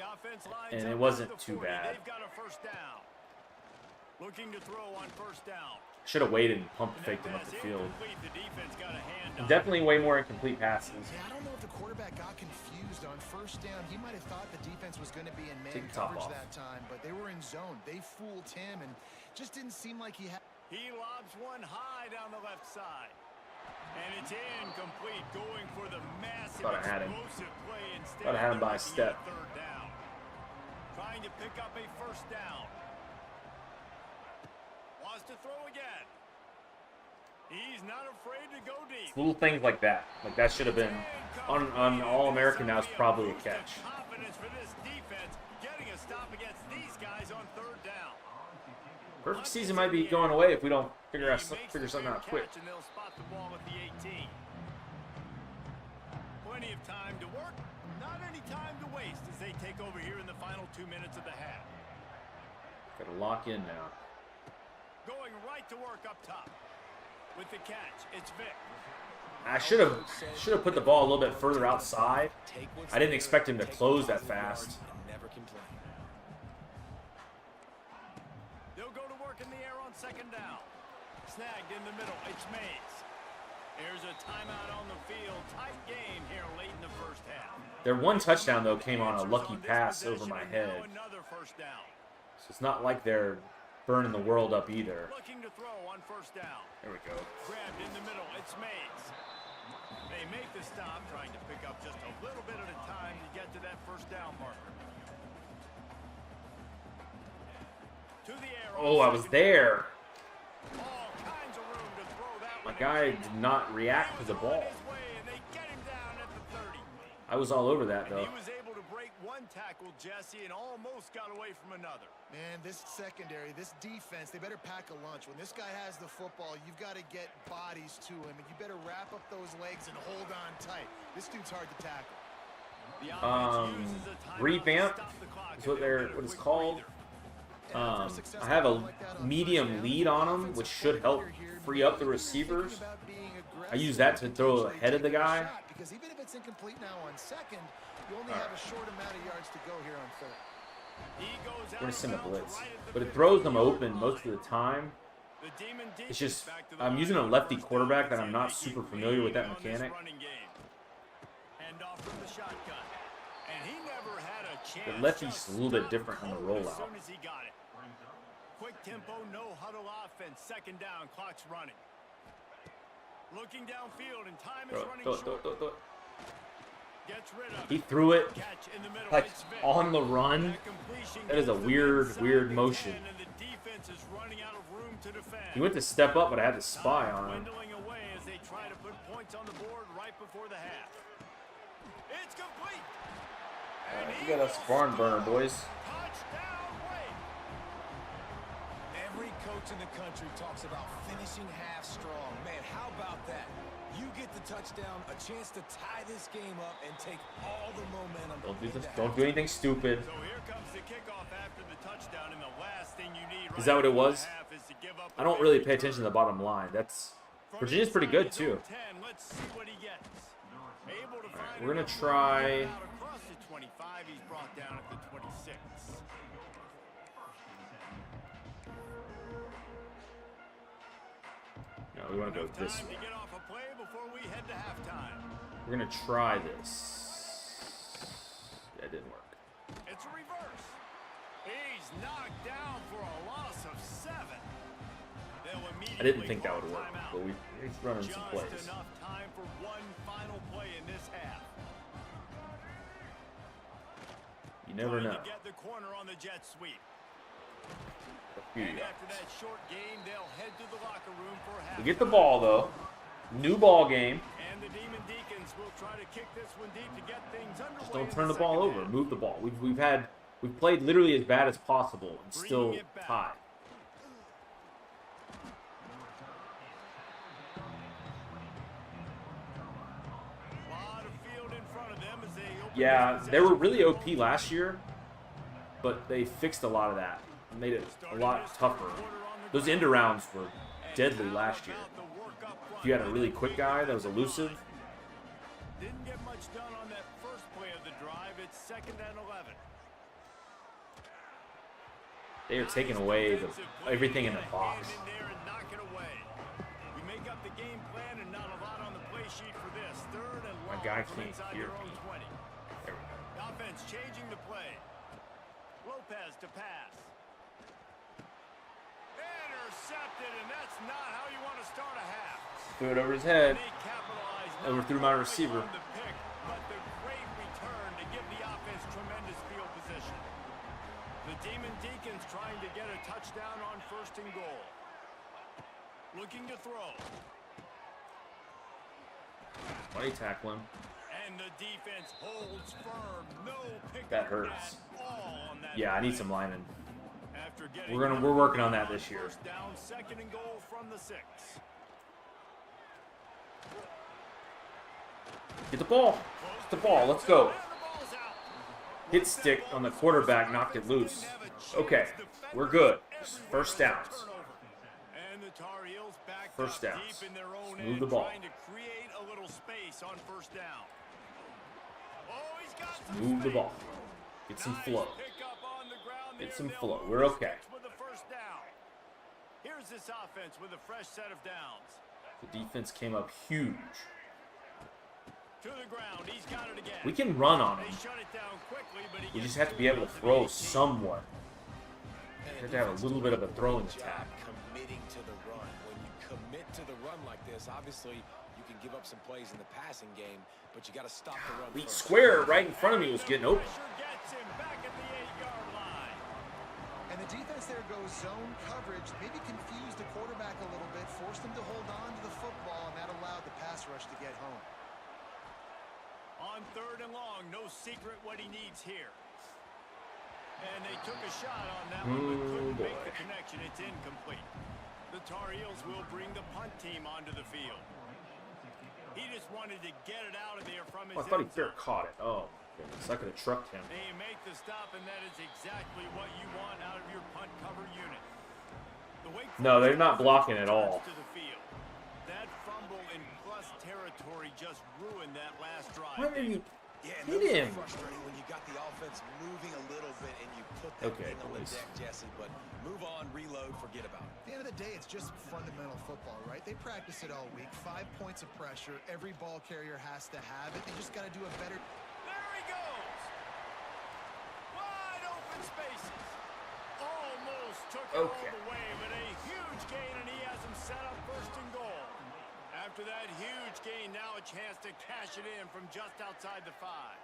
and it wasn't too bad. Looking to throw on first down. Should have waited and pump faked him up the field. And definitely way more incomplete passes. Yeah, I don't know if the quarterback got confused on first down. He might have thought the defense was going to be in man coverage that time, but they were in zone. They fooled him and just didn't seem like he had. He lobs one high down the left side. And it's incomplete, going for the massive explosive play instead. Thought I had him by a step. Third down. Trying to pick up a first down. Wants to throw again. He's not afraid to go deep. Little things like that. Like that should have been on All-American. Now it's probably a catch. Confidence for this defense, getting a stop against these guys on third down. Perfect season might be going away if we don't figure something out quick. And they'll spot the ball at the 18. Plenty of time to work, not any time to waste as they take over here in the final 2 minutes of the half. Got to lock in now. Going right to work up top. With the catch, it's Vic. I should have put the ball a little bit further outside. I didn't expect him to close that fast. They'll go to work in the air on second down. Snagged in the middle, it's Mays. There's a timeout on the field. Tight game here late in the first half. Their one touchdown, though, came on a lucky pass over my head. Another first down. So it's not like they're burning the world up either. Looking to throw on first down. There we go. Grabbed in the middle, it's Mays. They make the stop, trying to pick up just a little bit at a time to get to that first down marker. To the air. Oh, I was there. All kinds of room to throw that My one. guy did not react to the ball. And they get him down at the 30. I was all over that, though. He was able to break one tackle, Jesse, and almost got away from another. Man, this secondary, this defense, they better pack a lunch. When this guy has the football, you've got to get bodies to him, and you better wrap up those legs and hold on tight. This dude's hard to tackle. Revamp is what it's called. I have a medium lead on them, which should help free up the receivers. I use that to throw ahead of the guy. Because even if it's incomplete now on second, you only have a short amount of yards to go here on third. We're going to send a blitz. But it throws them open most of the time. It's just, I'm using a lefty quarterback that I'm not super familiar with that mechanic. The lefty's a little bit different on the rollout. Quick tempo, no huddle offense. Second down, clock's running. Looking downfield and time is running short. Gets rid of. He threw it like on the run. That is a weird motion. He went to step up, but I had to spy on him. Away as they try to put points on the board right before the half. It's complete. We got us barn burner, boys. Every coach in the country talks about finishing half strong. Man, how about that? You get the touchdown, a chance to tie this game up and take all the momentum. Don't do anything stupid. So here comes the kickoff after the touchdown, and the last thing you need Is that what it was? I don't really pay attention to the bottom line. Virginia's pretty good too. Let's see what he gets. Able to find we're gonna try. Across the 25, he's brought down at the 26. No, we want to go this way. To get off a play before we head to halftime. We're gonna try this. That didn't work. It's a reverse. He's knocked down for a loss of 7. I didn't think that would work, but he's running some plays. Just enough time for one final play in this half. You never know. To get the corner on the jet sweep. Here you And go. after that short game, they'll head to the locker room for half. We get the ball though. New ball game. And the Demon Deacons will try to kick this one deep to get things underway. Just don't in turn the ball second over. half. Move the ball. We've played literally as bad as possible and still Bringing it back. tied. Lot of field in front of them as they open Yeah, this they were possession. really OP last year, but they fixed a lot of that. Made it a lot tougher. Those end arounds were deadly last year. If you had a really quick guy that was elusive, Didn't get much done on that first play of the drive. It's 2nd and 11. they are taking away everything in the box. Hand in there and knock it away. We make up the game plan and not a lot on the play sheet for this. 3rd and My long guy from can't inside hear their own me. 20. There we go. Offense changing the play. Lopez to pass. Intercepted, and that's not how you want to start a half. Threw it over his head. They capitalized not Overthrew my only receiver. on the pick, but the great return to give the offense tremendous field position. The Demon Deacons trying to get a touchdown on 1st and goal. Looking to throw. Money tackle him. And the defense holds firm. No pick That hurts. at all on that Yeah, I need play. some linemen. After getting We're working on that this year. 1st down, 2nd and goal from the 6. Get the ball. Get the ball. Let's go. And the ball's out. Hit stick on the quarterback, knocked it loose. Okay, we're good. First downs. And the Tar Heels back First up downs. deep in their own Move end, the ball. trying to create a little space on 1st down. Oh, he's got some Move the space. ball. Get some Nice flow. pick up on the ground Get there. some They'll flow. move We're the okay. sticks with the 1st down. Here's this offense with a fresh set of downs. The defense came up huge. To the ground. He's got it again. We can run on They him. shut it down quickly, but he We gets just have to be able to throw somewhat. You have to have a little bit of a throwing attack. Committing to the run. When you commit to the run like this, obviously you can give up some plays in the passing game, but you got to stop the run The first. square right in front of me was getting open. Pressure gets him back at the 8-yard line. And the defense there goes zone coverage, maybe confused the quarterback a little bit, forced him to hold on to the football, and that allowed the pass rush to get home. On 3rd and long, no secret what he needs here. And they took a shot on that one, but couldn't make the connection. It's incomplete. The Tar Heels will bring the punt team onto the field. He just wanted to get it out of there from his Oh, I thought he end fair zone. caught it. Oh, goodness. I could have trucked him. They make the stop, and that is exactly what you want out of your punt cover unit. The Wake No, they're Forest not blocking at returns all. to the field. That fumble in plus territory just ruined that last drive. Why are you Yeah, and hit those are him? frustrating when you got the offense moving a little bit and you put that Okay, thing on the boys. deck, Jesse. But move on, reload, forget about it. At the end of the day, it's just fundamental football, right? They practice it all week. 5 points of pressure. Every ball carrier has to have it. They just got to do a better. There he goes. Wide open spaces. Almost took it Okay. all the way, but a huge gain, and he has him set up 1st and goal. After that huge gain, now a chance to cash it in from just outside the 5.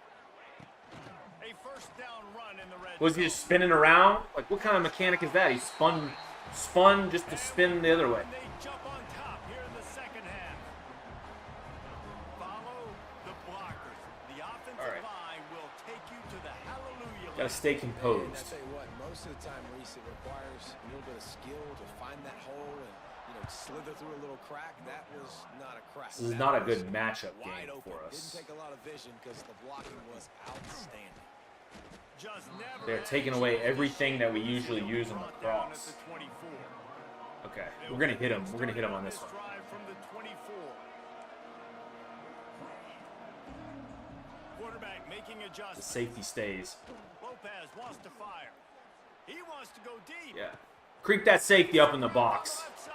A 1st down run in the red Was he zone. just spinning around? Like, what kind of mechanic is that? He spun just to spin the other way. And they jump on top here in the 2nd half. Follow the blockers. The offensive All right. line will take you to the hallelujah. Gotta line. stay And I composed. tell you what, most of the time, Reese, it requires a little bit of skill to find that hole and slither through a little crack. That was not a crack. This is That not a was good matchup wide game open. for Didn't us. take a lot of vision because the blocking was outstanding. Just never They're had taking a away chance to everything that we shoot. usually use on the Brought down cross. at the 24. Okay, we're gonna hit him. We're gonna hit him on this one. Drive from the 24. Quarterback making The adjustments. safety stays. Lopez wants to fire. He wants to go deep. Yeah. Creep that safety up in the box. Left side.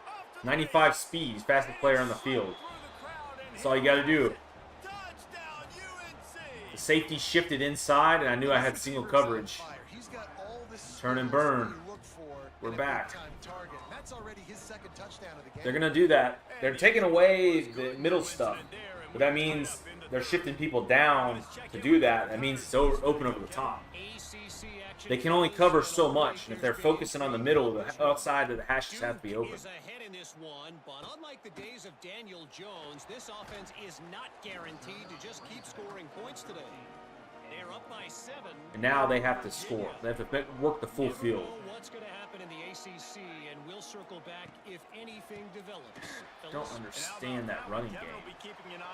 Off to the 95 races. speed. He's fastest player on the field. Through the crowd, and That's all you gotta do. touchdown UNC. The safety shifted inside, and I knew I had single coverage. He's got all this Turn and skills burn. that you look for We're back. Target. That's already his second touchdown of the game. They're going to do that. They're taking away the middle stuff. But that means they're shifting people down to do that. That means it's open over the top. They can only cover so much. And if they're focusing on the middle, the outside of the hashes have to be open. But unlike the days of Daniel Jones, this offense is not guaranteed to just keep scoring points today. They're up by 7. And now they have to score. They have to work the full field. What's going to happen in the ACC, and we'll circle back if anything develops. I don't understand that running game.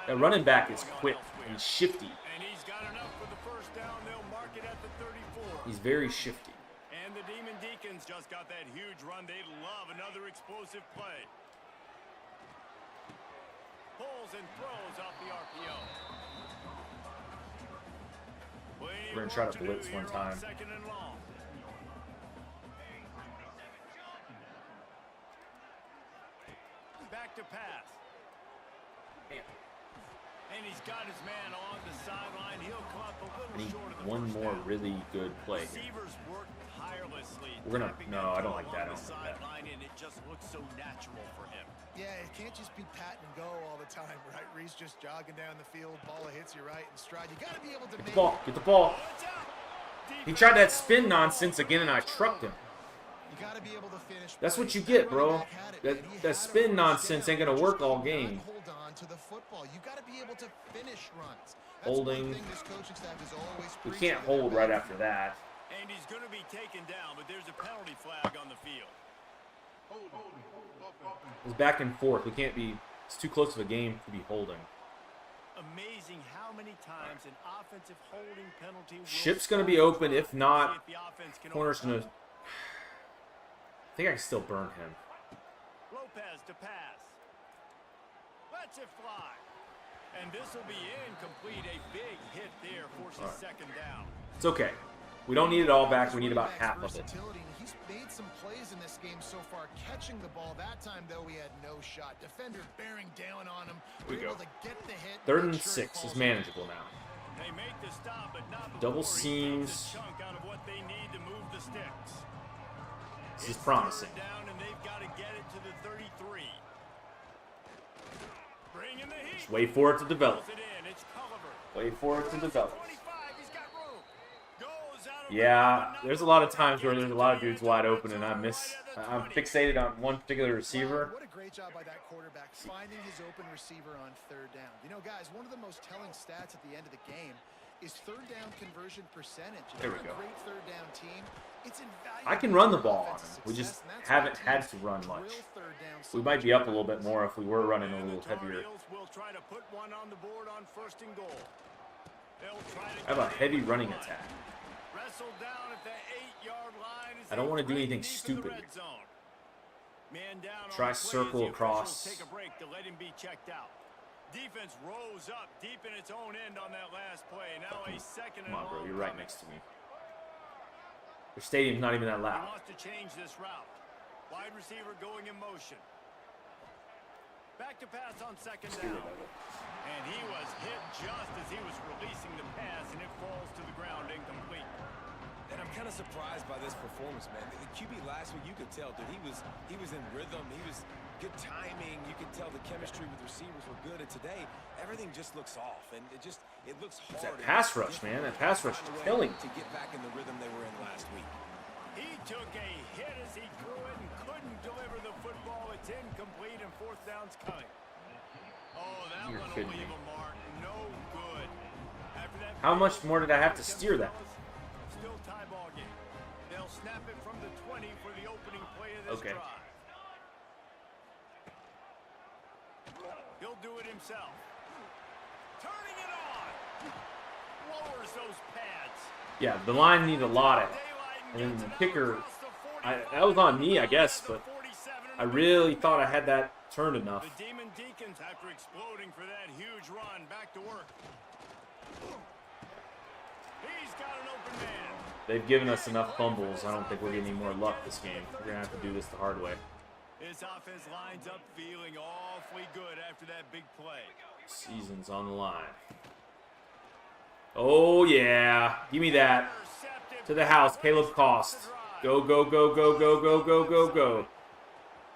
That running back is quick and shifty. And he's got enough for the first down. They'll mark it at the 34. He's very shifty. And the Demon Deacons just got that huge run. They love another explosive play. Pulls and throws off the RPO. We're going to try to blitz one time. Second and long. Back to pass. And he's got his man along the sideline. He'll come up a I little need short of the one first more down. really good play. Receivers work tirelessly. We're gonna tapping no, that I don't ball like that. I along don't the like that. sideline, and it just looks so natural for him. Yeah, it can't just be pat and go all the time, right? Reese just jogging down the field, ball hits you right in stride. You got to be able to Get make the ball. Get the ball. Watch out. He tried that spin nonsense again, and I trucked him. You got to be able to finish. That's what plays. you That get, running bro. back had it, man. He That had spin a first nonsense ain't down, gonna just work all could game. not hold on to the football. You got to be able to finish runs. That's Holding. one thing this coaching staff is always We preaching can't to hold their right men. after that. And he's going to be taken down, but there's a penalty flag on the field. It's back and forth. We can't be. It's too close of a game to be holding. Amazing how many times an offensive holding penalty will Ship's gonna be stop. open. If See not, if the offense can corner's gonna. overcome. I think I can still burn him. Lopez to pass. Lets it fly. And this will be incomplete. A big hit there forces All right. second down. It's okay. We don't need it all back. We need about half of it. Versatility, and he's made some plays in this game so far. Catching the ball that time, though, he had no shot. Defender bearing down on him. Here we go. Able to get the hit, Third make and sure it 6 is falls manageable now. They make the stop, but not Double before he takes seams. a chunk out of what they need to move the sticks. This is It's promising. third down, and they've got to get it to the 33. Bring in the heat. Just wait for it to develop. Pulls it in. It's Culliver. Wait for it to develop. 25. He's got room. Goes out of Yeah, there's a lot of times where there's a lot of dudes wide open and I miss. I'm fixated on one particular receiver. What a great job by that quarterback finding his open receiver on third down. You know, guys, one of the most telling stats at the end of the game is third down conversion percentage. If There we you're go. a great third down team, it's invaluable. I can run the for ball on offensive him. We just success, and that's haven't why had teams to run drill much. third down so We might much be up a more. little bit more if we were running a And little the Tar heavier. Heels will try to put one on the board on first and goal. They'll try to I have a get heavy in running line. attack. Wrestled down at the 8-yard line. I don't wanna do anything deep in the stupid red here. zone. Man down Try on the play as circle the across. officials take a break to let him be checked out. Defense rose up deep in its own end on that last play. Now a second Come and on, bro. long You're right coming. next to me. Your stadium's not even that He loud. wants to change this route. Wide receiver going in motion. Back to pass on second down. And he was hit just as he was releasing the pass, and it falls to the ground incomplete. And I'm kind of surprised by this performance, man. The QB last week, you could tell, dude, he was in rhythm. He was good timing. You could tell the chemistry with receivers were good. And today, everything just looks off, and it looks hard. that and pass it's rush, difficult man. That to pass find rush a is way killing. to get back in the rhythm they were in last week. He took a hit as he threw it and couldn't deliver the football. It's incomplete, and fourth down's coming. Oh, that You're one will kidding leave me. a mark. No good. After that, How much more did I have to steer that? Still tie ball game. They'll snap it from the 20 for the opening play of this Okay. drive. He'll do it himself. Turning it on. Lowers those pads. Yeah, the line needs a lot of it. Daylight And then gets the it out kicker, across the 45. that was on me, I guess, To the but 47 and I a really thought I had that turned enough. The Demon Deacons, after exploding for that huge run, back to work. He's got an open man. They've given us enough fumbles. I don't think we're getting any more luck this game. We're going to have to do this the hard way. This offense lines up feeling awfully good after that big play. Season's on the line. Oh, yeah. Give me that. Intercepted To the house, Caleb Cost. Go, go, go, go, go, go, go, go, go.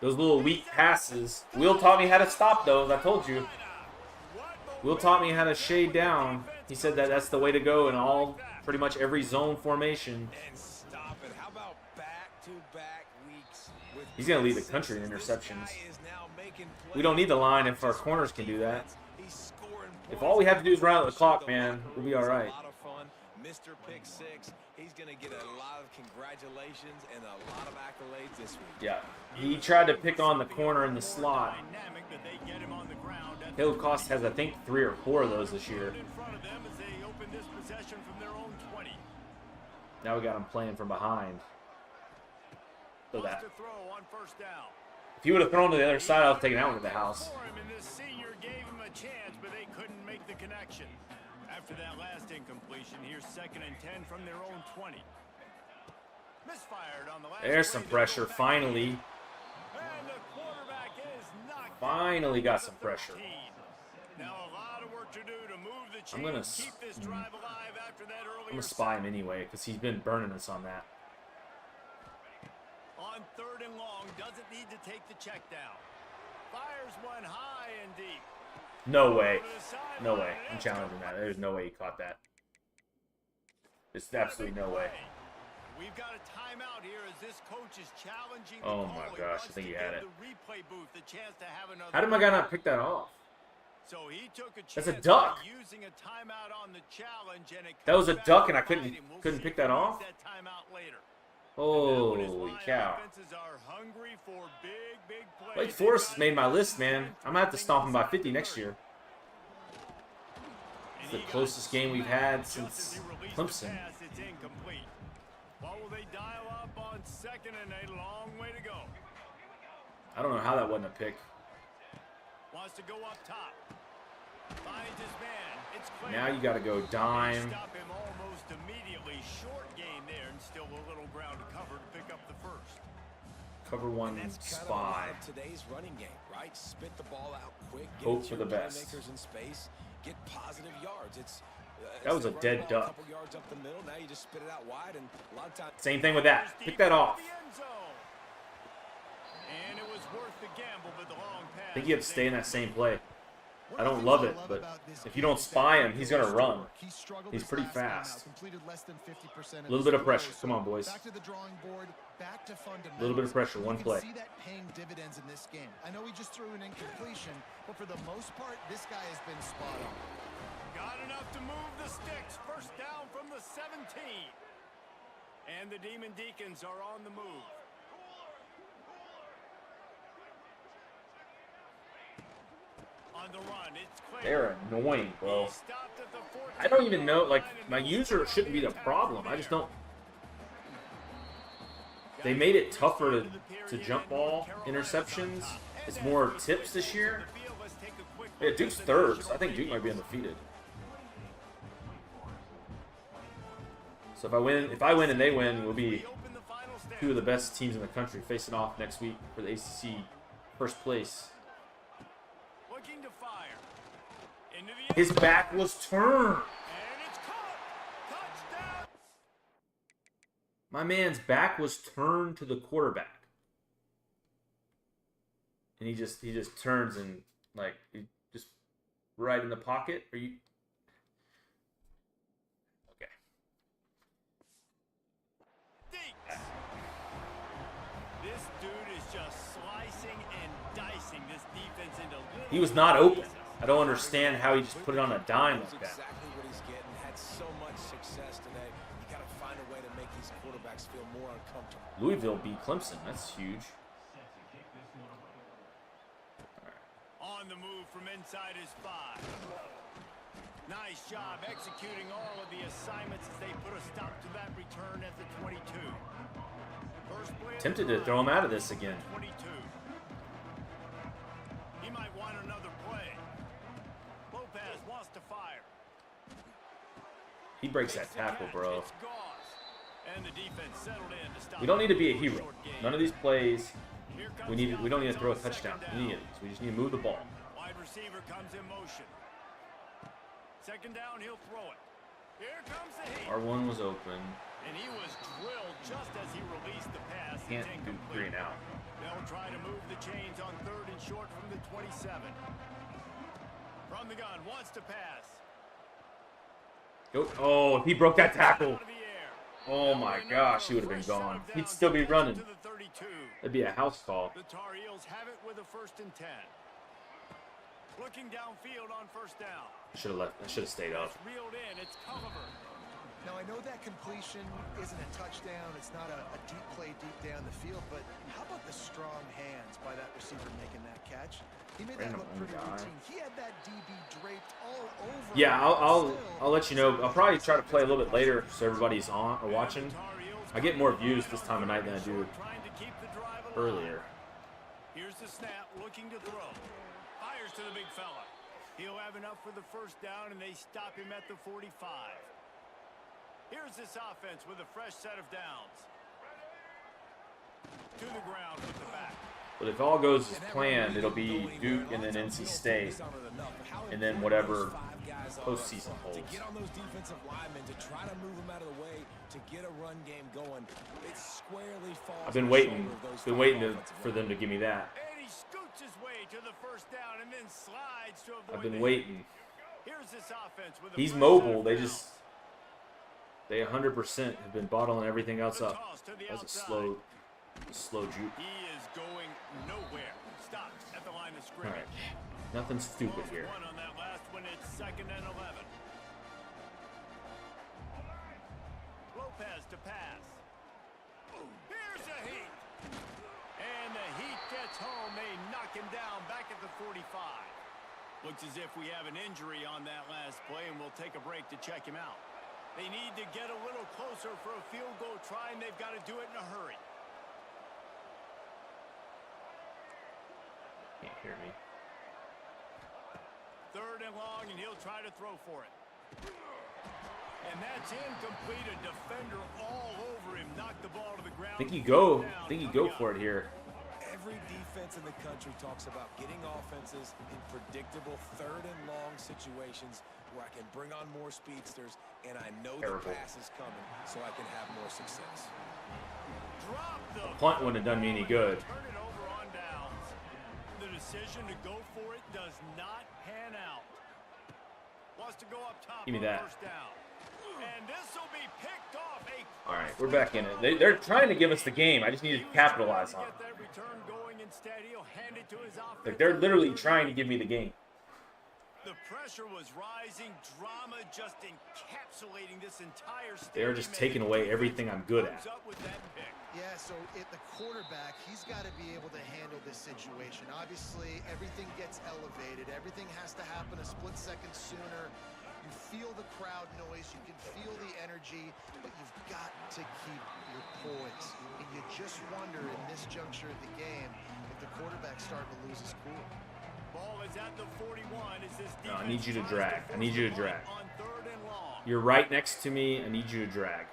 Those little weak passes. Will taught me how to stop those. I told you. Will taught me how to shade down. He said that that's the way to go in all, pretty much every zone formation. And stop it. How about back-to-back weeks with He's going to lead the country in interceptions. This guy is now making We don't need the line if our corners can do that. If all we have to do is run out the clock, man, we'll be all right. Mr. Pick Six, he's going to get a lot of congratulations and a lot of accolades this week. Yeah, he tried to pick on the corner in the slot. Caleb Cost has, I think, 3 or 4 of those this year. Now we got him playing from behind. So that. If he would have thrown to the other side, I was taking that one to the house. After that last incompletion, here's 2nd and 10 from their own 20. Misfired on the last. There's some pressure, finally. And the quarterback is knocked Finally got some pressure. Now a lot of work to do to move the I'm gonna keep this drive alive after that I'm earlier. gonna spy him anyway, because he's been burning us on that. On 3rd and long, doesn't need to take the check down. Fires one high and deep. No way. No way. I'm challenging that. There's no way he caught that. There's absolutely no way. We've got a timeout here as this coach is challenging. Oh my gosh, I think he had it. The replay booth a chance to have another. How did my guy not pick that off? So he took a That's a chance duck. by using a timeout on the challenge, and it That was a comes duck back and I to couldn't bite him. We'll couldn't see pick if that he off? needs that timeout later. Holy cow. Offenses are hungry for big plays. Wake Forest has made my list, man. I'm gonna have to stomp him by 50 next year. It's the closest game we've had since Clemson. It's incomplete. What will they dial up on 2nd and a long way to go? I don't know how that wasn't a pick. Wants to go up top. Finds his man. It's clear. Now you got to go dime. Stop him almost immediately. Short gain there, and still a little ground to cover to pick up the first. Cover one That's kind of spy. like today's running game, right? Spit the ball out quick. Get Hope it to for the your best. playmakers in space. Get positive yards. That was a instead of dead running the ball duck. A couple yards up the middle. Now you just spit it out wide, and a lot of times. Same thing with that. Pick that off. And it was worth the gamble, but the long pass. I think you have to stay in that same play. I don't love it, but if you don't spy him, he's going to run. He's pretty fast. A little bit of pressure. Come on, boys. Back to the drawing board, back to fundamentals. A little bit of pressure, one play. You can see that paying dividends in this game. I know he just threw an incompletion, but for the most part, this guy has been spot on. Got enough to move the sticks. First down from the 17. And the Demon Deacons are on the move. On the run, it's clear. They're annoying, bro. He stopped at the 14. I don't even know, like, my user shouldn't be the problem. I just don't. They made it tougher to jump ball interceptions. It's more tips this year. Yeah, Duke's third, so I think Duke might be undefeated. So if I win and they win, we'll be two of the best teams in the country facing off next week for the ACC first place. Looking to fire. Into the His back was turned. and it's caught. Touchdown. My man's back was turned to the quarterback. And he just turns and like he just right in the pocket. Are you okay? This dude is just slicing and dicing this defense into little. He was not open. I don't understand how he just put it on a dime like that. Exactly what he's getting. Had so much success today. You got to find a way to make these quarterbacks feel more uncomfortable. Louisville beat Clemson. That's huge. On the move from inside his 5. Nice job executing all of the assignments as they put a stop to that return at the 22. First play of the Tempted to drive, throw him out of this again. 22. He might want another play. Lopez wants to fire. He breaks that tackle, bro. It's Gauze. And the defense settled in to stop We don't need to be a the hero. short gain. None of these plays. Here comes We don't need to the throw a offense on touchdown. second We down. we just need to move the ball. Wide receiver comes in motion. Second down, he'll throw it. Here comes the heat. R1 was open. And he was drilled just as he released the pass. Can't It's do incomplete. 3 and out. They'll try to move the chains on 3rd and short from the 27. From the gun, wants to pass. Go. Oh, if he broke that tackle. Out of the air. Oh my gosh, he would have been gone. He'd still be running. To the 32. That'd be a house call. The Tar Heels have it with a 1st and 10. Looking downfield on 1st down. Should have left. I should have stayed up. It's reeled in. It's Culliver. Now, I know that completion isn't a touchdown. It's not a deep play deep down the field, but how about the strong hands by that receiver making that catch? He made that Random look pretty guy. routine. He had that DB draped all over. Yeah, him, I'll still, let you know. I'll probably try to play a little bit later so everybody's on or watching. I get more views this time of night than I do Trying to keep the drive alive. earlier. Here's the snap, looking to throw. Fires to the big fella. He'll have enough for the 1st down, and they stop him at the 45. Here's this offense with a fresh set of downs. To the ground with the back. But if all goes as planned, it'll be Duke and then NC State, and then whatever postseason holds. To get on those defensive linemen, to try to move them out of the way, to get a run game going, it squarely falls. I've been waiting for them to give me that. And he scoots his way to the 1st down and then slides to avoid I've been the waiting. hit. Here's this offense with a He's fresh mobile. set of They downs. 100% have been bottling everything else The up. toss to the That was a outside. slow juke. He is going nowhere. Stops at the line of All scrimmage. right, nothing stupid Lost here. one on that last one. It's 2nd and 11. Lopez to pass. Here's a heat. And the heat gets home. They knock him down back at the 45. Looks as if we have an injury on that last play, and we'll take a break to check him out. They need to get a little closer for a field goal try, and they've got to do it in a hurry. Can't hear me. 3rd and long, and he'll try to throw for it. And that's incomplete. A defender all over him. Knocked the ball to the ground. Think you go for it here. Every defense in the country talks about getting offenses in predictable 3rd and long situations where I can bring on more speedsters and I know Terrible. the pass is coming so I can have more success. Drop the Punt wouldn't have done me any good. Turn it over on downs. The decision to go for it does not pan out. Wants to go up top. Give me on that. 1st down. And this will be picked off. All right, we're back in it. They're trying to give us the game. I just need to capitalize on it. Get that return going instead. He'll hand it to his offense. Like they're literally trying to give me the game. The pressure was rising. Drama just encapsulating this entire stadium. They're just taking away everything I'm good at. Comes up with that pick. Yeah, so at the quarterback, he's got to be able to handle this situation. Obviously, everything gets elevated. Everything has to happen a split second sooner. You feel the crowd noise. You can feel the energy, but you've got to keep your poise. And you just wonder in this juncture of the game if the quarterback's starting to lose his cool. Ball is at the 41. Is this No, I need you to defense drag. tries I need you to force the drag. punt on 3rd and long. You're right next to me. I need you to drag.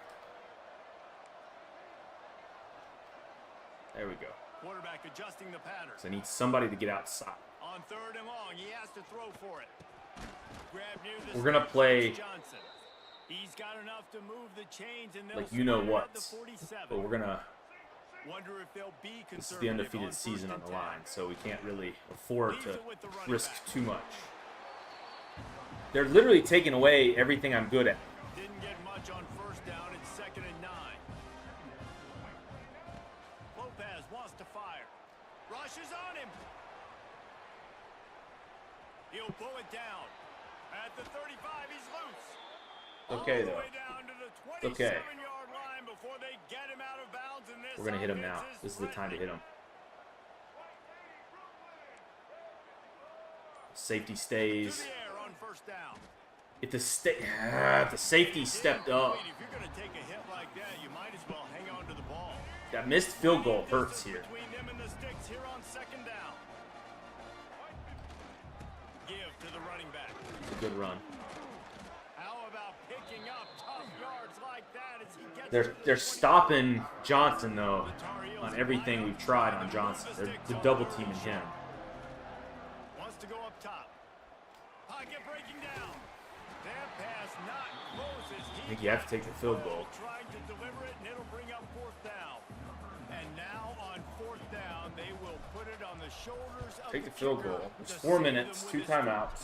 There we go. Quarterback adjusting the pattern. So I need somebody to get outside. On 3rd and long, he has to throw for it. Grab near the We're gonna sticks, play- Johnson. He's got enough to move the chains, and they'll Like you know split it at what. the 47. But we're gonna. Wonder if they'll be This is the conservative undefeated on season 1st on the and 10. line, so we can't really afford Leaves to it with the running risk back. too much. They're literally taking away everything I'm good at. Didn't get much on 1st down. It's 2nd and 9. Lopez wants to fire. Rushes on him. He'll pull it down. At the 35, he's loose. Okay, All the though. way down to the Okay. 27-yard line before they get him out of bounds, and this We're gonna hit him now. offense This is the time to hit him. Safety To stays. the air on 1st down. If the safety stepped up, If you're going to take a hit like that, you might as well hang on to the ball. that missed field goal hurts here. Between them and the sticks here on 2nd down. Give to the running back. It's a good run. How about picking up tough yards like that as he gets They're stopping Johnson though on everything we've tried on Johnson. They're double teaming him. Wants to go up top. Pocket breaking down. That pass not close as I think you have to take the field goal. trying to deliver shoulders of Take the field kicker goal. It's to 4 save minutes, them 2 with this field goal. timeouts.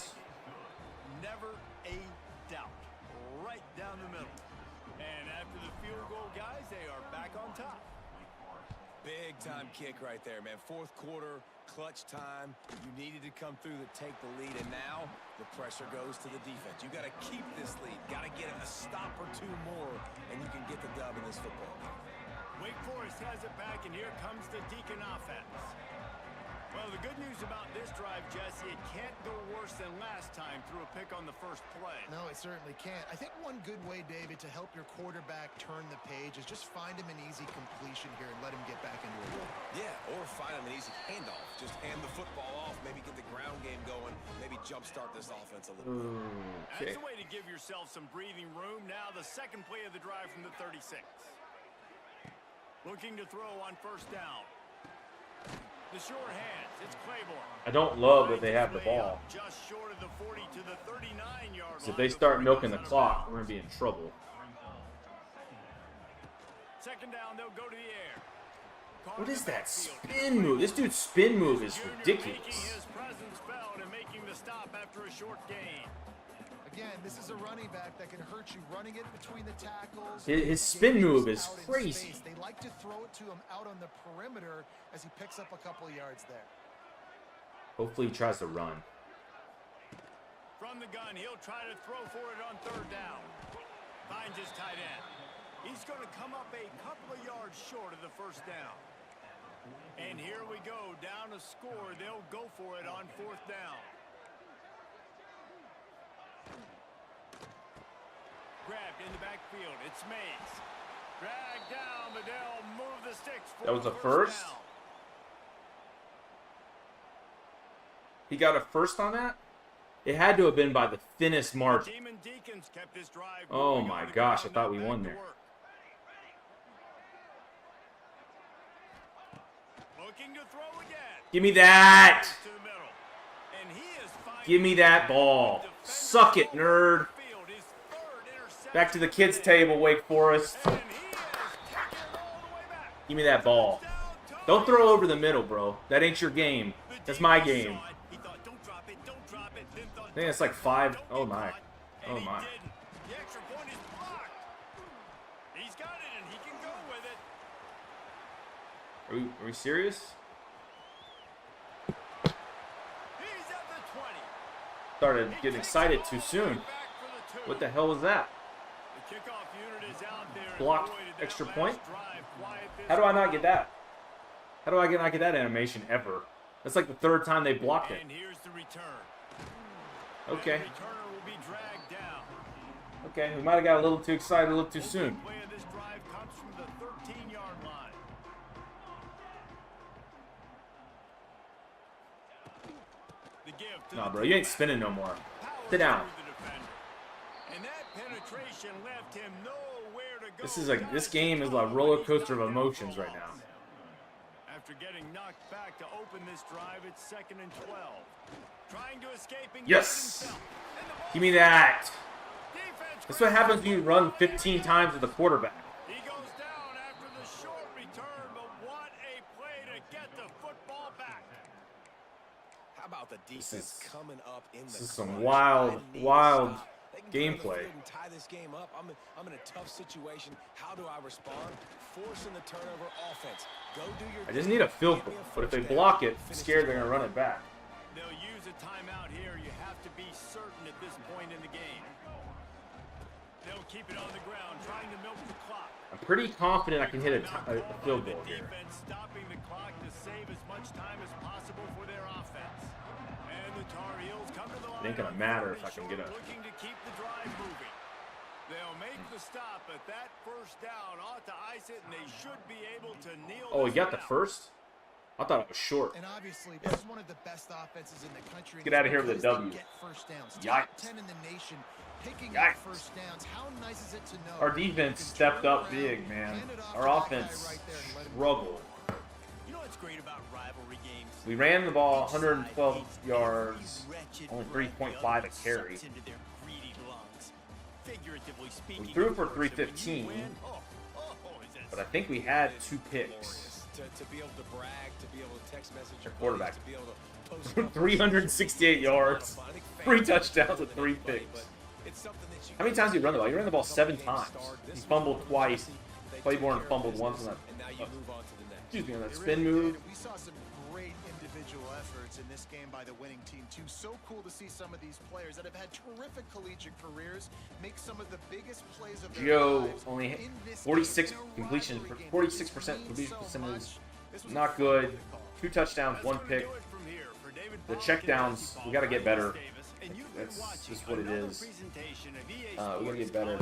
Never a doubt. Right down the middle. And after the field goal, guys, they are back on top. Big time kick right there, man. Fourth quarter, clutch time. You needed to come through to take the lead, and now the pressure goes to the defense. You got to keep this lead. Got to get a stop or two more, and you can get the dub in this football game. Wake Forest has it back, and here comes the Deacon offense. Well, the good news about this drive, Jesse, it can't go worse than last time through a pick on the first play. No, it certainly can't. I think one good way, David, to help your quarterback turn the page is just find him an easy completion here and let him get back into a rhythm. Yeah, or find him an easy handoff. Just hand the football off, maybe get the ground game going, maybe jumpstart this offense a little bit. That's a way to give yourself some breathing room. Now the second play of the drive from the 36. Looking to throw on first down. The sure hands. It's Claiborne. I don't love that they have the ball. Just short of the 40 to the 39-yard line. So if they start milking the clock, we're going to be in trouble. Second down, they'll go to the air. What is that spin move? This dude's spin move is ridiculous. Making his presence felt and making the stop after a short gain. Again, this is a running back that can hurt you running it between the tackles. His spin move is Out in crazy. space. They like to throw it to him out on the perimeter as he picks up a couple of yards there. Hopefully he tries to run. From the gun, he'll try to throw for it on third down. Finds his tight end. He's going to come up a couple of yards short of the first down. And here we go, down a score. They'll go for it on fourth down. Grabbed in the backfield. It's Mays. Dragged down, but they'll move the sticks for That was a first first? down. He got a first on that? It had to have been by the thinnest margin. Demon Deacons kept this drive Oh going my on the gosh, I ground, thought we back won to there. work. Looking to throw again. Give me that! To the middle. And he is finding Give me that ball. Suck it, nerd. field. His third interception Back to the kids' table, Wake Forest. And he is taking it all the way back. Give me that ball. Don't throw over the middle, bro. That ain't your game. That's my game. He thought, don't drop it, don't drop it. Then thought, I think it's like 5. don't Oh get my. caught. Oh And he my. didn't. The extra point is blocked. He's got it, and he can go with it. Are we serious? He's at the 20. Started getting excited too soon. Back for the 2. What the hell was that? The kickoff unit is out there. Blocked Boy, did that extra last point? drive quiet this How do I not one. get that? How do I not get that animation ever? That's like the 3rd time they blocked it. And here's the return. Okay. The returner will be dragged down. Okay, we might have got a little too excited a little too soon. Play of this drive comes from the 13-yard line. The give to Nah, the bro, you ain't fullback. spinning no more. Powers Sit down. through the defender. And that penetration left him nowhere to go. This is like this game is a roller coaster of emotions right now. After getting knocked back to open this drive, it's 2nd and 12. Trying to escape and Yes. get himself. And the ball Give me that. defense That's what happens when you run 15 times with the quarterback. He goes down after the short return, but what a play to get the football back. How about the defense coming up in the This is some clutch? wild, I need to wild stop. They can get on the gameplay. field and tie this game up. I'm in a tough situation. How do I respond? Forcing the turnover offense. Go do your I just thing. need a field Get me goal. a But if they first down. block it, I'm Finish scared this they're gonna ball. run it back. They'll use a timeout here. You have to be certain at this point in the game. They'll keep it on the ground, trying to milk the clock. I'm pretty confident I can hit a Timeout a call field by goal the here. defense, stopping the clock to save as much time as possible for their offense. And the Tar Heels come to the line. It ain't gonna on matter 3rd if I can and get short, a- looking to keep the drive moving. They'll make the stop, but that first down ought to ice it, and they should be able to kneel. Oh, he this got one the out. first? I thought it was short. And obviously, this is one of the best offenses in the country. Get out of here with a because W. they get first downs. Yikes. Top 10 in the nation, picking Yikes. up first downs. How nice is it to know? Our defense you can stepped turn up around, big, man. hand it off Our to that guy offense right there and let him struggled. You know what's great about rivalry games? We ran the ball Each side 112 hates yards, every wretched only breath 3.5 a the other carry. sucks into their greedy lungs. Figuratively speaking, We threw for of course, and when you 315, win, is that but I think we had 2 picks. Glorious. to be able to brag, to be able to text message your quarterback. buddies, to be able to post 368 yards, 3 touchdowns, and 3 picks. How many times did he run the ball? He ran the ball 7 times. He fumbled twice. Claiborne fumbled once on that. Excuse me, on that spin move. We saw some great individual efforts in this game by the winning team too. So cool to see some of these players that have had terrific collegiate careers make some of the biggest plays of their Joe lives. only In this 46 game, no completion, rivalry game. 46% completion percentage. Not good. 2 touchdowns, 1 pick. The checkdowns, we got to get better. That's just what it is. We got to get better.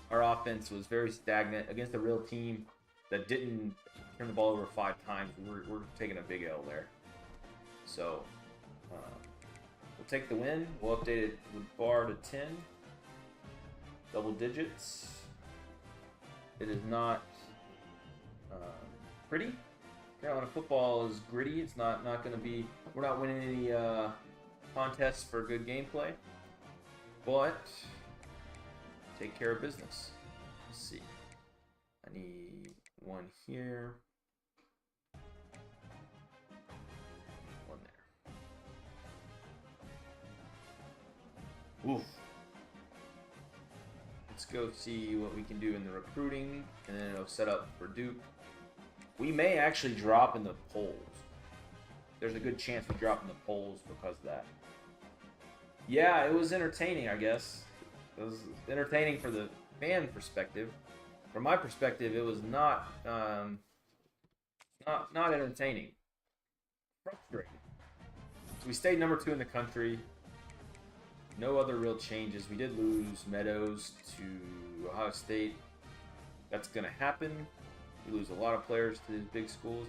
Our offense was very stagnant against a real team that didn't turn the ball over 5 times. We're taking a big L there. So we'll take the win. We'll update it with bar to 10. Double digits. It is not pretty. Carolina football is gritty. It's not going to be. We're not winning any contests for good gameplay, but take care of business. Let's see. I need 1 here. 1 there. Oof. Let's go see what we can do in the recruiting, and then it'll set up for Duke. We may actually drop in the polls. There's a good chance we drop in the polls because of that. Yeah, it was entertaining, I guess. It was entertaining for the fan perspective. From my perspective, it was not entertaining. Frustrating. So we stayed number 2 in the country. No other real changes. We did lose Meadows to Ohio State. That's going to happen. We lose a lot of players to these big schools.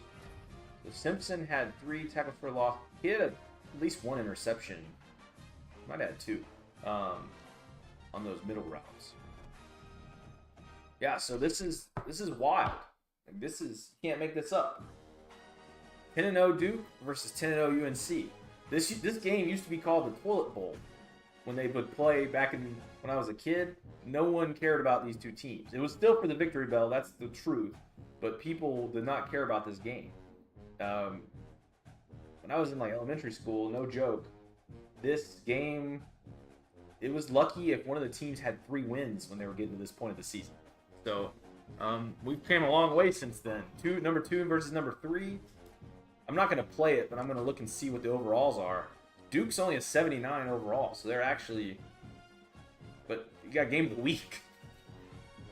So Simpson had 3 tackles for loss. He had at least 1 interception. Might have had 2 on those middle routes. Yeah, so this is wild. Like, this is, can't make this up. 10-0 Duke versus 10-0 UNC. This game used to be called the Toilet Bowl when they would play back when I was a kid. No one cared about these 2 teams. It was still for the victory bell. That's the truth. But people did not care about this game. When I was in like elementary school, no joke, this game, it was lucky if one of the teams had 3 wins when they were getting to this point of the season. So we've came a long way since then. Number 2 versus number 3. I'm not going to play it, but I'm going to look and see what the overalls are. Duke's only a 79 overall, so they're actually. But you got game of the week.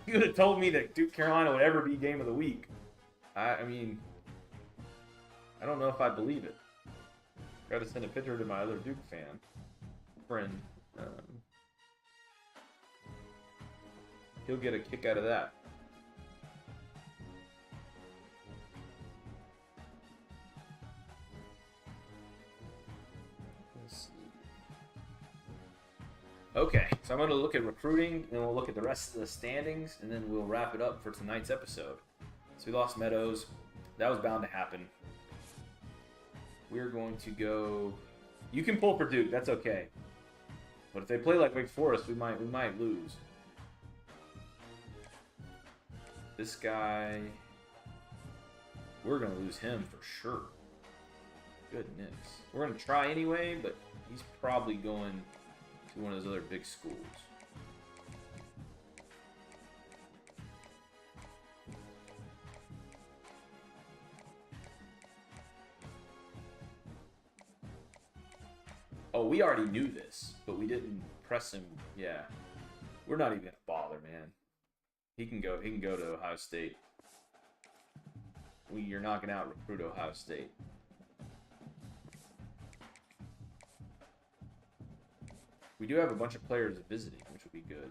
You would have told me that Duke Carolina would ever be game of the week. I mean, I don't know if I believe it. Got to send a picture to my other Duke friend. He'll get a kick out of that. Let's see. Okay, so I'm going to look at recruiting, and we'll look at the rest of the standings, and then we'll wrap it up for tonight's episode. So we lost Meadows. That was bound to happen. We're going to go. You can pull for Duke. That's okay. But if they play like Wake Forest, we might lose. This guy, we're gonna lose him for sure. Goodness. We're gonna try anyway, but he's probably going to one of those other big schools. Oh, we already knew this, but we didn't press him. Yeah, we're not even gonna bother, man. He can go to Ohio State. You're knocking out recruit Ohio State. We do have a bunch of players visiting, which would be good.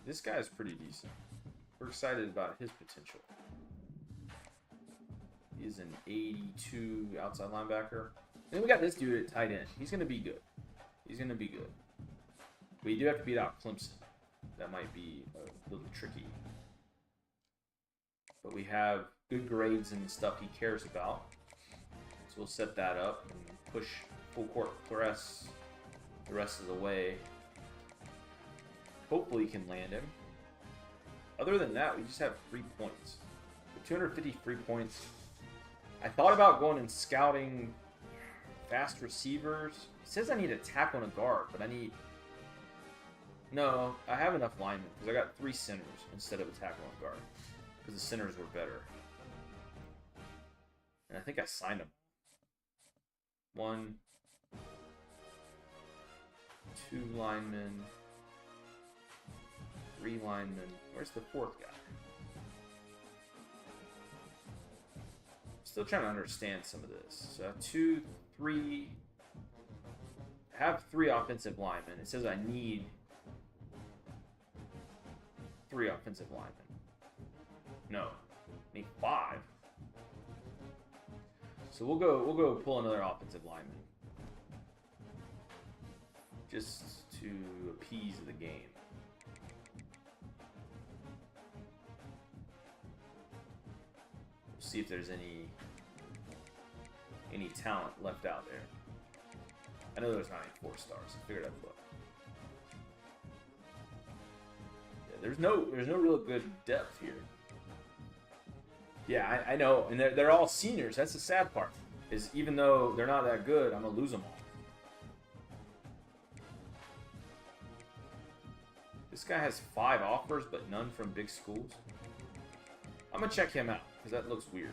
This guy is pretty decent. We're excited about his potential. He's an 82 outside linebacker. And then we got this dude at tight end. He's going to be good. He's going to be good. But you do have to beat out Clemson. That might be a little tricky. but we have good grades and stuff he cares about. So we'll set that up and push full court press the rest of the way. Hopefully can land him. Other than that, we just have 3 points. The 250 free points. I thought about going and scouting fast receivers. It says I need a tackle and a guard, but I need... No, I have enough linemen because I got 3 centers instead of a tackle and a guard. Because the centers were better. And I think I signed them. 1, 2 linemen, 3 linemen. Where's the 4th guy? Still trying to understand some of this. So 2, 3. I have 3 offensive linemen. It says I need 3 offensive linemen. No, I need 5. So we'll go pull another offensive lineman. Just to appease the game. We'll see if there's any talent left out there. I know there's not any 4 stars. I figured I'd look. Yeah, there's no real good depth here. Yeah, I know, and they're all seniors. That's the sad part. Is even though they're not that good, I'm gonna lose them all. This guy has 5 offers, but none from big schools. I'm gonna check him out because that looks weird.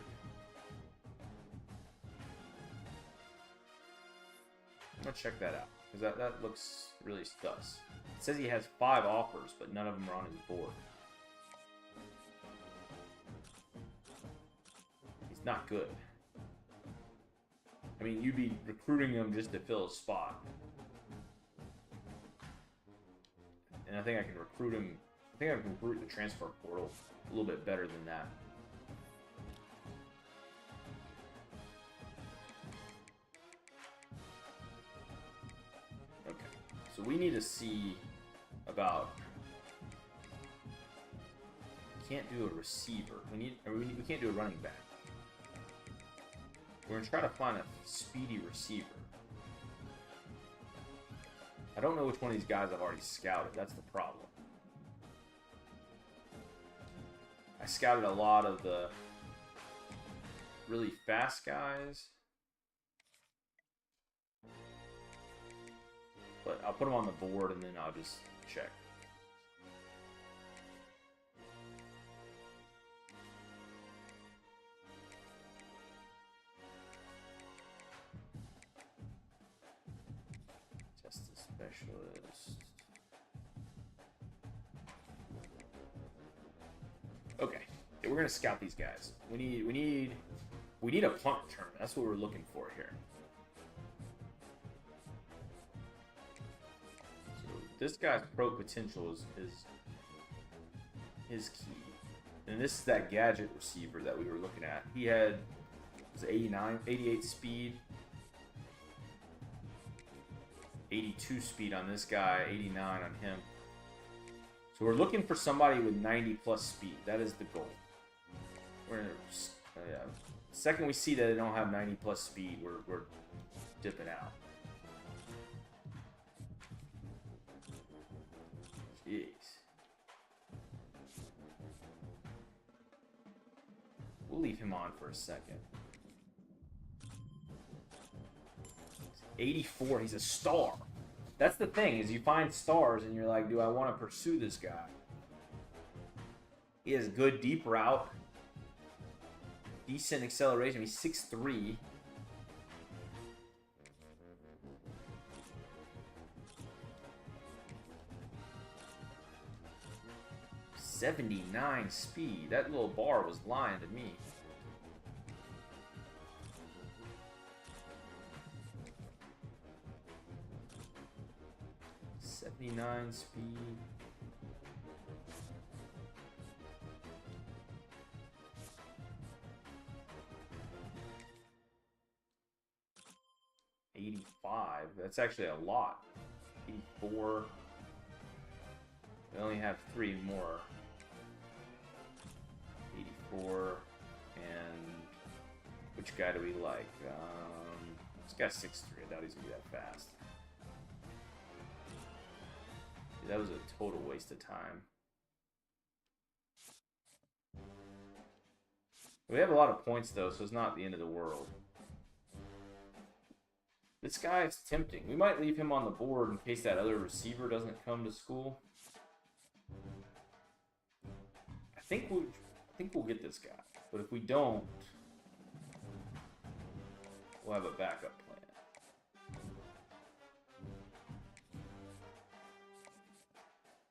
I'm gonna check that out because that looks really sus. It says he has 5 offers, but none of them are on his board. He's not good. I mean, you'd be recruiting him just to fill a spot. And I think I can recruit him. I think I can recruit the transfer portal a little bit better than that. Okay, so we need to see about. We can't do a receiver. We can't do a running back. We're gonna try to find a speedy receiver. I don't know which one of these guys I've already scouted. That's the problem. I scouted a lot of the really fast guys. But I'll put them on the board and then I'll just check. Specialist. Okay, we're gonna scout these guys. We need a punt return. That's what we're looking for here. So this guy's pro potential is key, and this is that gadget receiver that we were looking at. He had 88 speed. 82 speed on this guy, 89 on him. So we're looking for somebody with 90 plus speed. That is the goal. We're gonna, yeah. The second we see that they don't have 90 plus speed, we're dipping out. Jeez. We'll leave him on for a second. 84, he's a star. That's the thing, is you find stars and you're like, do I want to pursue this guy? He has good deep route. Decent acceleration. He's 6'3". .79 speed. That little bar was lying to me. .79 speed. .85. That's actually a lot. 84. We only have 3 more. 6'4", and which guy do we like? This guy's 6'3". I doubt he's gonna be that fast. Dude, that was a total waste of time. We have a lot of points though, so it's not the end of the world. This guy is tempting. We might leave him on the board in case that other receiver doesn't come to school. I think we'll get this guy, but if we don't, we'll have a backup plan.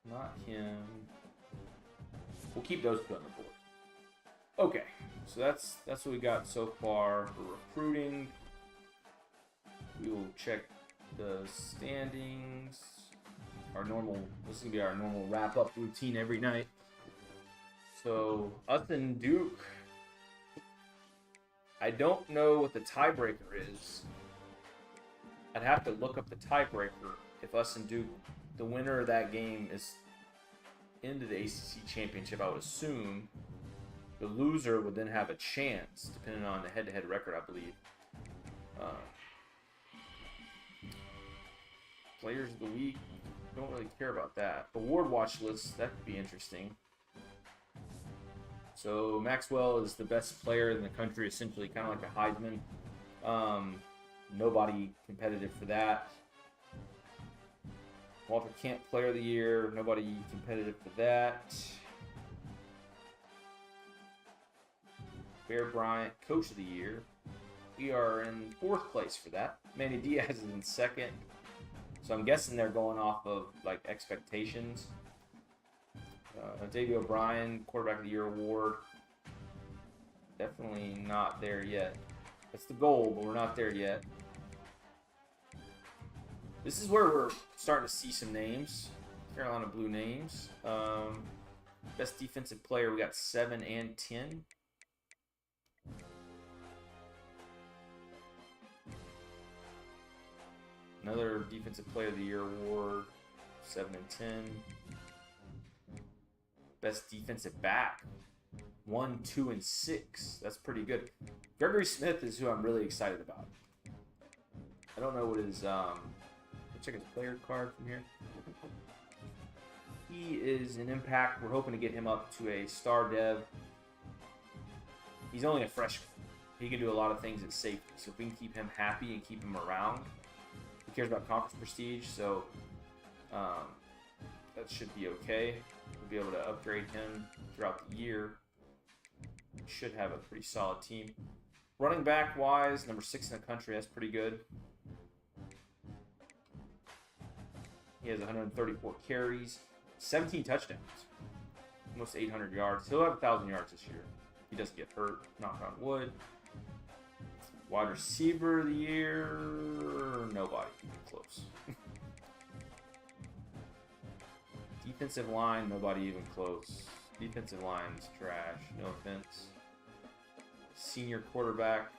Not him. We'll keep those two on the board. Okay, so that's what we got so far for recruiting. We will check the standings. This is gonna be our normal wrap-up routine every night. So us and Duke, I don't know what the tiebreaker is. I'd have to look up the tiebreaker if us and Duke, the winner of that game is into the ACC championship. I would assume the loser would then have a chance, depending on the head-to-head record, I believe. Players of the week, don't really care about that. Award watch list, that could be interesting. So Maxwell is the best player in the country, essentially, kind of like a Heisman. Nobody competitive for that. Walter Camp Player of the Year, nobody competitive for that. Bear Bryant, Coach of the Year. We are in 4th place for that. Manny Diaz is in 2nd. So I'm guessing they're going off of like expectations. Davey O'Brien, Quarterback of the Year award. Definitely not there yet. That's the goal, but we're not there yet. This is where we're starting to see some names. Carolina Blue names. Best defensive player, we got 7 and 10. Another Defensive Player of the Year award, 7 and 10. Best defensive back, 1, 2, and 6. That's pretty good. Gregory Smith is who I'm really excited about. I don't know what his let's check his player card from here. He is an impact. We're hoping to get him up to a star dev. He's only a freshman. He can do a lot of things at safety. So if we can keep him happy and keep him around, he cares about conference prestige, so that should be okay. We'll be able to upgrade him throughout the year. We should have a pretty solid team. Running back wise, number 6 in the country, that's pretty good. He has 134 carries, 17 touchdowns, almost 800 yards. He'll have 1,000 yards this year. He doesn't get hurt, knock on wood. Wide receiver of the year, nobody even close. Defensive line, nobody even close. Defensive line's trash, no offense. Senior quarterback,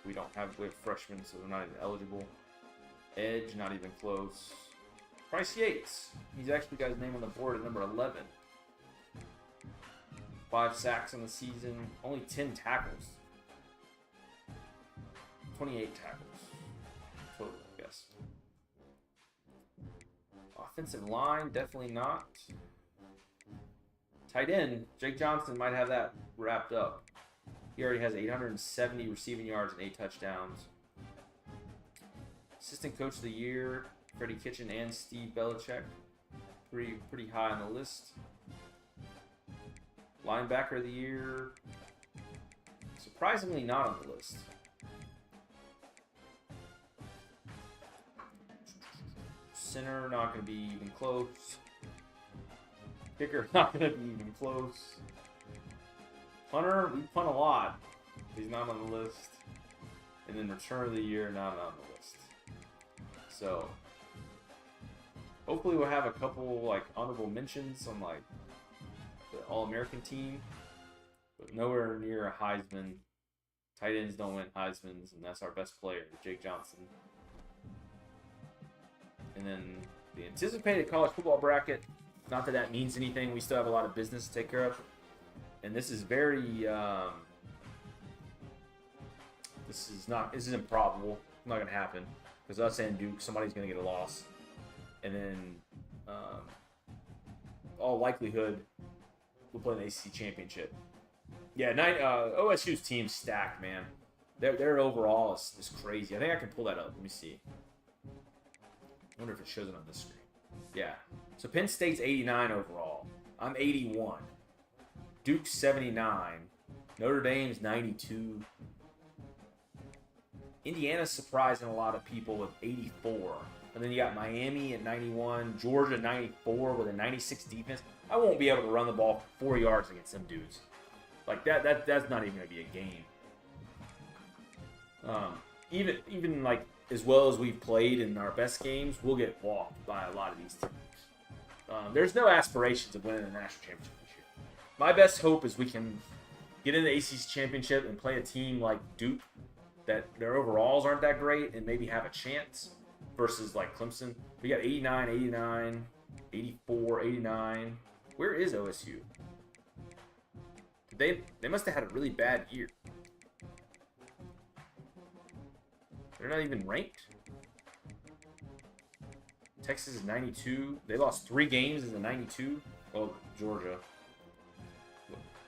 we have freshmen, so they're not even eligible. Edge, not even close. Bryce Yates, he's actually got his name on the board at number 11. 5 sacks on the season, only 10 tackles. 28 tackles total, I guess. Offensive line, definitely not. Tight end, Jake Johnson might have that wrapped up. He already has 870 receiving yards and 8 touchdowns. Assistant Coach of the Year, Freddie Kitchen and Steve Belichick. Pretty high on the list. Linebacker of the Year, surprisingly not on the list. Center, not going to be even close. Kicker, not going to be even close. Punter, we punt a lot. He's not on the list. And then Return of the Year, not on the list. So, hopefully we'll have a couple like honorable mentions on like the All-American team, but nowhere near a Heisman. Tight ends don't win Heismans, and that's our best player, Jake Johnson. And then the anticipated college football bracket, not that that means anything. We still have a lot of business to take care of. and this is very this is improbable. Not gonna happen because us and Duke, somebody's gonna get a loss, and then all likelihood we'll play the ACC championship. Yeah, OSU's team's stacked, man. Their overall is crazy. I think I can pull that up. Let me see. I wonder if it shows it on this screen. Yeah. So Penn State's 89 overall. I'm 81. Duke's 79. Notre Dame's 92. Indiana's surprising a lot of people with 84. And then you got Miami at 91. Georgia 94 with a 96 defense. I won't be able to run the ball for 4 yards against them dudes. Like that's not even going to be a game. Even like as well as we've played in our best games, we'll get walked by a lot of these teams. There's no aspirations of winning the national championship this year. My best hope is we can get in the ACC championship and play a team like Duke that their overalls aren't that great and maybe have a chance versus like Clemson. We got 89, 89, 84, 89. Where is OSU? They must have had a really bad year. They're not even ranked. Texas is 92. They lost 3 games in the 92. Oh, Georgia.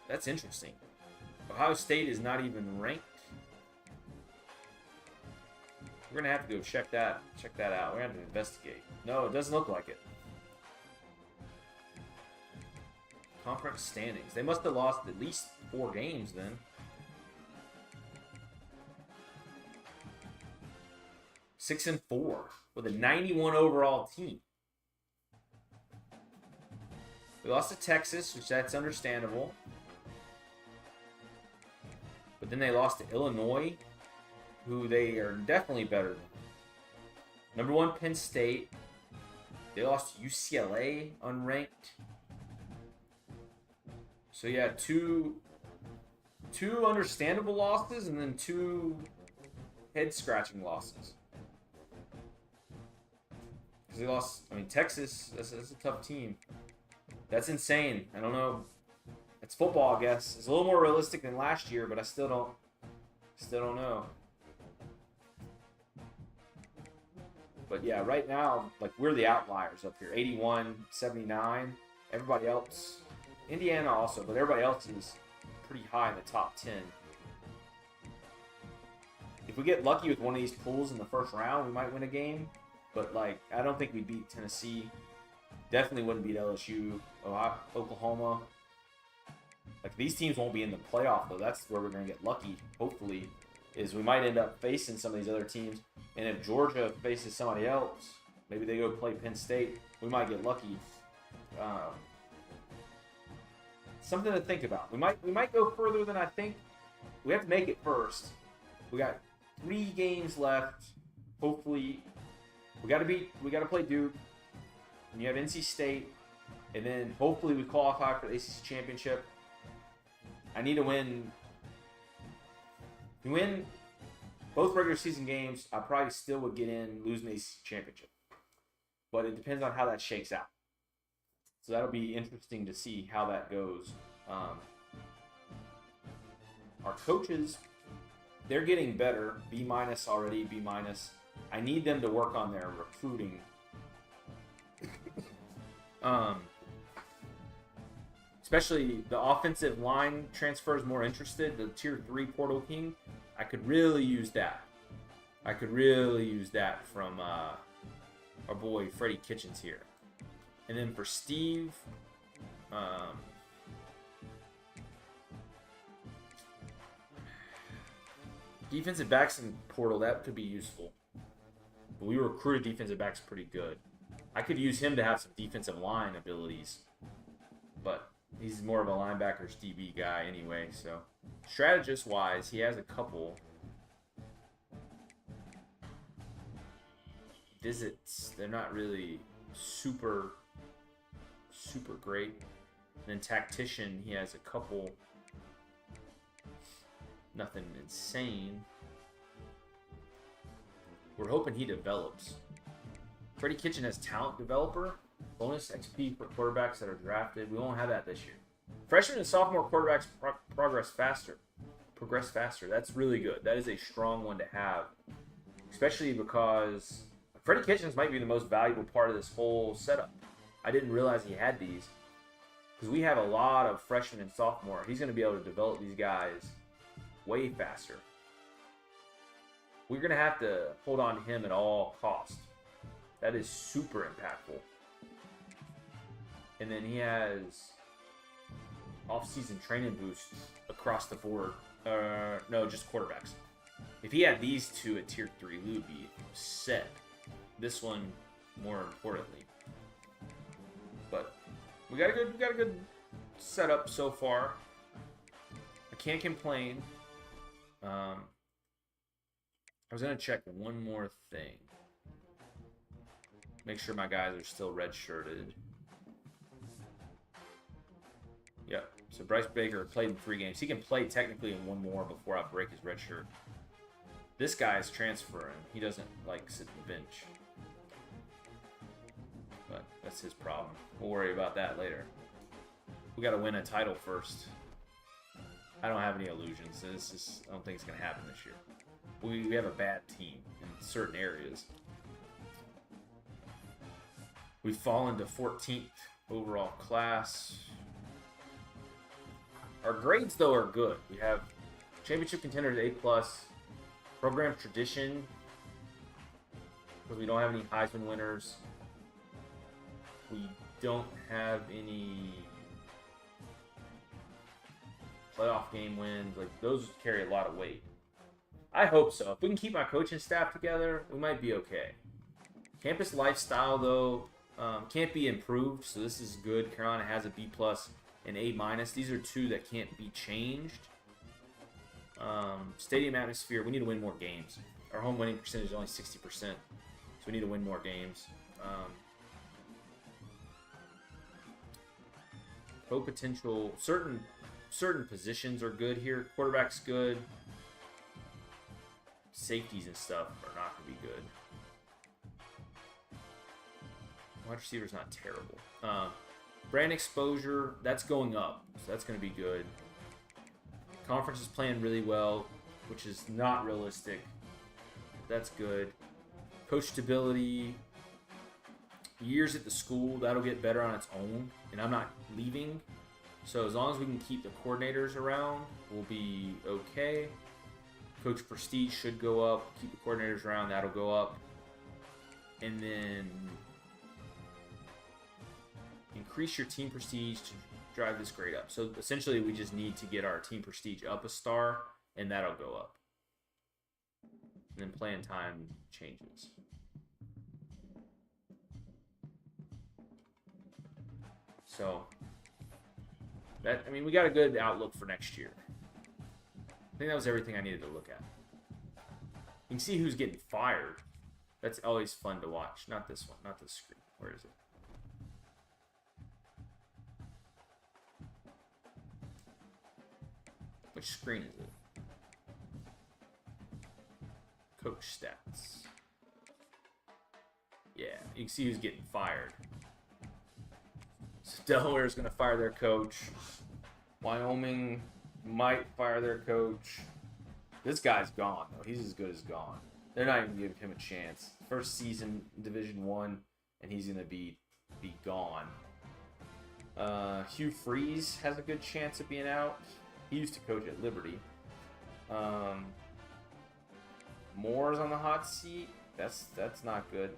That's interesting. Ohio State is not even ranked. We're gonna have to go check that out. We're gonna have to investigate. No, it doesn't look like it. Conference standings. They must have lost at least 4 games then. 6-4 with a 91 overall team. We lost to Texas, which that's understandable. But then they lost to Illinois, who they are definitely better than. Number 1, Penn State. They lost to UCLA, unranked. So yeah, two understandable losses and then 2 head-scratching losses. Because they lost, Texas, that's a tough team. That's insane. I don't know. It's football, I guess. It's a little more realistic than last year, but I still don't know. But yeah, right now, like, we're the outliers up here. 81, 79. Everybody else, Indiana also, but everybody else is pretty high in the top 10. If we get lucky with one of these pulls in the first round, we might win a game. But, like, I don't think we'd beat Tennessee. Definitely wouldn't beat LSU, Ohio, Oklahoma. Like, these teams won't be in the playoff, though. That's where we're going to get lucky, hopefully, is we might end up facing some of these other teams. And if Georgia faces somebody else, maybe they go play Penn State, we might get lucky. Something to think about. We might go further than I think. We have to make it first. We got 3 games left. Hopefully, we got to play Duke. And you have NC State, and then hopefully we qualify for the ACC championship. I need to win. If we win both regular season games, I probably still would get in losing the ACC championship. But it depends on how that shakes out. So that'll be interesting to see how that goes. Our coaches, they're getting better. B- already, B-. I need them to work on their recruiting. Especially the offensive line transfer is more interested. The Tier 3 Portal King, I could really use that. From our boy Freddie Kitchens here. And then for Steve, defensive backs in portal, that could be useful. But we recruited defensive backs pretty good. I could use him to have some defensive line abilities. But he's more of a linebackers DB guy anyway. So strategist-wise, he has a couple visits. They're not really super great. And then tactician, he has a couple. Nothing insane. We're hoping he develops. Freddie Kitchen has talent developer. Bonus XP for quarterbacks that are drafted. We won't have that this year. Freshman and sophomore quarterbacks progress faster. That's really good. That is a strong one to have, especially because Freddie Kitchens might be the most valuable part of this whole setup. I didn't realize he had these because we have a lot of freshmen and sophomore. He's going to be able to develop these guys way faster. We're going to have to hold on to him at all costs. That is super impactful. And then he has off-season training boosts across the board. No, just quarterbacks. If he had these two at tier 3, we would be set. This one, more importantly. But we got a good setup so far. I can't complain. I was gonna check one more thing. Make sure my guys are still redshirted. Yep. So Bryce Baker played in 3 games. He can play technically in 1 more before I break his red shirt. This guy is transferring. He doesn't like sit on the bench. But that's his problem. We'll worry about that later. We got to win a title first. I don't have any illusions. I don't think it's going to happen this year. We have a bad team in certain areas. We've fallen to 14th overall class. Our grades, though, are good. We have championship contenders A+, program tradition, because we don't have any Heisman winners. We don't have any playoff game wins. Like, those carry a lot of weight. I hope so. If we can keep my coaching staff together, we might be okay. Campus lifestyle, though, can't be improved, so this is good. Carolina has a B+ and A-. These are 2 that can't be changed. Stadium atmosphere, we need to win more games. Our home winning percentage is only 60%, so we need to win more games. Pro potential, certain positions are good here. Quarterback's good. Safeties and stuff are not going to be good. Wide receiver's not terrible. Brand exposure, that's going up, so that's going to be good. Conference is playing really well, which is not realistic. That's good. Coach stability, years at the school, that'll get better on its own, and I'm not leaving. So as long as we can keep the coordinators around, we'll be okay. Coach prestige should go up. Keep the coordinators around, that'll go up. And then increase your team prestige to drive this grade up. So essentially, we just need to get our team prestige up a star, and that'll go up. And then playing time changes. So that, I mean, we got a good outlook for next year. I think that was everything I needed to look at. You can see who's getting fired. That's always fun to watch. Not this one, not this screen. Where is it? Which screen is it? Coach stats. Yeah, you can see who's getting fired. So Delaware is going to fire their coach. Wyoming might fire their coach. This guy's gone, though. He's as good as gone. They're not even giving him a chance. First season, Division I, and he's going to be gone. Hugh Freeze has a good chance of being out. He used to coach at Liberty. Moore's on the hot seat. That's not good.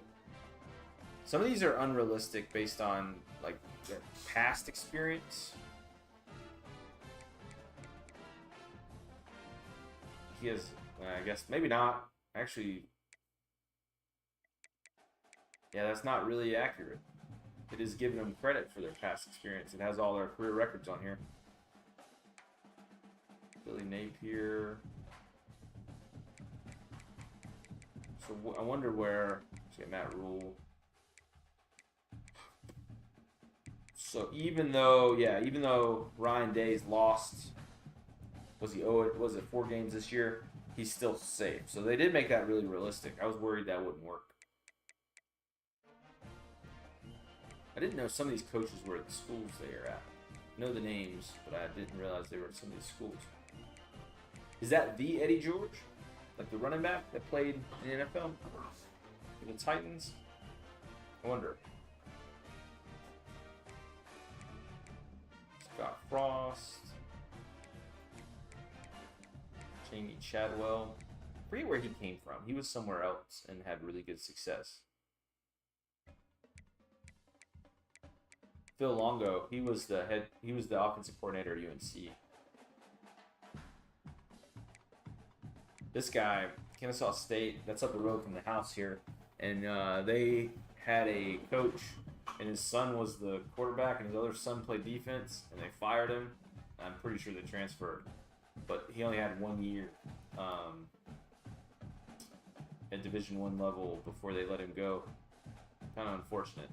Some of these are unrealistic based on like their past experience. He has, I guess, maybe not. Actually, yeah, that's not really accurate. It is giving them credit for their past experience. It has all their career records on here. Billy Napier. So I wonder where. Let's get Matt Rule. So even though Ryan Day's lost, was it 4 games this year? He's still safe. So they did make that really realistic. I was worried that wouldn't work. I didn't know some of these coaches were at the schools they are at. know the names, but I didn't realize they were at some of these schools. Is that the Eddie George? Like the running back that played in the NFL? The Titans? I wonder. Scott Frost. Jamie Chadwell. I forget where he came from. He was somewhere else and had really good success. Phil Longo, he was the offensive coordinator at UNC. This guy, Kennesaw State, that's up the road from the house here, and they had a coach, and his son was the quarterback, and his other son played defense, and they fired him. I'm pretty sure they transferred, but he only had 1 year at Division I level before they let him go. Kind of unfortunate.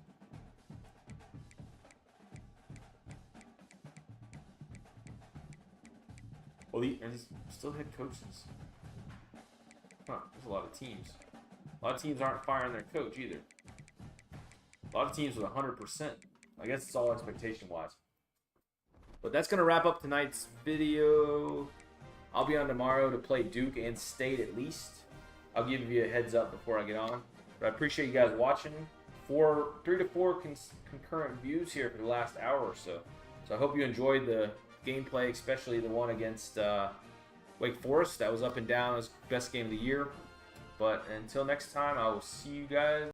Well, he's still head coaches. Huh, there's a lot of teams. A lot of teams aren't firing their coach either. A lot of teams with 100%. I guess it's all expectation-wise. But that's going to wrap up tonight's video. I'll be on tomorrow to play Duke and State at least. I'll give you a heads up before I get on. But I appreciate you guys watching. 3 to 4 concurrent views here for the last hour or so. So I hope you enjoyed the gameplay, especially the one against Wake Forest. That was up and down. It was best game of the year. But until next time, I will see you guys.